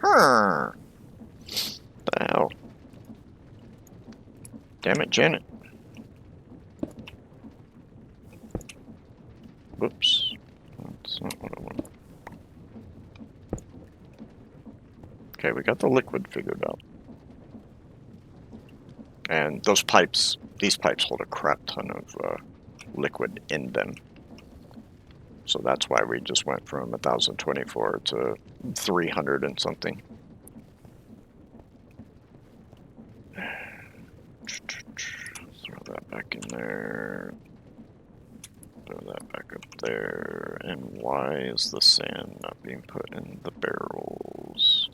Huh. The hell? Damn it, Janet. Whoops. That's not what I want. Okay, we got the liquid figured out. And those pipes, these pipes hold a crap ton of liquid in them. So that's why we just went from 1024 to 300 and something. Throw that back in there. Throw that back up there. And why is the sand not being put in the barrels?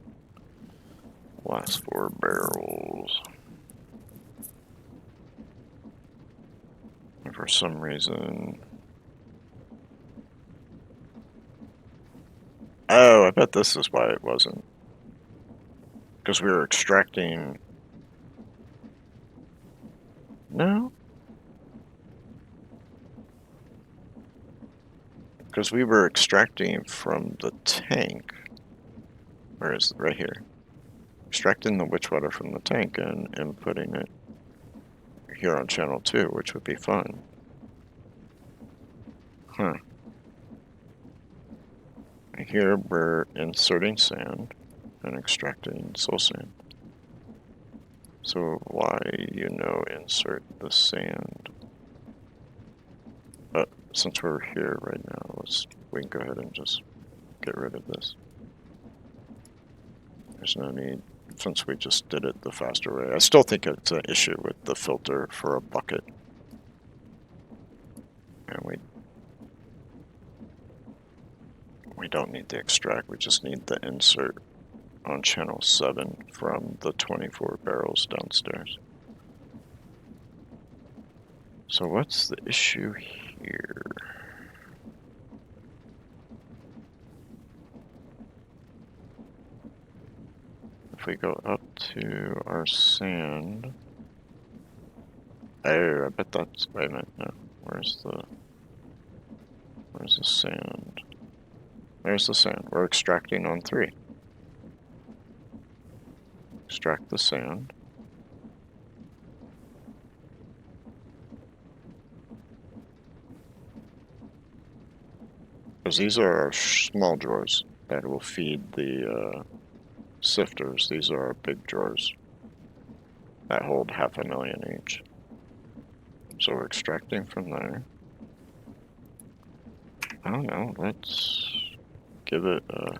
Last 4 barrels. And for some reason... Oh, I bet this is why it wasn't. Because we were extracting... No? Because we were extracting from the tank. Where is it? Right here. Extracting the witch water from the tank and inputting it here on channel 2, which would be fun. Huh. Here we're inserting sand and extracting soul sand. So why, insert the sand? But since we're here right now, we can go ahead and just get rid of this. There's no need, since we just did it the faster way. I still think it's an issue with the filter for a bucket. And we don't need the extract, we just need the insert on channel 7 from the 24 barrels downstairs. So what's the issue here? If we go up to our sand... Oh, I bet that's... Wait a minute, no. Where's the sand? There's the sand. We're extracting on 3. Extract the sand. Because these are our small drawers that will feed the sifters. These are our big drawers that hold 500,000 each. So we're extracting from there. I don't know, let's give it a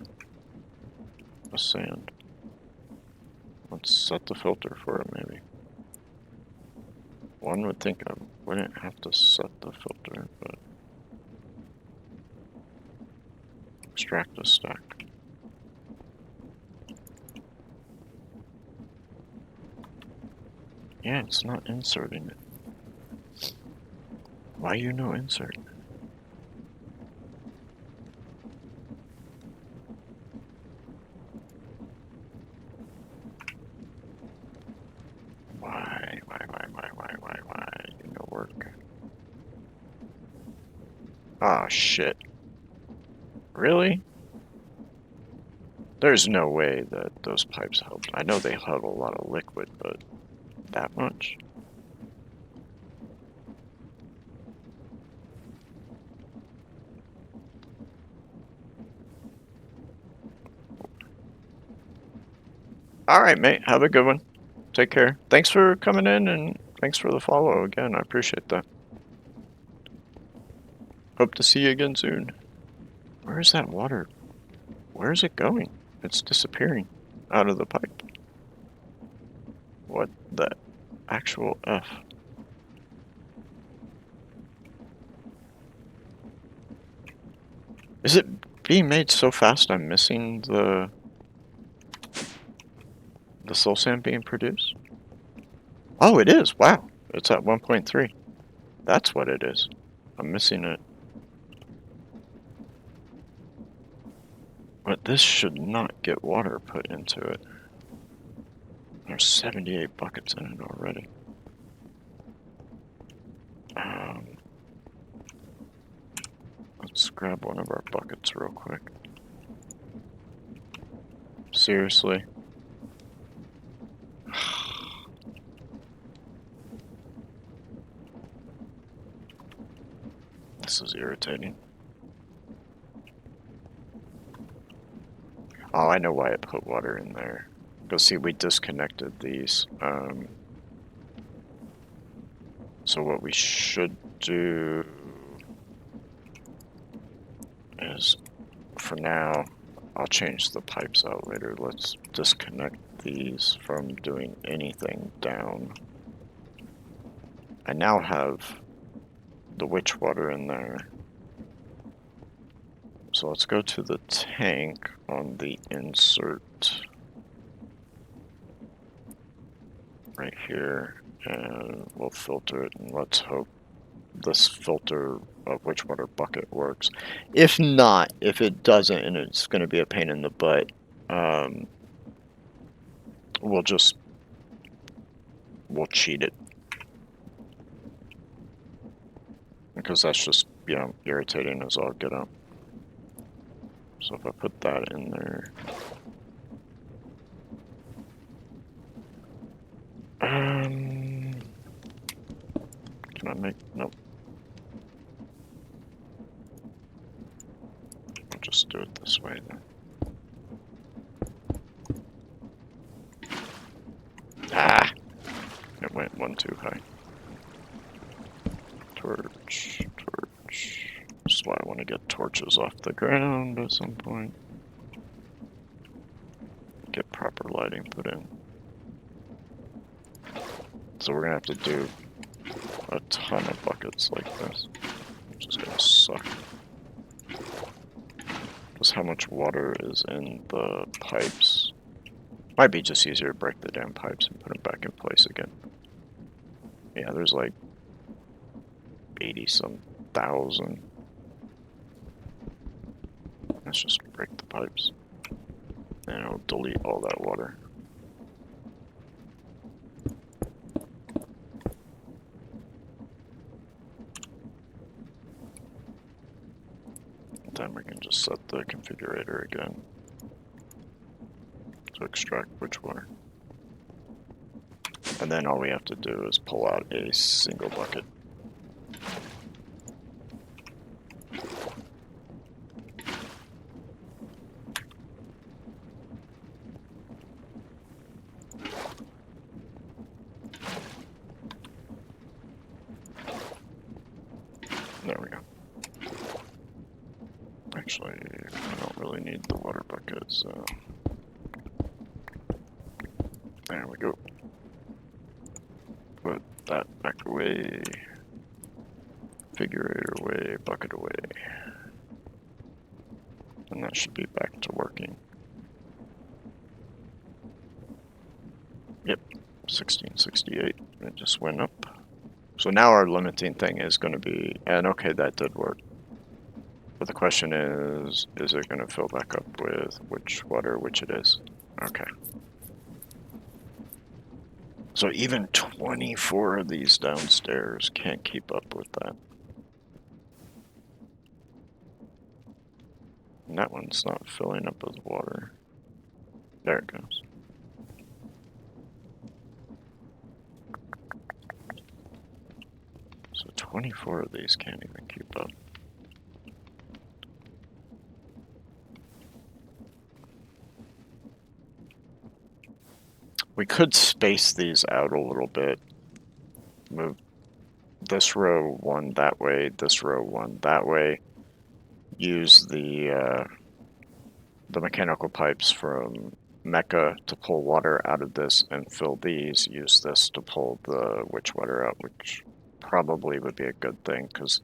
sand. Let's set the filter for it, maybe. One would think I wouldn't have to set the filter, but extract a stack. Yeah, it's not inserting it. Why you no insert? Why? You know work. Ah, shit. Really? There's no way that those pipes held. I know they held a lot of liquid, but that much? Alright, mate. Have a good one. Take care. Thanks for coming in, and thanks for the follow again. I appreciate that. Hope to see you again soon. Where is that water? Where is it going? It's disappearing out of the pipe. What the actual F? Is it being made so fast I'm missing the soul sand being produced? Oh, it is. Wow. It's at 1.3. That's what it is. I'm missing it. But this should not get water put into it. There's 78 buckets in it already. Let's grab one of our buckets real quick. Seriously? This is irritating. Oh, I know why I put water in there. Go see, we disconnected these. So what we should do is, for now, I'll change the pipes out later. Let's disconnect these from doing anything down. I now have the witch water in there. So let's go to the tank on the insert right here, and we'll filter it, and let's hope this filter of witch water bucket works. If not, if it doesn't, and it's going to be a pain in the butt, we'll cheat it. Because that's just, you know, irritating as all get out. So if I put that in there... can I make... Nope. I'll just do it this way then. Ah! It went one too high. Torch. That's why I want to get torches off the ground at some point. Get proper lighting put in. So we're gonna have to do a ton of buckets like this, which is gonna suck. Just how much water is in the pipes. Might be just easier to break the damn pipes and put them back in place again. Yeah, there's like 80-some thousand. Let's just break the pipes. And it'll delete all that water. Then we can just set the configurator again to extract which water. And then all we have to do is pull out a single bucket. There we go. Actually, I don't really need the water bucket, so... There we go. Put that back away. Configurator away, bucket away. And that should be back to working. Yep, 1668. It just went up. So now our limiting thing is going to be, and okay, that did work. But the question is it going to fill back up with which water, which it is? Okay. So even 24 of these downstairs can't keep up with that. And that one's not filling up with water. There it goes. So 24 of these can't even keep up. We could space these out a little bit. Move this row one that way, this row one that way. Use the mechanical pipes from Mecca to pull water out of this and fill these. Use this to pull the witch water out, which probably would be a good thing because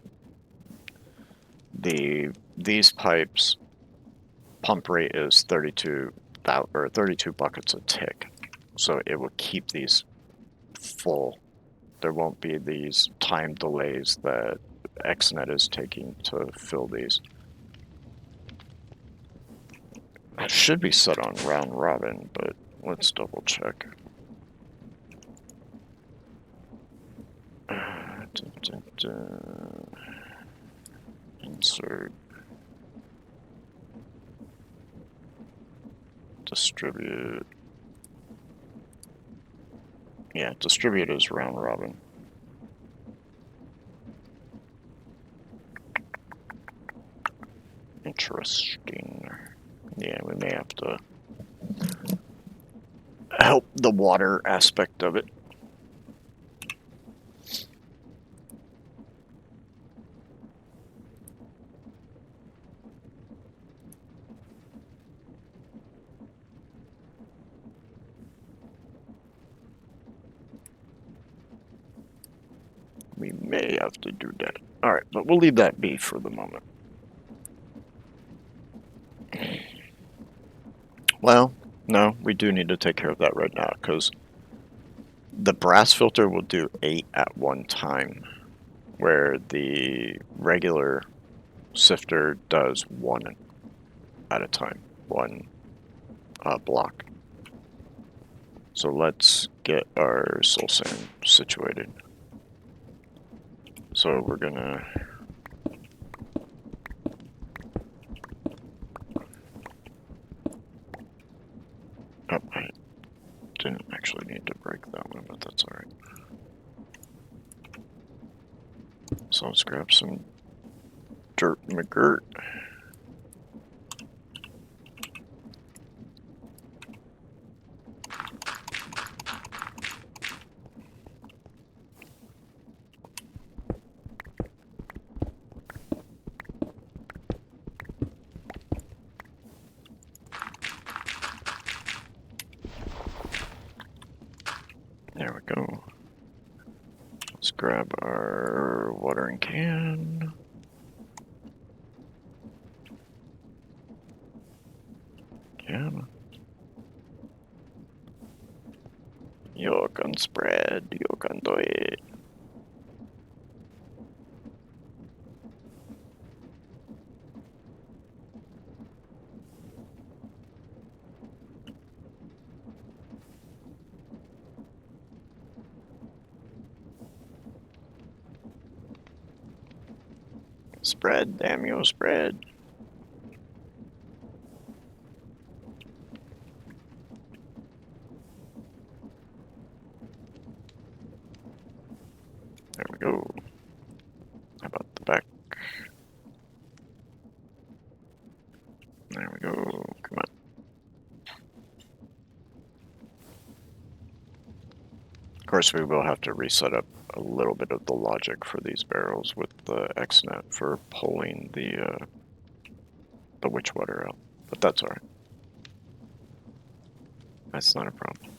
these pipes pump rate is 32 buckets a tick. So it will keep these full. There won't be these time delays that XNet is taking to fill these. It should be set on round robin, but let's double check. Insert. Distribute. Yeah, distribute is round robin. Interesting. Yeah, we may have to help the water aspect of it. We may have to do that. Alright, but we'll leave that be for the moment. Well, no, we do need to take care of that right now, because the brass filter will do 8 at one time, where the regular sifter does 1 at a time, 1 block. So let's get our soul sand situated. So we're gonna I didn't actually need to break that one, but that's alright. So let's grab some dirt McGirt. There we go. Let's grab our watering can. You can spread, you can do it. Spread, damn you, spread. course, we will have to reset up a little bit of the logic for these barrels with the XNet for pulling the witch water out, but that's alright. That's not a problem.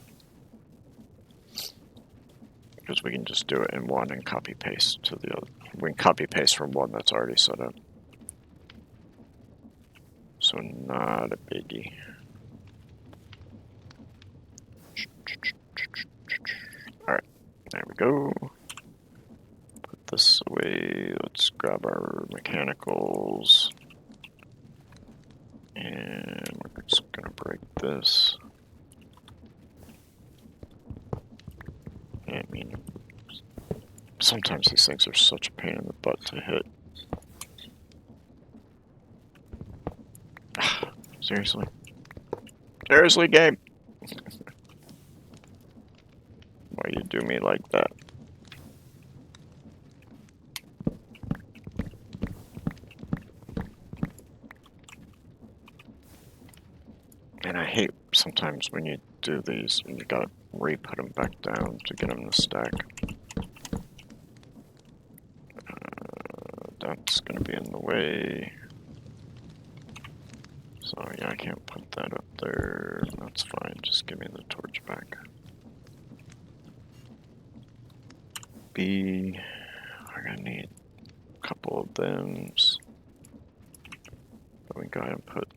Because we can just do it in one and copy paste to the other. We can copy paste from one that's already set up. So not a biggie. Alright, there we go. Put this away. Let's grab our mechanicals. And we're just gonna break this. I mean, sometimes these things are such a pain in the butt to hit. Seriously? Seriously, game? Why you do me like that? And I hate sometimes when you do these and you gotta re-put them back down to get them to stack. That's gonna be in the way. So yeah, I can't put that up there. That's fine, just give me the torch back. B, we're gonna need a couple of thems. But we go ahead and put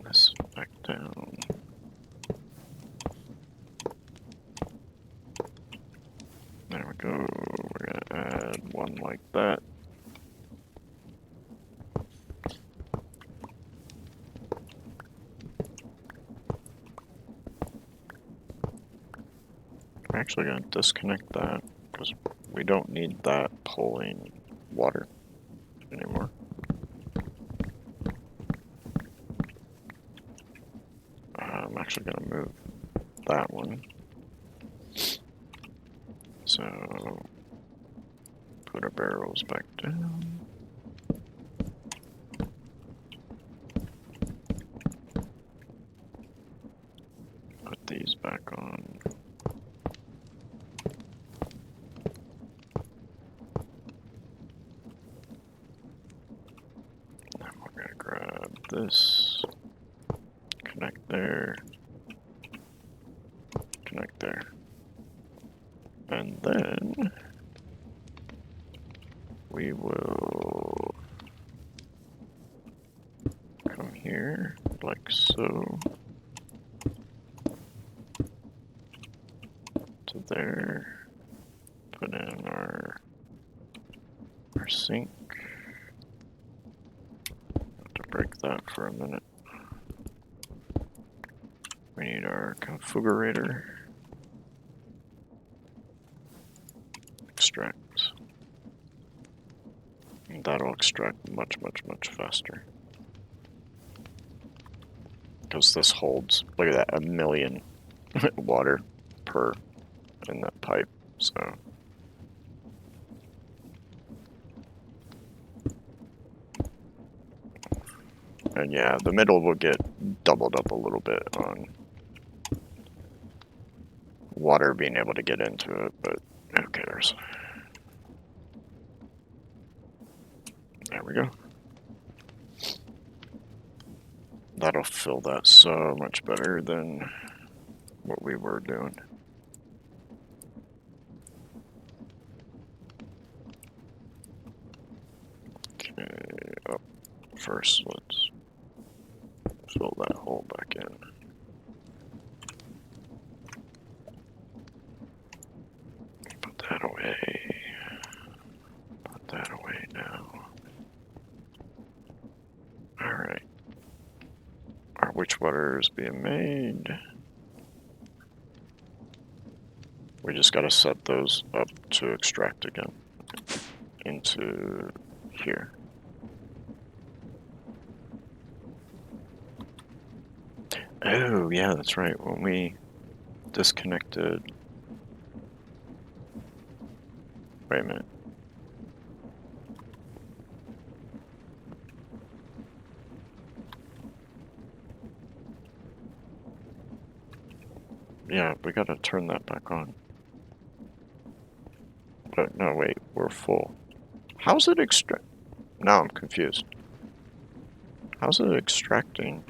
this back down. There we go. We're gonna add one like that. I'm actually gonna disconnect that because we don't need that pulling water anymore. I'm actually gonna move that one. So put our barrels back down. Put these back on. Then we're gonna grab this, connect there, connect there. And then we will come here like so to there, put in our sink. Have to break that for a minute. We need our configurator. Extract. And that'll extract much faster. Because this holds, look at that, 1,000,000 water per in that pipe, so. And yeah, the middle will get doubled up a little bit on water being able to get into it, but who cares? There we go. That'll fill that so much better than what we were doing. Okay, up first, let's fill that hole back in. Put that away. Put that away now. Alright. Our witch water is being made. We just gotta set those up to extract again into here. Oh, yeah, that's right. When we disconnected... Wait a minute. Yeah, we gotta turn that back on. But no, wait, we're full. How's it extract? Now I'm confused. How's it extracting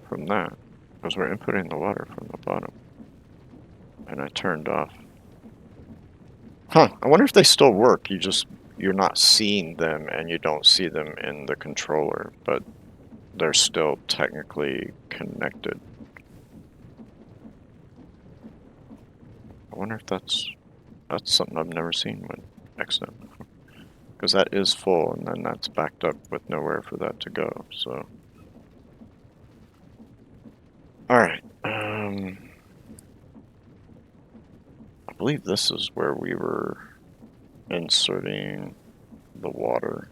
from that? Because we're inputting the water from the bottom. And I turned off. Huh, I wonder if they still work. You're not seeing them and you don't see them in the controller, but they're still technically connected. I wonder if that's something I've never seen with XNet before. Because that is full and then that's backed up with nowhere for that to go, so. Alright, I believe this is where we were inserting the water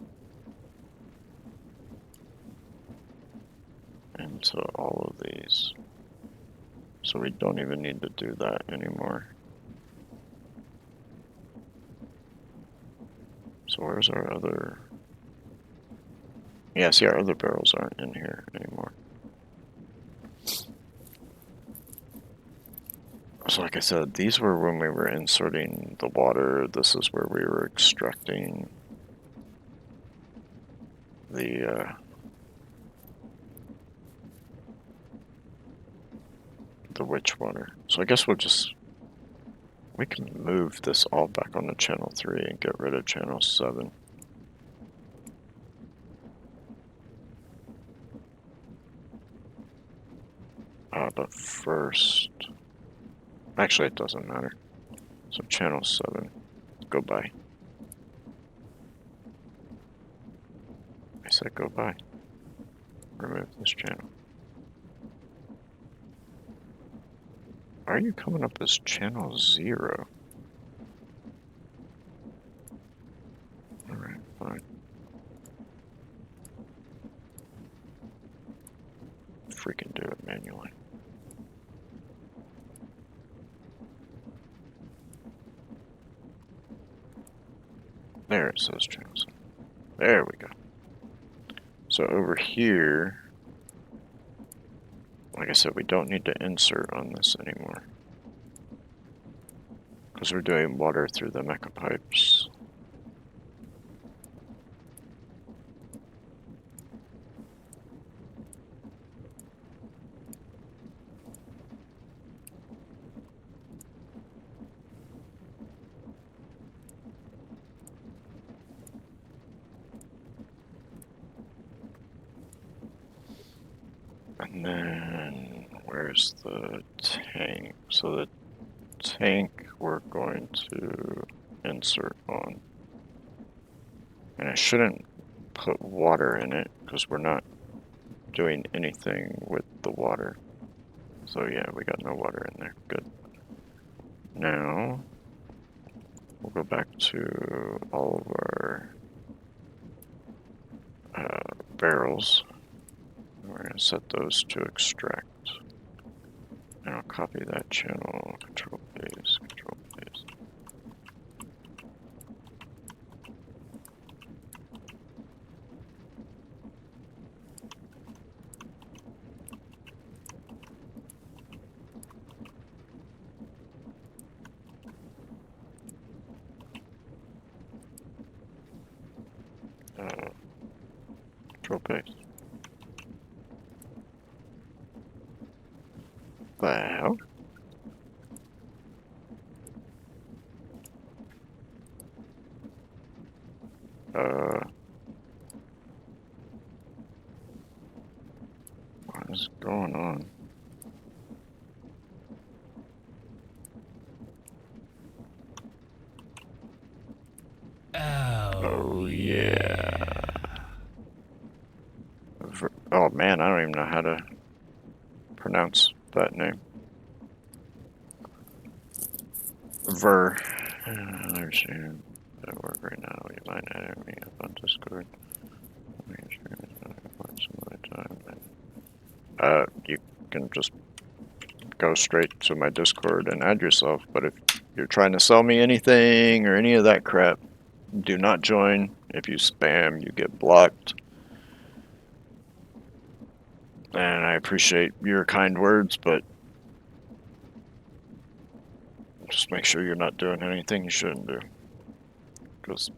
into all of these. So we don't even need to do that anymore. So where's our other... Yeah, see, our other barrels aren't in here anymore. So like I said, these were when we were inserting the water. This is where we were extracting the witch water. So I guess we can move this all back onto channel 3 and get rid of channel 7. But first, actually it doesn't matter. So channel 7, go by. I said go by. Remove this channel. Why are you coming up as channel 0? Alright, fine. Freaking do it manually. There it says channel 7. There we go. So over here, like I said, we don't need to insert on this anymore. Because we're doing water through the mecha pipes. And then, where's the tank? So the tank we're going to insert on. And I shouldn't put water in it because we're not doing anything with the water. So yeah, we got no water in there. Good. Now, we'll go back to all of our barrels. We're going to set those to extract. And I'll copy that channel. Control please, control please. Control paste. Wow. What is going on? Oh, yeah. Oh man, I don't even know how to pronounce that name. Ver. Understand. At work right now. You might add me up on Discord. You can just go straight to my Discord and add yourself, but if you're trying to sell me anything or any of that crap, do not join. If you spam, you get blocked. And I appreciate your kind words, but Just make sure you're not doing anything you shouldn't do. Because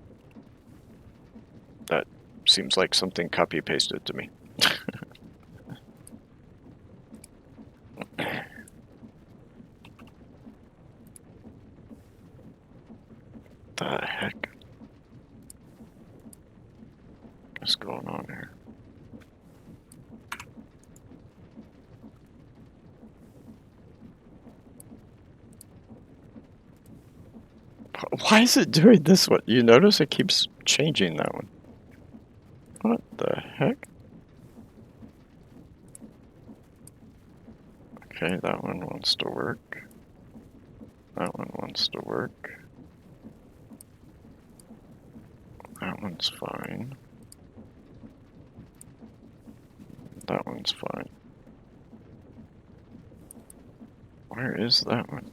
that seems like something copy-pasted to me. The heck is going on here? Why is it doing this one? You notice it keeps changing that one. What the heck? Okay, that one wants to work. That one wants to work. That one's fine. That one's fine. Where is that one?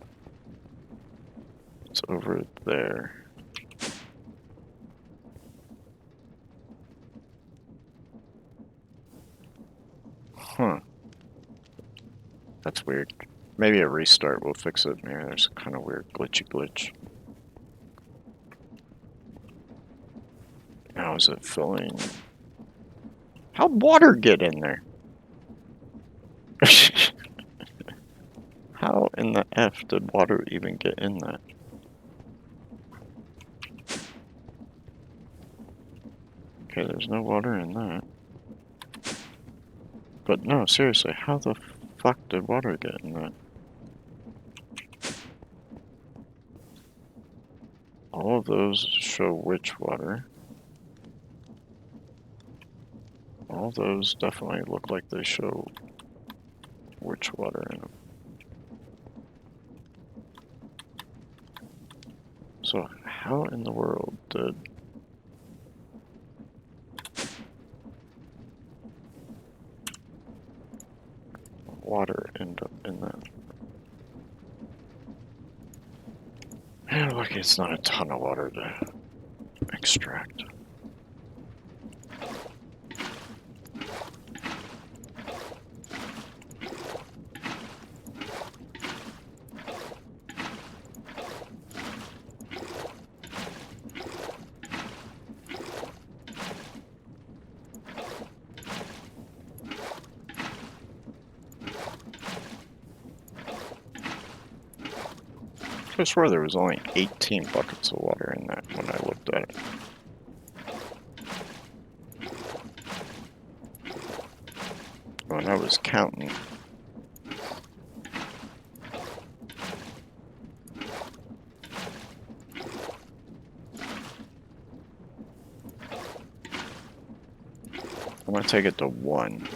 It's over there. Huh. That's weird. Maybe a restart will fix it. Maybe there's a kind of weird glitchy glitch. How is it filling? How'd water get in there? How in the F did water even get in that? Okay, there's no water in that. But no, seriously, how the fuck did water get in that? All of those show which water. All those definitely look like they show which water in them. So how in the world did water end up in that? And lucky it's not a ton of water to extract. I swear there was only 18 buckets of water in that when I looked at it. When I was counting. I'm gonna take it to 1.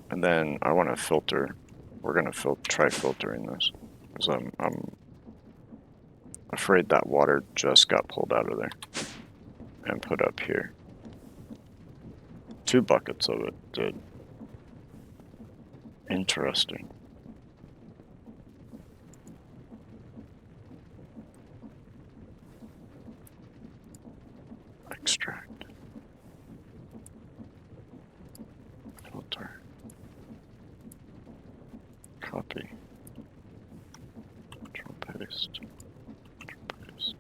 And then I want to filter. We're gonna try filtering this, because I'm afraid that water just got pulled out of there and put up here. 2 buckets of it did. Interesting. Extract. Filter. Copy. Control paste. Control paste.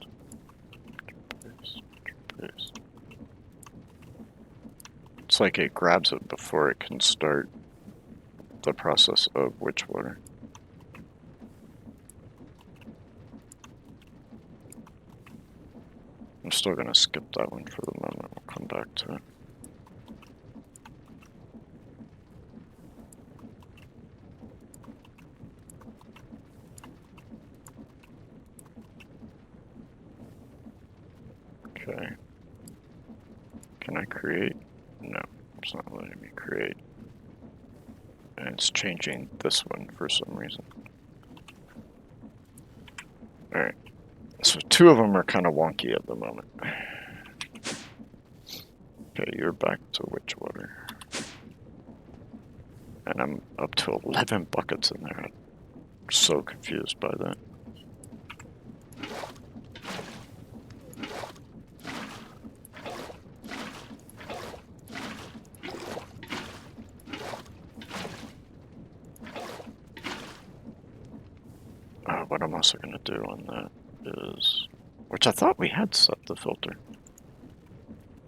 Control paste. Control paste. It's like it grabs it before it can start the process of which water. I'm still gonna skip that one for the moment. We'll come back to it. Okay. Can I create? No, it's not letting me create. And it's changing this one for some reason. Alright. So 2 of them are kind of wonky at the moment. Okay, you're back to which water? And I'm up to 11 buckets in there. I'm so confused by that. what I'm also going to do on that is, which I thought we had set the filter.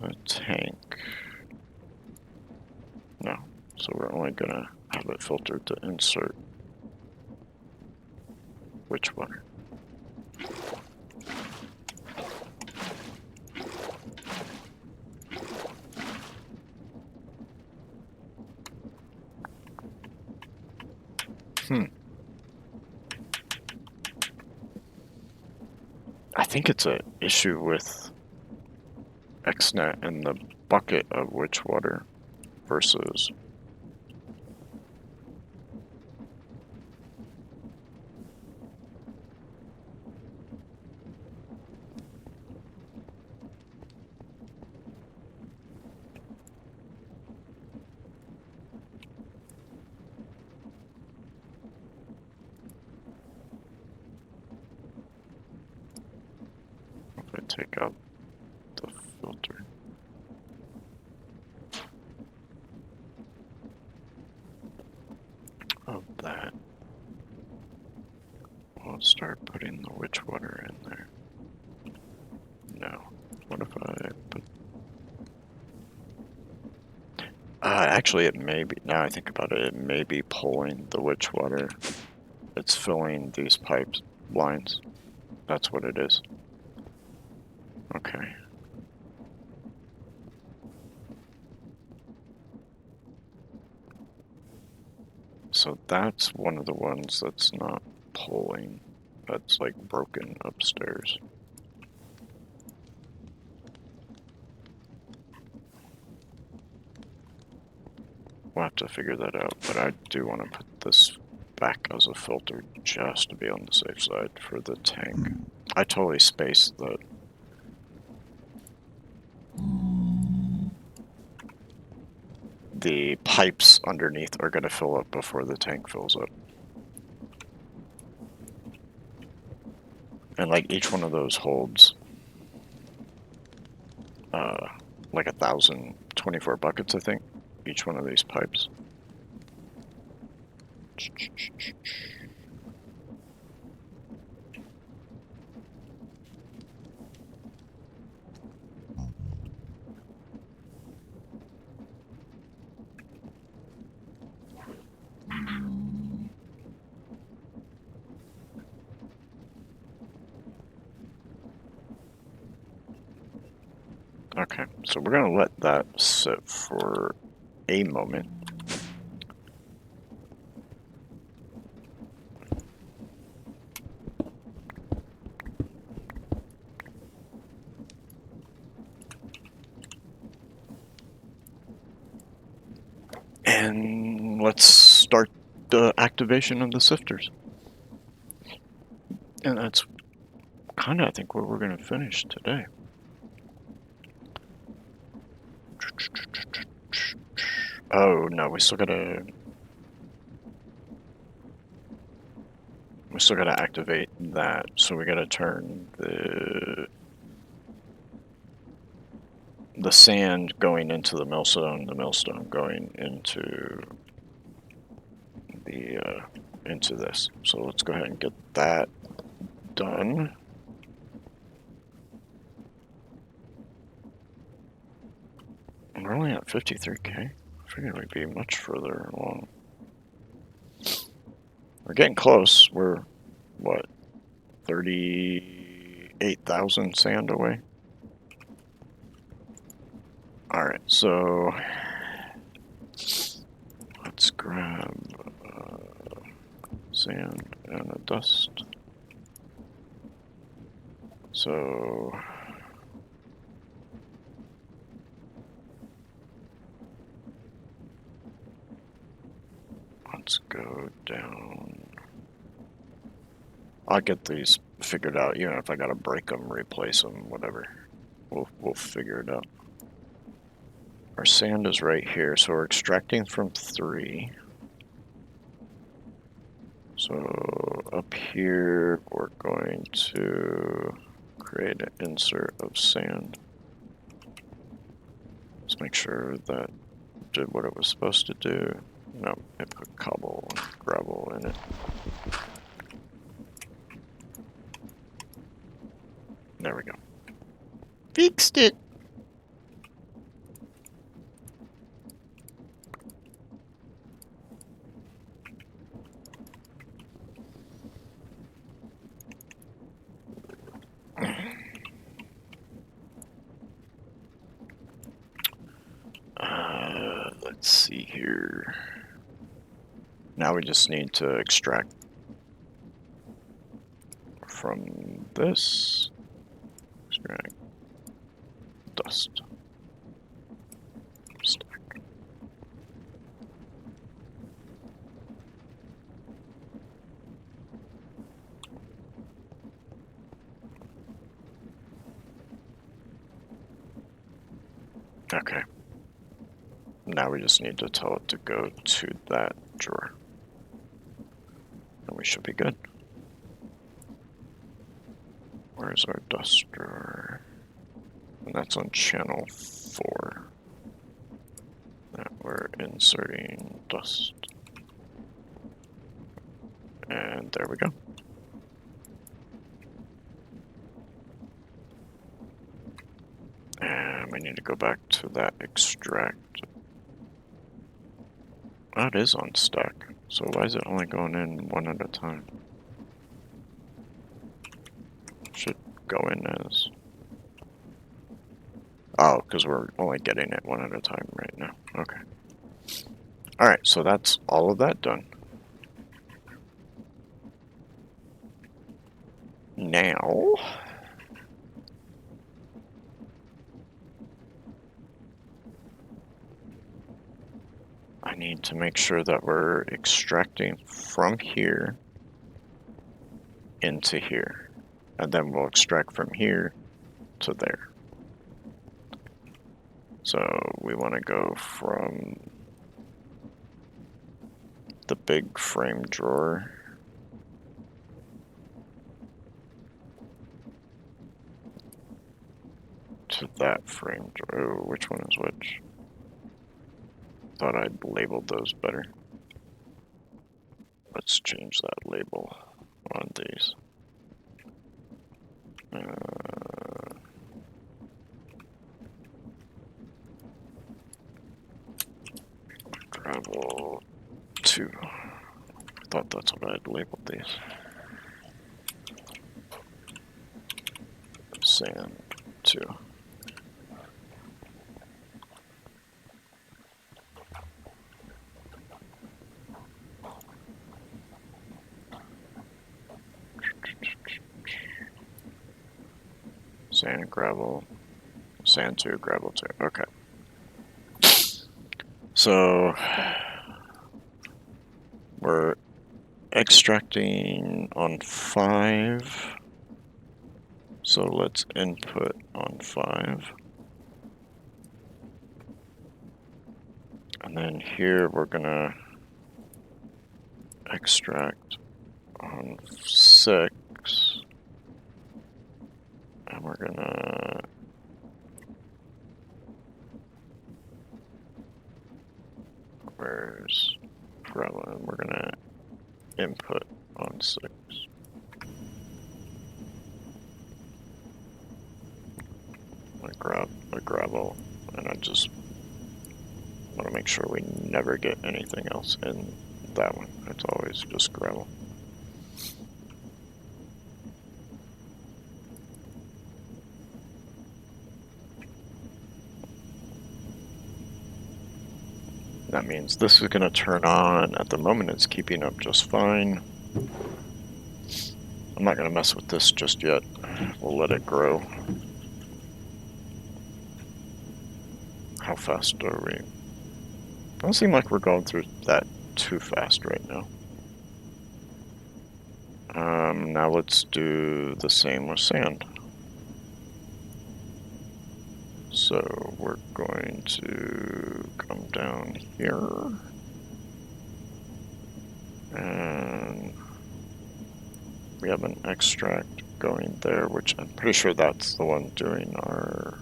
A tank. No. So we're only going to have it filtered to insert witch water. I think it's an issue with XNet and the bucket of witch water versus if I take out the filter. Of that, we'll start putting the witch water in there. No. What if I put... actually, it may be, now I think about it, it may be pulling the witch water. It's filling these pipe lines. That's what it is. Okay. So that's one of the ones that's not pulling. That's like broken upstairs. We'll have to figure that out, but I do want to put this back as a filter just to be on the safe side for the tank. I totally spaced the pipes underneath are going to fill up before the tank fills up. And like each one of those holds like 1,024 buckets, I think, each one of these pipes. Okay, so we're going to let that sit for a moment. And let's start the activation of the sifters. And that's kind of, I think, where we're going to finish today. Oh, no, we still gotta activate that, so we gotta turn the sand going into the millstone going into the into this. So let's go ahead and get that done. We're only at 53k. I figured we'd be much further along. We're getting close. We're, what, 38,000 sand away? Alright, so let's grab sand and a dust. So let's go down. I'll get these figured out. You know, if I gotta break them, replace them, whatever. We'll figure it out. Our sand is right here, so we're extracting from 3. So up here, we're going to create an insert of sand. Let's make sure that did what it was supposed to do. No, it put cobble and gravel in it. There we go. Fixed it. Let's see here. Now we just need to extract from this. Extract dust. Stack. Okay. Now we just need to tell it to go to that drawer. And we should be good. Where's our dust drawer? And that's on channel 4. That we're inserting dust. And there we go. And we need to go back to that extract. That is on stack. So why is it only going in one at a time? Should go in as... Oh, because we're only getting it one at a time right now. Okay. Alright, so that's all of that done. Now... I need to make sure that we're extracting from here into here. And then we'll extract from here to there. So we want to go from the big frame drawer to that frame drawer. Oh, which one is which? Thought I'd labeled those better. Let's change that label on these. Gravel 2. I thought that's what I'd labeled these. Sand 2. Sand, gravel, sand 2, gravel 2. Okay. So we're extracting on 5. So let's input on 5. And then here we're gonna extract on 6. And we're gonna where's gravel? And we're gonna input on 6. I grab a gravel, and I just want to make sure we never get anything else in that one. It's always just gravel. That means this is going to turn on. At the moment, it's keeping up just fine. I'm not going to mess with this just yet. We'll let it grow. How fast are we? Don't seem like we're going through that too fast right now. Now let's do the same with sand. So we're going to come down here. And we have an extract going there, which I'm pretty sure that's the one doing our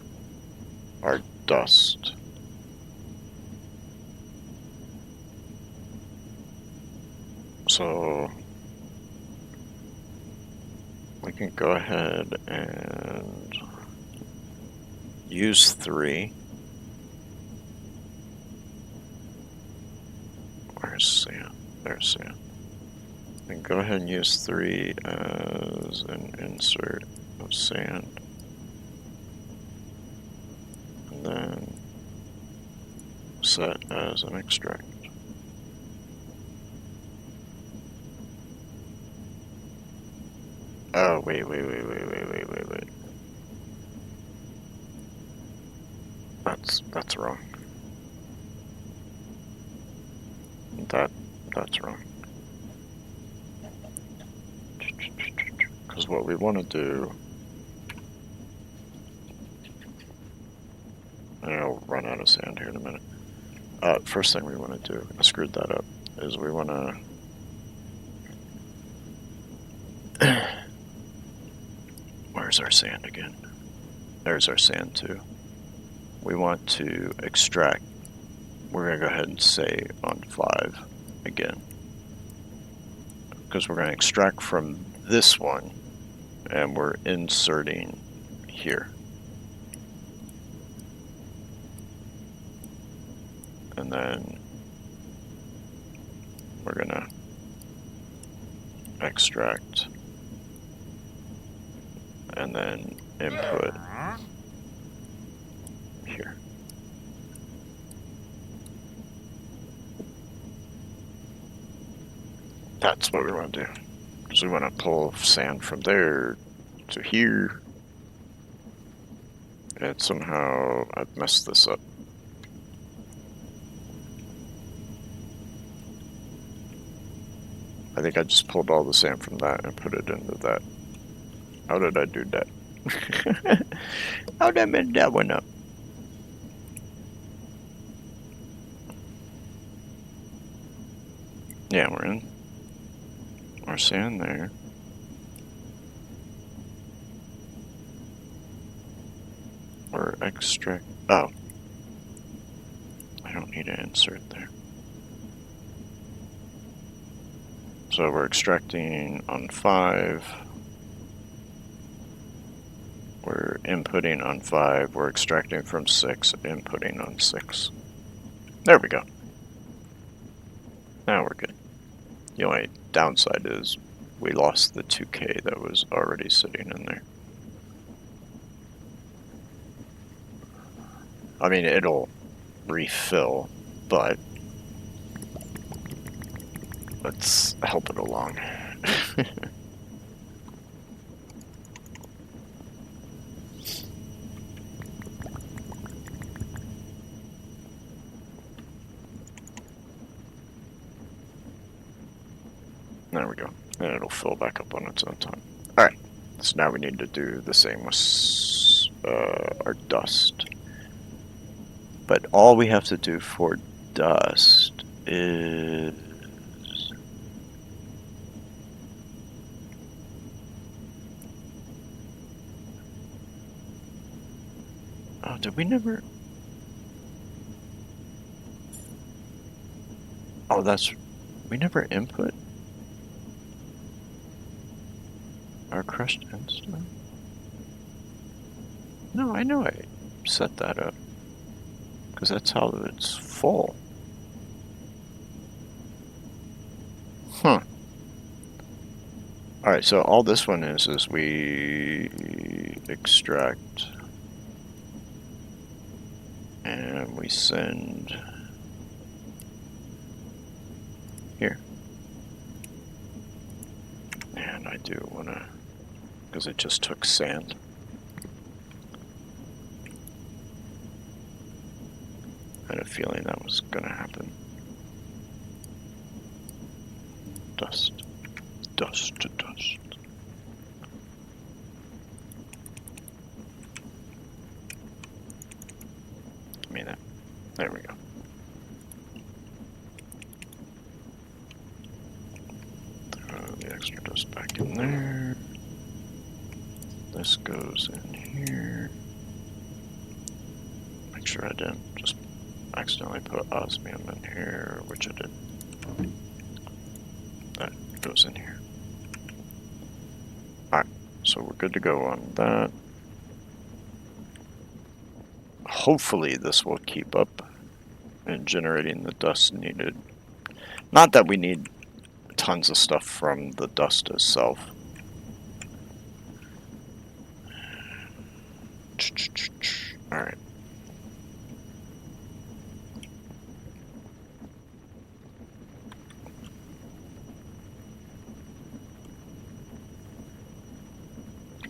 dust. So we can go ahead and use 3. Where's sand? There's sand. And go ahead and use 3 as an insert of sand. And then set as an extract. Oh, wait. That's wrong. That's wrong. Because what we want to do, and I'll run out of sand here in a minute. First thing we want to do, I screwed that up, is we want to... Where's our sand again? There's our sand too. We want to extract. We're going to go ahead and say on 5 again. Because we're going to extract from this one, and we're inserting here. And then we're going to extract and then input here. That's what we want to do. Because we want to pull sand from there to here. And somehow I've messed this up. I think I just pulled all the sand from that and put it into that. How did I do that? How did I mess that one up? Yeah, we're in our sand there. We're extract. Oh, I don't need to insert there. So we're extracting on 5. We're inputting on 5. We're extracting from 6, inputting on 6. There we go. Now we're good. The only downside is we lost the 2K that was already sitting in there. I mean, it'll refill, but let's help it along. There we go. And it'll fill back up on its own time. Alright, so now we need to do the same with our dust. But all we have to do for dust is... Oh, did we never... Oh, that's... We never input our crushed endstone? No, I know I set that up. Because that's how it's full. Huh. Alright, so all this one is we extract and we send here. And I do want to, because it just took sand. I had a feeling that was going to happen. Dust. Dust to dust. I mean that. There we go. Throw the extra dust back in there. This goes in here. Make sure I didn't just accidentally put osmium in here, which I did. That goes in here. Alright, so we're good to go on that. Hopefully this will keep up in generating the dust needed. Not that we need tons of stuff from the dust itself. Alright.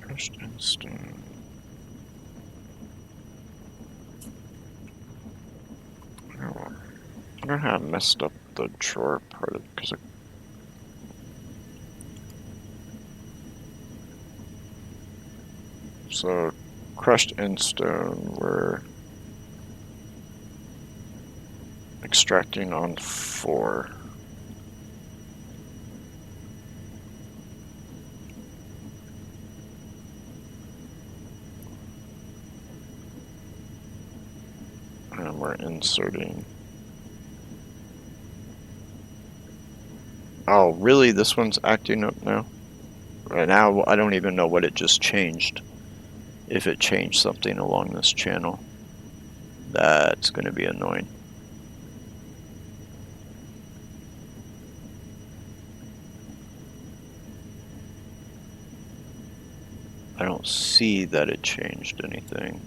Crushed stone. I wonder how I messed up the drawer part of it, because so crushed in stone we're extracting on 4. And we're inserting. Oh, really? This one's acting up now? Right now, I don't even know what it just changed. If it changed something along this channel, that's going to be annoying. I don't see that it changed anything.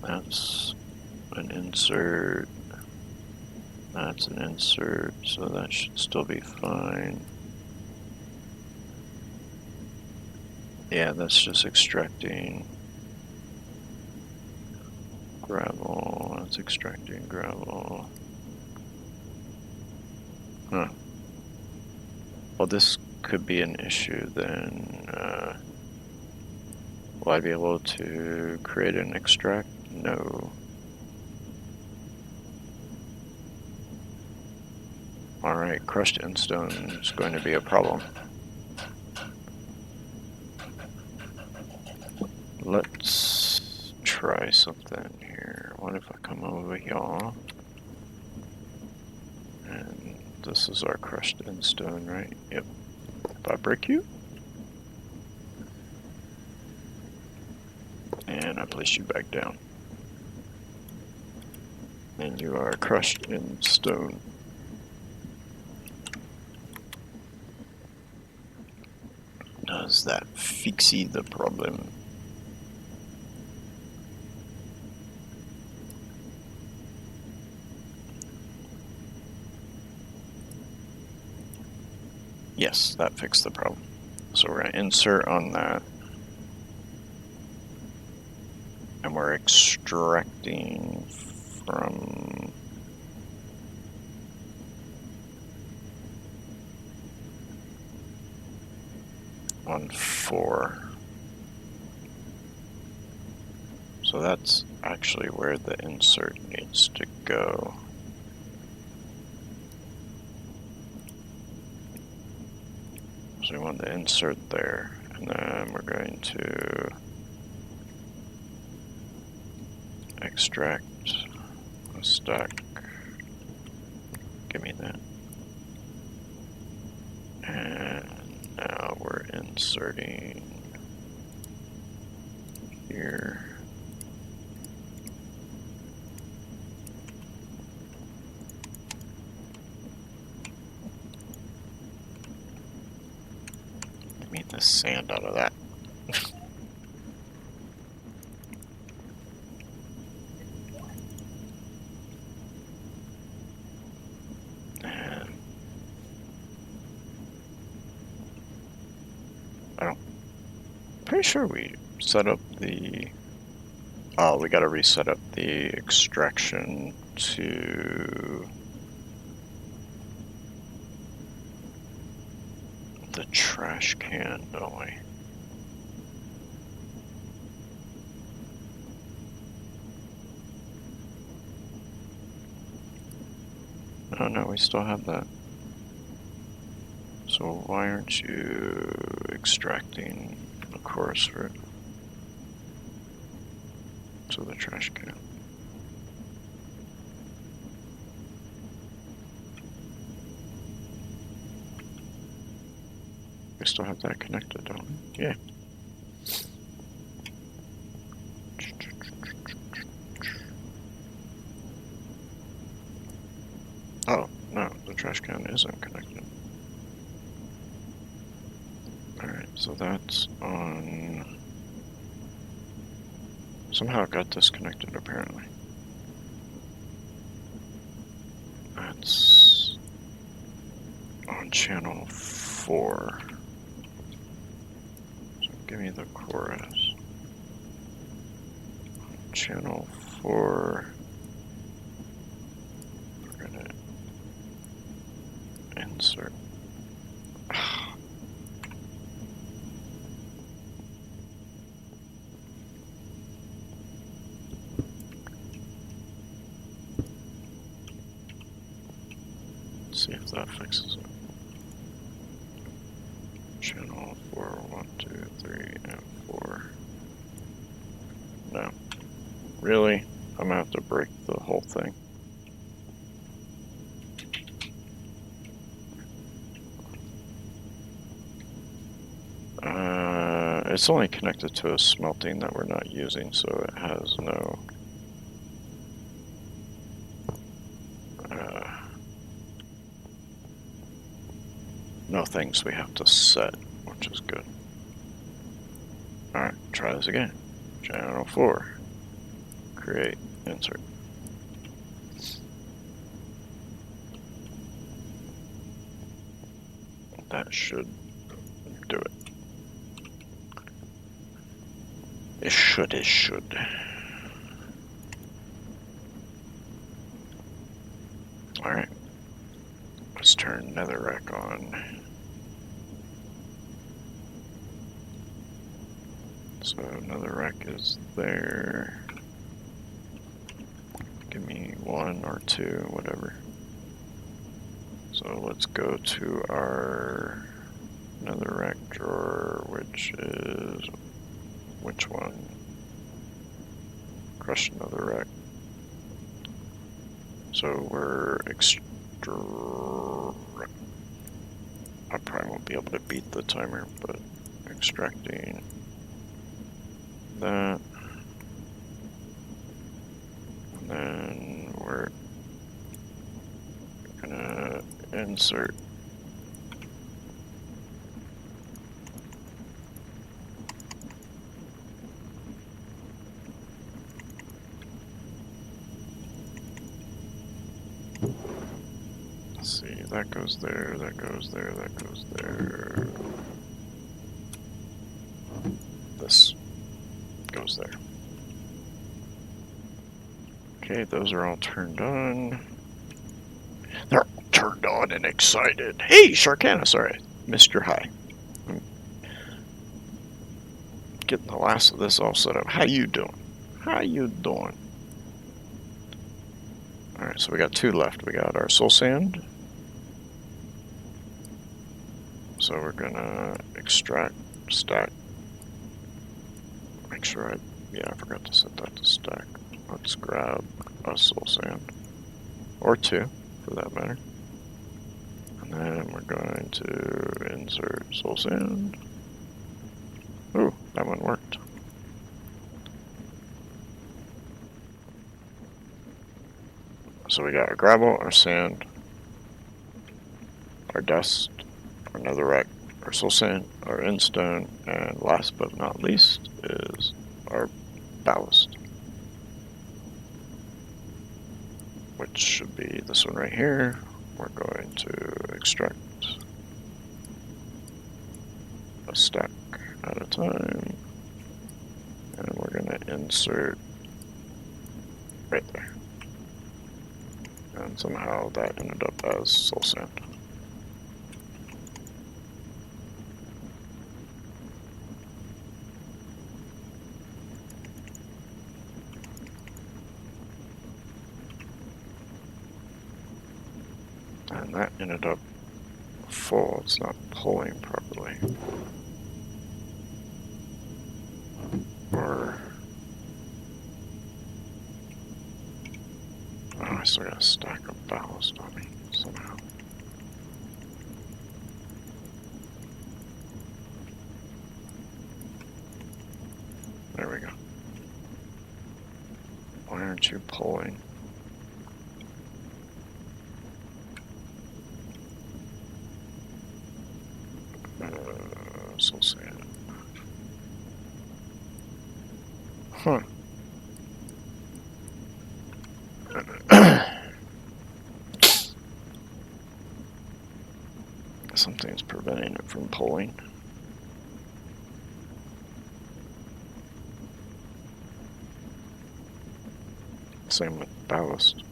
That's an insert. That's an insert, so that should still be fine. Yeah, that's just extracting gravel. That's extracting gravel. Huh. Well, this could be an issue then. Will I be able to create an extract? No. Alright, crushed endstone is going to be a problem. Let's try something here. What if I come over here? And this is our crushed endstone, right? Yep. If I break you. And I place you back down. And you are crushed in stone. Does that fixie the problem? Yes, that fixed the problem. So we're going to insert on that. And we're extracting from on 4. So that's actually where the insert needs to go. So we want the insert there, and then we're going to extract a stack. Give me that. And now we're inserting here. Give me the sand out of that. Pretty sure we set up the... Oh, we gotta reset up the extraction to the trash can, don't we? Oh no, we still have that. So why aren't you extracting the course route to the trash can? We still have that connected, don't we? Yeah. Oh, no, the trash can isn't connected. Alright, so that's on... Somehow it got disconnected, apparently. That's on channel 4. So give me the chorus. Channel 4. We're gonna insert. See if that fixes it. Channel 4, 1, 2, 3, and 4. No. Really? I'm gonna have to break the whole thing. It's only connected to a smelting that we're not using, so it has no things we have to set, which is good. Alright, try this again. Channel 4. Create, insert. That should do it. It should. Alright. Let's turn netherrack on. So netherrack is there. Give me 1 or 2, whatever. So let's go to our netherrack drawer, which is... Which one? Crush netherrack. So we're I probably won't be able to beat the timer, but extracting that. And then we're gonna insert see, that goes there, that goes there, that goes there. This goes there. Okay, those are all turned on. They're all turned on and excited. Hey, Sharkana, sorry, missed your hi. I'm getting the last of this all set up. How you doing? How you doing? Alright, so we got 2 left. We got our soul sand. So we're gonna extract, stack. Make sure I forgot to set that to stack. Let's grab a soul sand. Or 2, for that matter. And then we're going to insert soul sand. Ooh, that one worked. So we got our gravel, our sand, our dust, our netherrack, our soul sand, our endstone, and last but not least is our ballast. Which should be this one right here. We're going to extract a stack at a time. And we're going to insert right there. And somehow that ended up as soul sand. And that ended up full. It's not pulling properly. Or... oh, I still got a stack of ballast on me somehow. There we go. Why aren't you pulling? So sad. Huh. Something's preventing it from pulling. Same with ballast.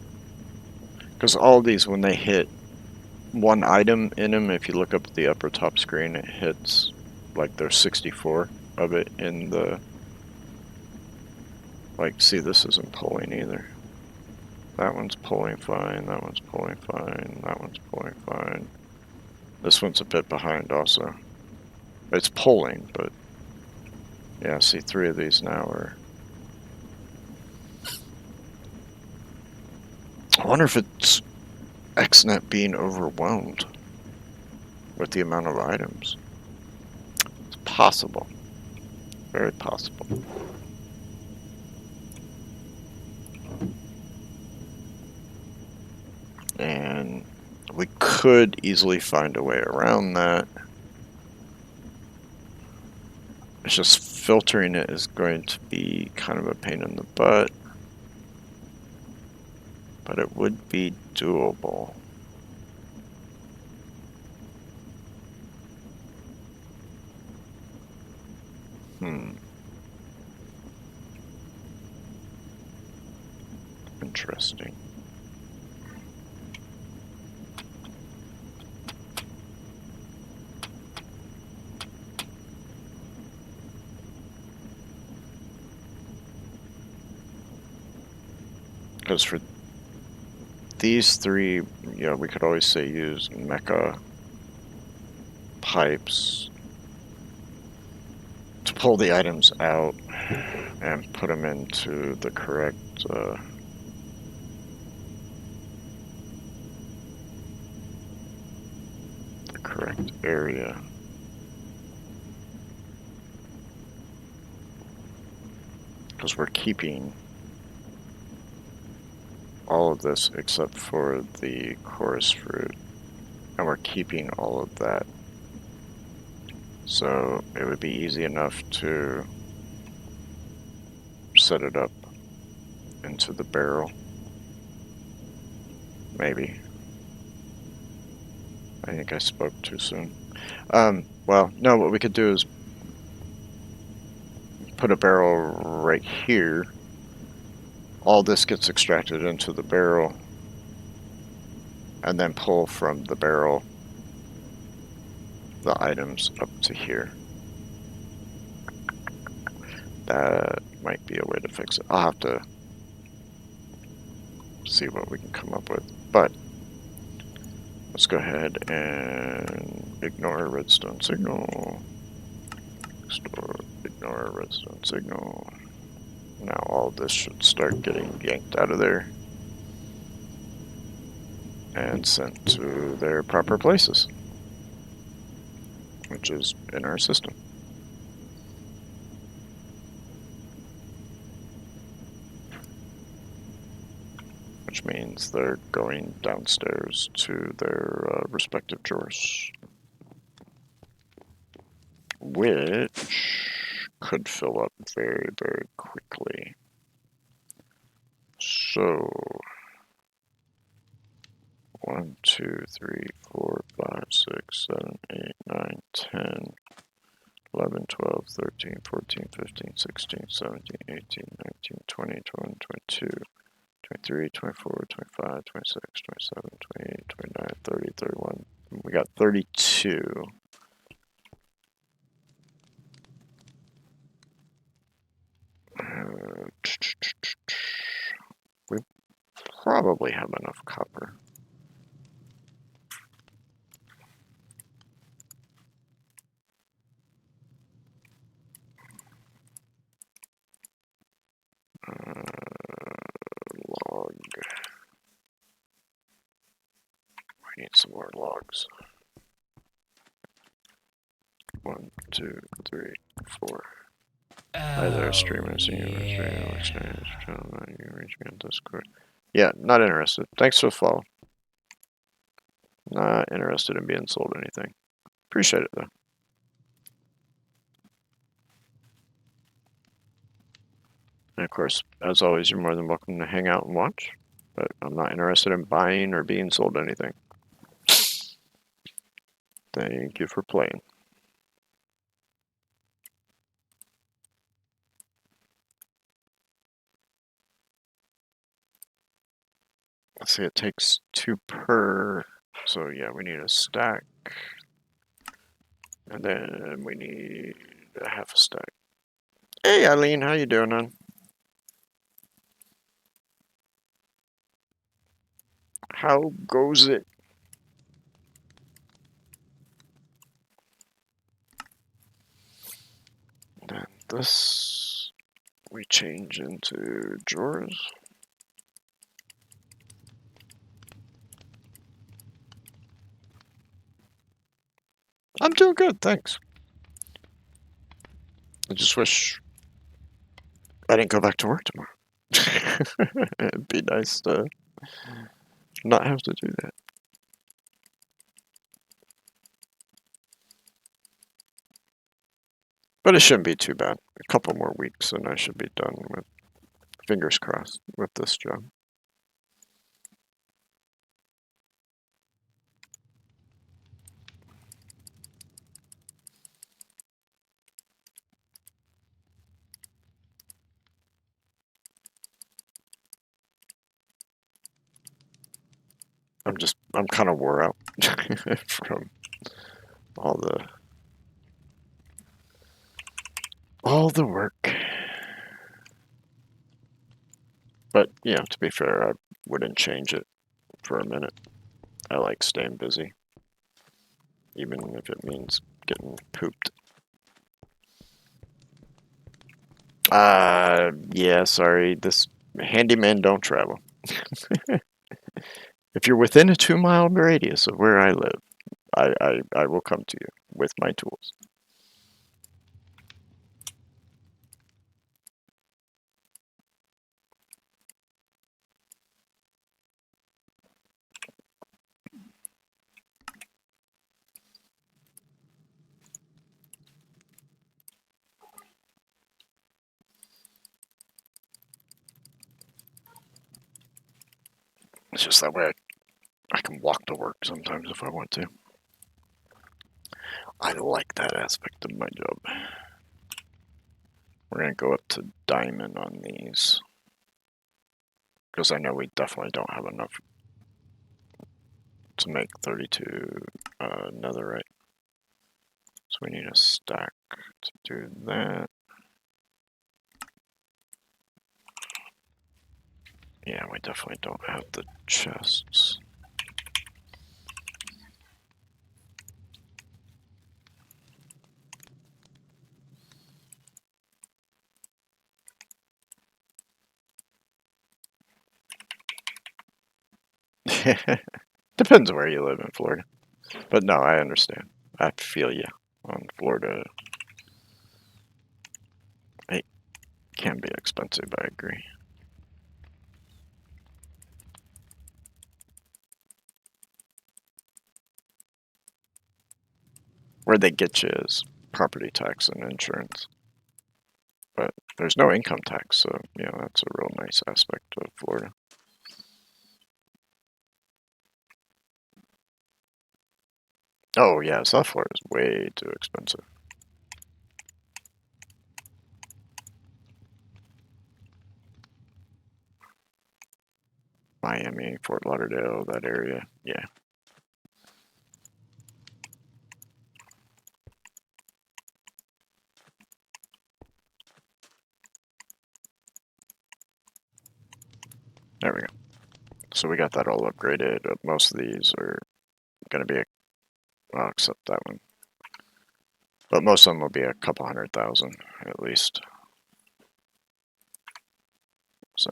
Because all these, when they hit one item in them, if you look up at the upper top screen, it hits like there's 64 of it in the. Like, see, this isn't pulling either. That one's pulling fine, that one's pulling fine, that one's pulling fine. This one's a bit behind also. It's pulling, but yeah, see, 3 of these now are. I wonder if it's XNet being overwhelmed with the amount of items. It's possible. Very possible. And we could easily find a way around that. It's just filtering it is going to be kind of a pain in the butt. But it would be doable. Interesting. Because for these 3, yeah, we could always say use mecha pipes to pull the items out and put them into the correct area. Because we're keeping all of this except for the chorus fruit, and we're keeping all of that. So it would be easy enough to set it up into the barrel. Maybe. I think I spoke too soon. Well, no, what we could do is put a barrel right here. All this gets extracted into the barrel, and then pull from the barrel the items up to here. That might be a way to fix it. I'll have to see what we can come up with. But let's go ahead and ignore redstone signal. Ignore redstone signal. Now all this should start getting yanked out of there and sent to their proper places, which is in our system. Which means they're going downstairs to their respective drawers, which could fill up very, very quickly. So 1, 2, 3, 4, 5, 6, 7, 8, 9, 10, 11, 12, 13, 14, 15, 16, 17, 18, 19, 20, 21, 22, 23, 24, 25, 26, 27, 28, 29, 30, 31. We got 32. We probably have enough copper. Log. We need some more logs. 1, 2, 3, 4. Hi there, streamers. You reach me on Discord. Yeah, not interested. Thanks for the follow. Not interested in being sold anything. Appreciate it though. And of course, as always, you're more than welcome to hang out and watch. But I'm not interested in buying or being sold anything. Thank you for playing. Let's see, it takes 2 per. So yeah, we need a stack. And then we need a half a stack. Hey Eileen, how you doing, hon? How goes it? Then this we change into drawers. I'm doing good, thanks. I just wish I didn't go back to work tomorrow. It'd be nice to not have to do that. But it shouldn't be too bad. A couple more weeks and I should be done with, fingers crossed, with this job. I'm kind of wore out from all the work. But yeah, to be fair, I wouldn't change it for a minute. I like staying busy, even if it means getting pooped. Yeah, sorry, this handyman don't travel. If you're within a 2-mile radius of where I live, I will come to you with my tools. It's just that way I can walk to work sometimes if I want to. I like that aspect of my job. We're going to go up to diamond on these. Because I know we definitely don't have enough to make 32 netherite. So we need a stack to do that. Yeah, we definitely don't have the chests. Depends where you live in Florida. But no, I understand. I feel you on Florida. It can be expensive, I agree. Where they get you is property tax and insurance. But there's no income tax, so you know that's a real nice aspect of Florida. Oh yeah, South Florida is way too expensive. Miami, Fort Lauderdale, that area, yeah. There we go. So we got that all upgraded. Most of these are going to be, well, except that one. But most of them will be a couple 100,000 at least. So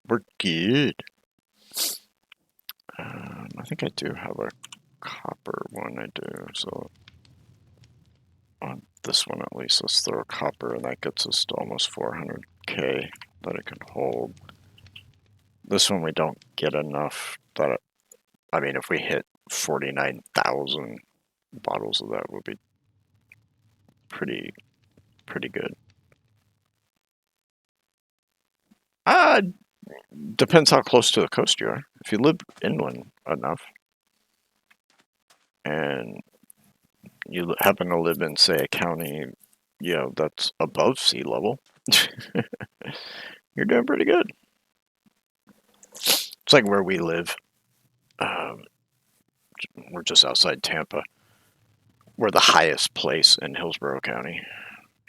we're good. I think I do have a copper one. I do. So on this one at least. Let's throw a copper, and that gets us to almost 400k that it can hold. This one we don't get enough that, I mean, if we hit 49,000 bottles of that would be pretty good. Depends how close to the coast you are. If you live inland enough, and you happen to live in, say, a county, that's above sea level, you're doing pretty good. It's like where we live. We're just outside Tampa. We're the highest place in Hillsborough County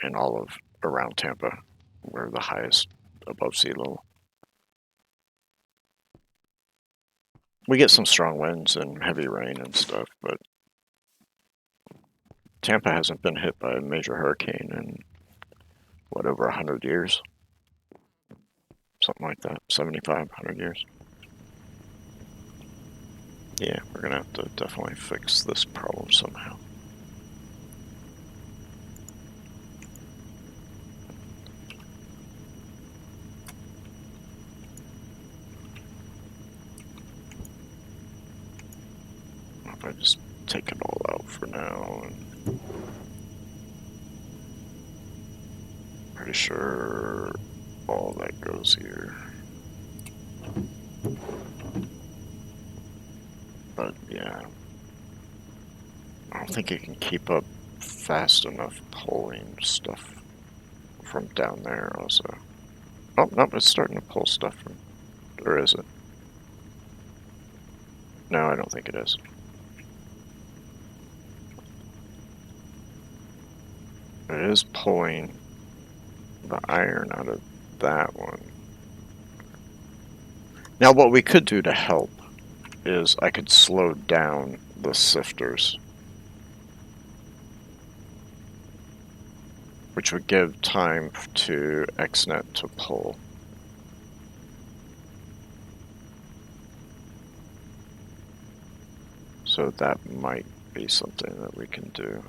and all of around Tampa. We're the highest above sea level. We get some strong winds and heavy rain and stuff, but Tampa hasn't been hit by a major hurricane in, what, over 100 years? Something like that, 75, 100 years. Yeah, we're going to have to definitely fix this problem somehow. If I just take it all out for now, and pretty sure all that goes here. But yeah, I don't think it can keep up fast enough pulling stuff from down there also. Oh, no, it's starting to pull stuff from, or is it? No, I don't think it is. It is pulling the iron out of that one. Now, what we could do to help is I could slow down the sifters, which would give time to XNet to pull. So that might be something that we can do.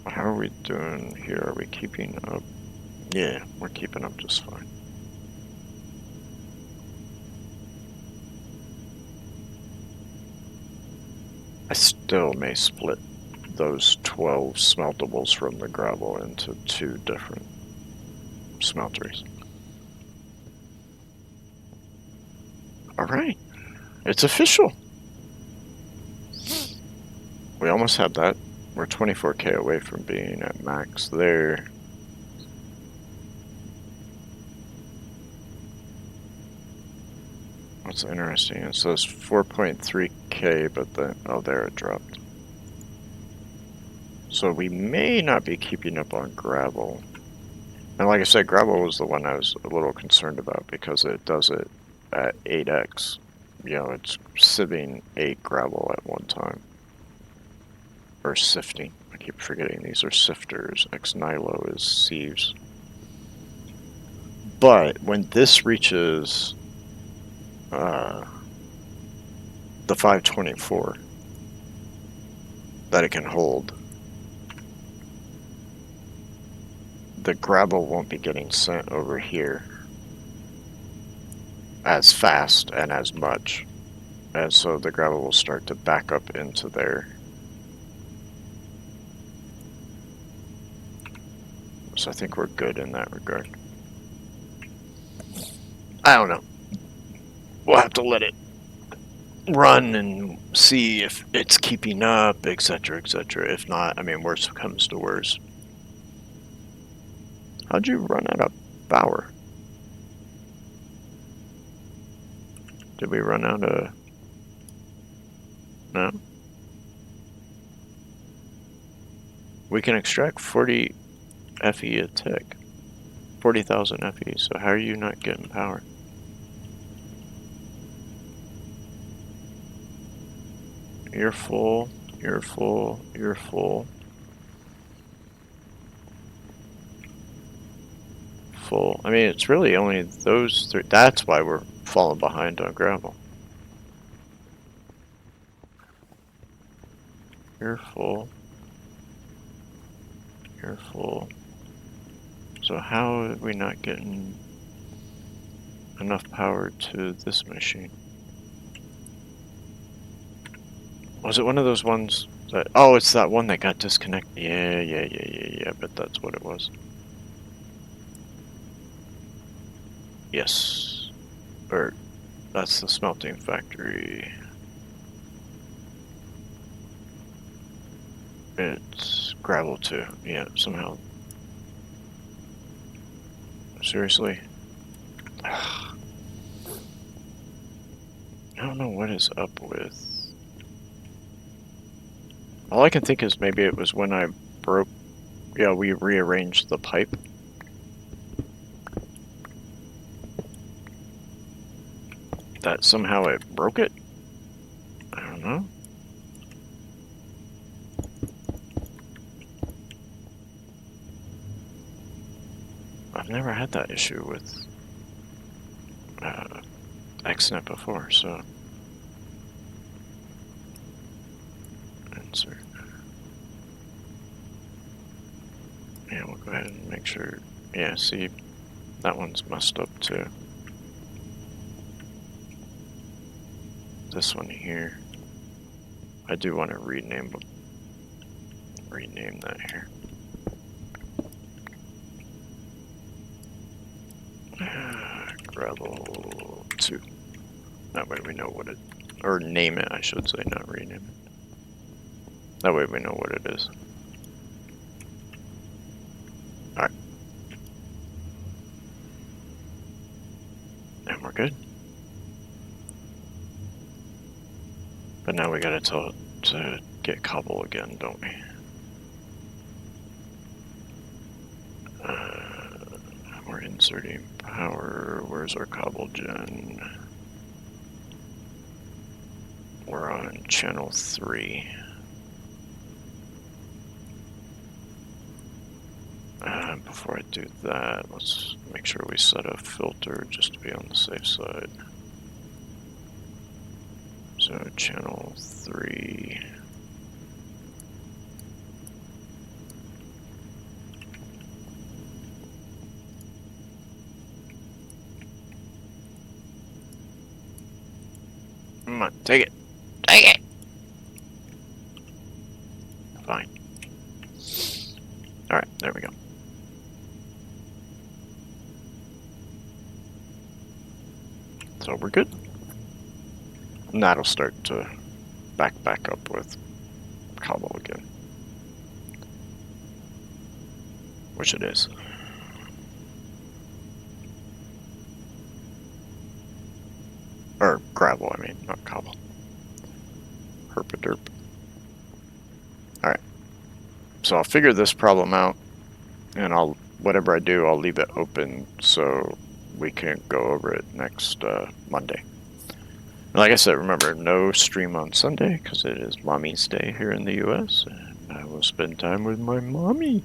How are we doing here? Are we keeping up? Yeah, we're keeping up just fine. I still may split those 12 smeltables from the gravel into 2 different smelteries. Alright, it's official. We almost have that. We're 24k away from being at max there. What's interesting, it says 4.3k, but then, oh, there it dropped. So we may not be keeping up on gravel. And like I said, gravel was the one I was a little concerned about because it does it at 8x. It's sieving 8 gravel at one time. Or sifting. I keep forgetting these are sifters. X-Nilo is sieves. But when this reaches the 524 that it can hold, the gravel won't be getting sent over here as fast and as much. And so the gravel will start to back up into there. So I think we're good in that regard. I don't know. We'll have to let it run and see if it's keeping up, etc., etc. If not, I mean, worst comes to worst. How'd you run out of power? Did we run out of... No? We can extract 40 FE a tick. 40,000 FE, so how are you not getting power? You're full, you're full, you're full. Full. I mean, it's really only those 3. That's why we're falling behind on gravel. You're full. You're full. So how are we not getting enough power to this machine? Was it one of those ones that... Oh, it's that one that got disconnected. Yeah, but that's what it was. Yes. Or, that's the smelting factory. It's gravel too. Yeah, somehow. Seriously? I don't know what is up with... All I can think is maybe it was when I broke... Yeah, we rearranged the pipe. That somehow it broke it? I don't know. I've never had that issue with XNet before, so... Insert. Yeah, we'll go ahead and make sure... Yeah, see, that one's messed up too. This one here. I do want to rename that here. Gravel 2. That way we know what it... Or name it, I should say, not rename it. That way we know what it is. Alright. And we're good. But now we gotta tell it to get cobble again, don't we? We're inserting power. Where's our cobble gen? We're on channel 3. Before I do that, let's make sure we set a filter just to be on the safe side. So channel 3. Come on, take it. Take it! Fine. Alright, there we go. So we're good. And that'll start to back up with cobble again. Which it is. Or gravel, I mean, not cobble. Herpaderp. Alright. So I'll figure this problem out, and whatever I do, I'll leave it open so we can go over it next Monday. And like I said, remember, no stream on Sunday, because it is Mommy's Day here in the US, and I will spend time with my mommy.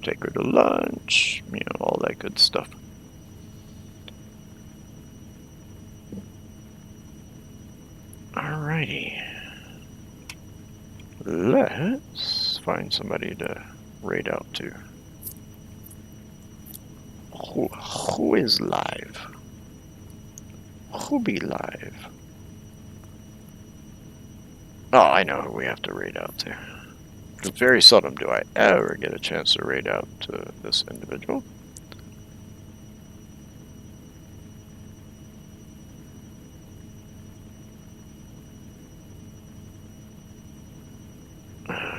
Take her to lunch, you know, all that good stuff. Alrighty. Let's find somebody to raid out to. Who is live? Who be live? Oh, I know who we have to raid out to. Because very seldom do I ever get a chance to raid out to this individual.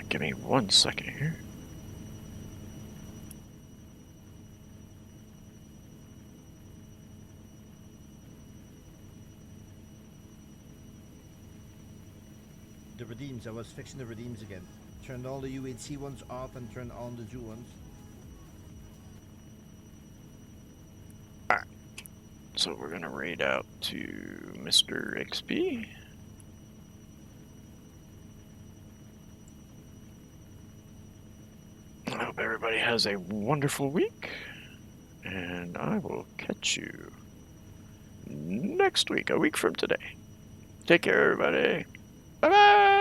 Give me 1 second here. The redeems, I was fixing the redeems again. Turned all the UHC ones off and turned on the Jew ones. Alright. So we're gonna raid out to Mr. XP. I hope everybody has a wonderful week, and I will catch you next week, a week from today. Take care, everybody. Bye-bye!